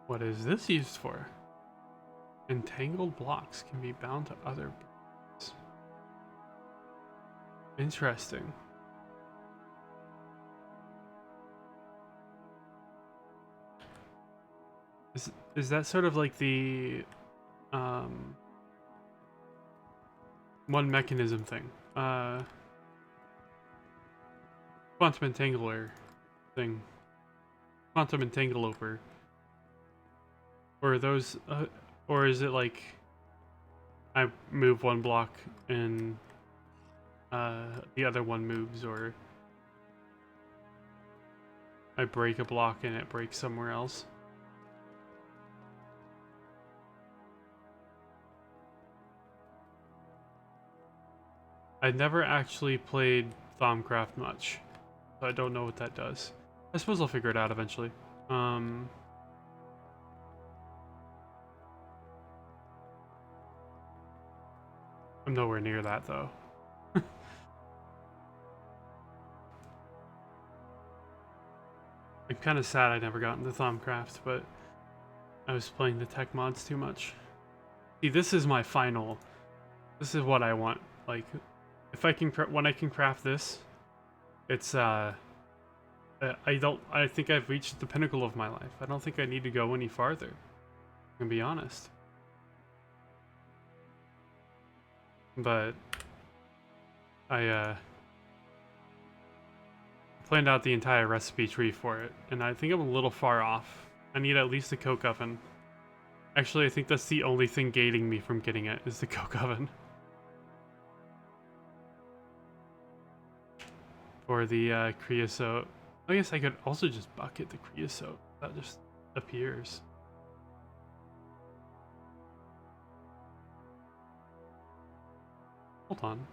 What is this used for? Entangled blocks can be bound to other blocks. Interesting. Is that sort of like the one mechanism thing? Quantum entangler thing. Quantum entangloper. Or are those or is it like I move one block and the other one moves, or I break a block and it breaks somewhere else? I never actually played Thaumcraft much, so I don't know what that does. I suppose I'll figure it out eventually. I'm nowhere near that though. I'm kind of sad I never got into Thaumcraft, but I was playing the tech mods too much. See, this is my final. This is what I want. Like, if I can, when I can craft this, it's I think I've reached the pinnacle of my life. I don't think I need to go any farther. I can be honest. But I planned out the entire recipe tree for it, and I think I'm a little far off. I need at least a coke oven. Actually, I think that's the only thing gating me from getting it, is the coke oven. For the creosote. I guess I could also just bucket the creosote. That just appears. Hold on.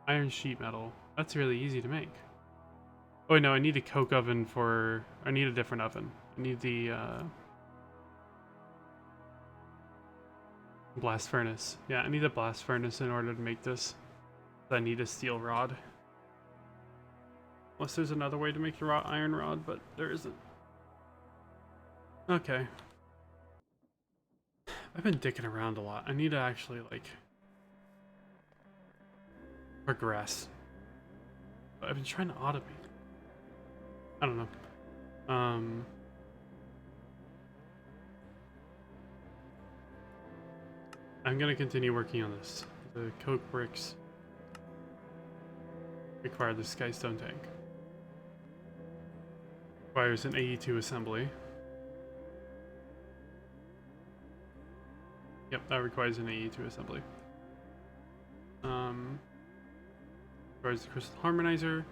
Iron sheet metal. That's really easy to make. Oh no, I need a coke oven for... I need a different oven. I Need the blast furnace. Yeah, I need a blast furnace in order to make this. I need a steel rod. Unless there's another way to make the iron rod, but there isn't. Okay. I've been dicking around a lot. I need to actually, like, progress. But I've been trying to automate. I don't know. I'm gonna continue working on this. The coke bricks require the skystone tank. Requires an AE2 assembly. Yep, that requires an AE2 assembly. Requires the crystal harmonizer.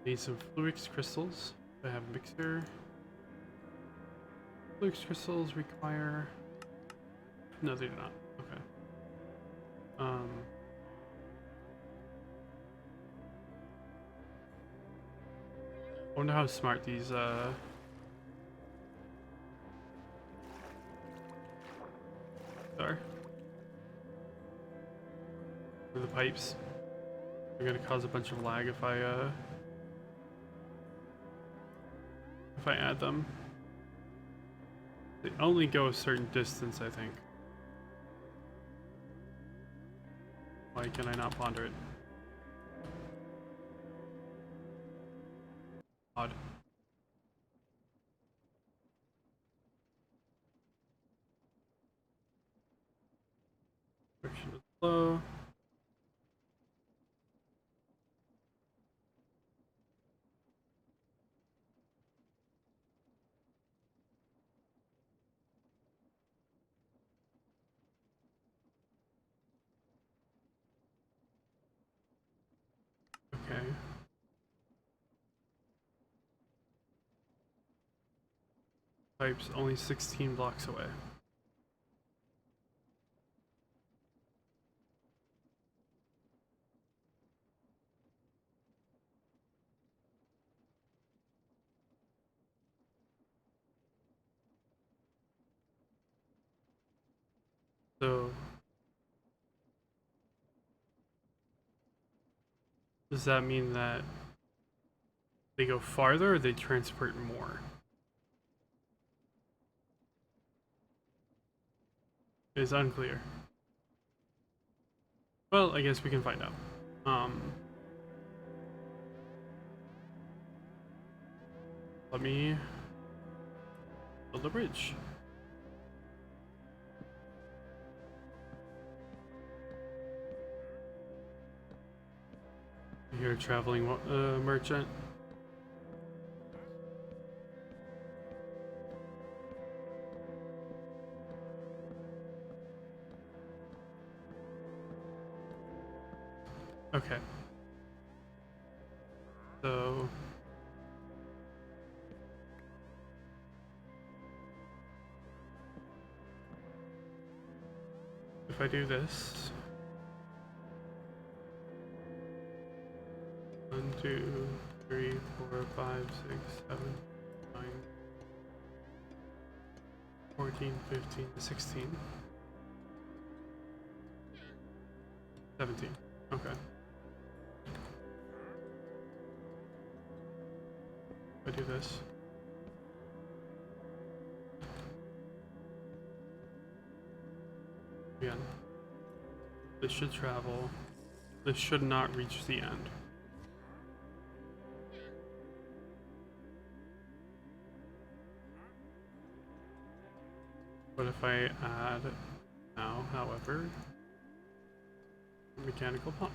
Need some fluix crystals. I have a mixer. Fluix crystals require... No, they do not. Okay. I wonder how smart these are. For the pipes. They're gonna cause a bunch of lag if I add them. They only go a certain distance, I think. Why can I not ponder it? Odd. Friction is low. Okay. Pipes only 16 blocks away. So does that mean that they go farther or they transport more? It's unclear. Well, I guess we can find out. Let me build a bridge. You're a traveling merchant. Okay. So if I do this, 1, 2, 3, 4, 5, 6, 7, 9, 14, 15, 16, 17. Okay. If I do this. Again. This should travel. This should not reach the end. But if I add now, however, a mechanical pump.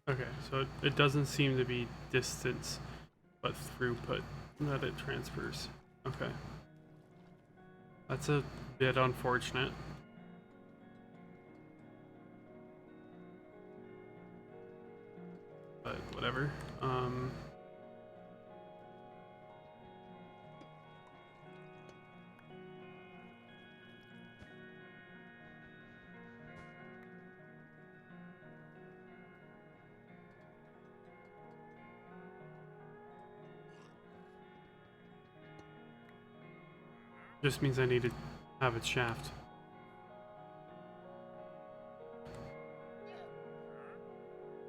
Okay, so it doesn't seem to be distance, but throughput that it transfers. Okay. That's a bit unfortunate. But whatever. Just means I need to have its shaft.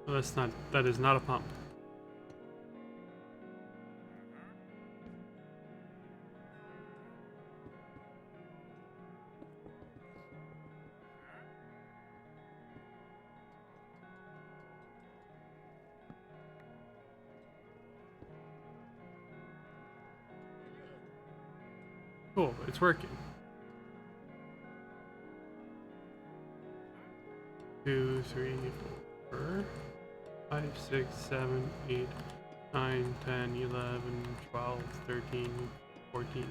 Well, that is not a pump. Cool, it's working. 2, 3, 4, 5, 6, 7, 8, 9, 10, 11, 12, 13, 14.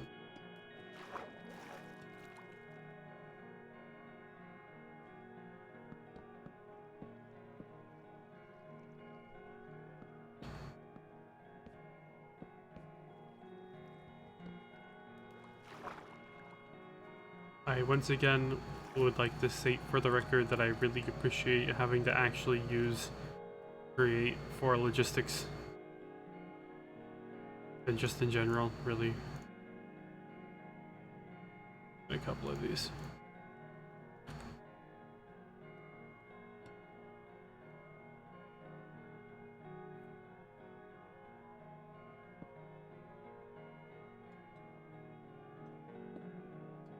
I once again would like to state for the record that I really appreciate having to actually use Create for logistics. And just in general, really. A couple of these.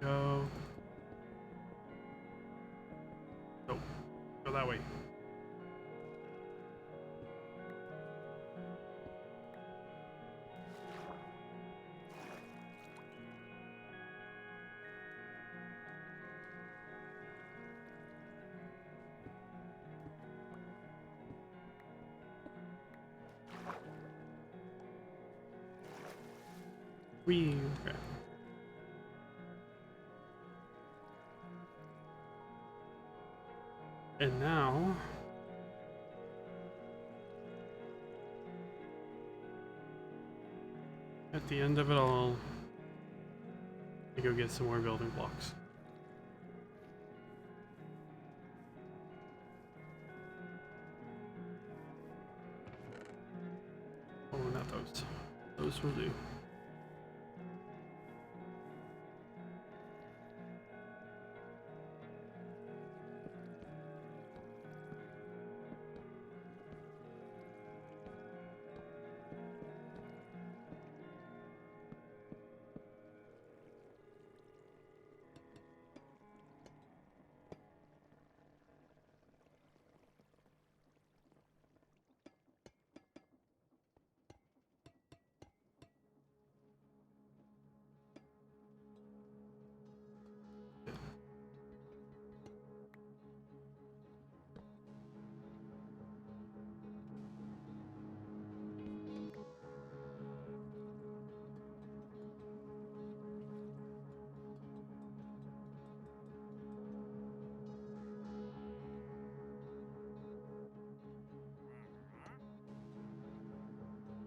Go. Oh, go that way. Okay. And now at the end of it all, I go get some more building blocks. Oh, not those. Those will do.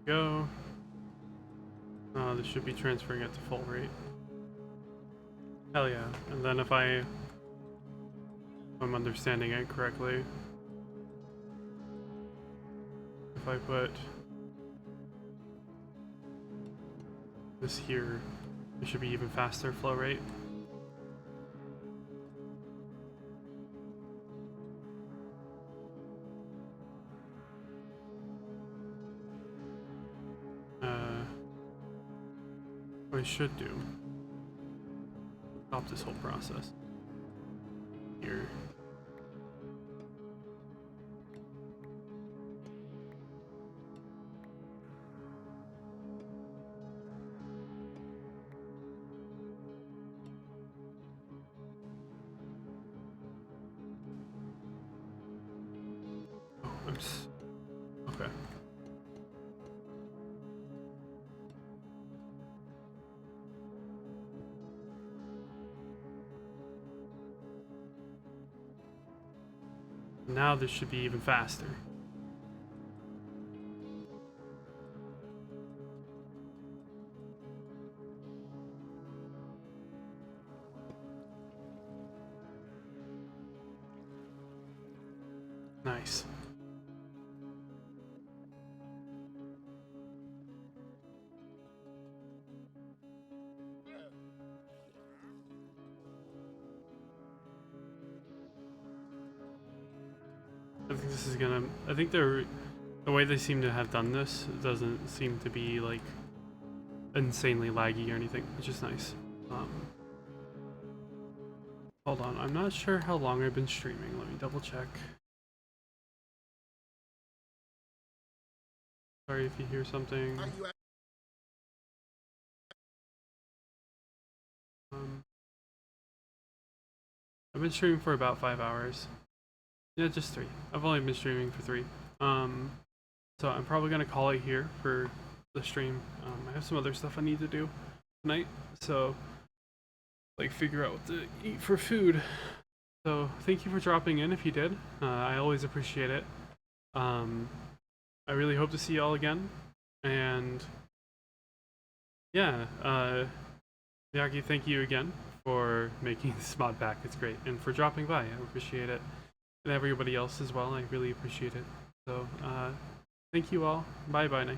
Go. This should be transferring at the full rate. Hell yeah. And then if I'm understanding it correctly, if I put this here, it should be even faster flow rate. What I should do, stop this whole process here. Oh, okay. Now this should be even faster. Nice. I think this is gonna. I think the way they seem to have done this doesn't seem to be like insanely laggy or anything, which is nice. Hold on, I'm not sure how long I've been streaming. Let me double check. Sorry if you hear something. I've been streaming for about 5 hours. Yeah, just 3. I've only been streaming for 3. So I'm probably gonna call it here for the stream. I have some other stuff I need to do tonight, so like figure out what to eat for food. So thank you for dropping in if you did. I always appreciate it. I really hope to see y'all again. And yeah, Yaki, thank you again for making this mod pack. It's great. And for dropping by, I appreciate it. And everybody else as well, I really appreciate it. So, thank you all. Bye bye now.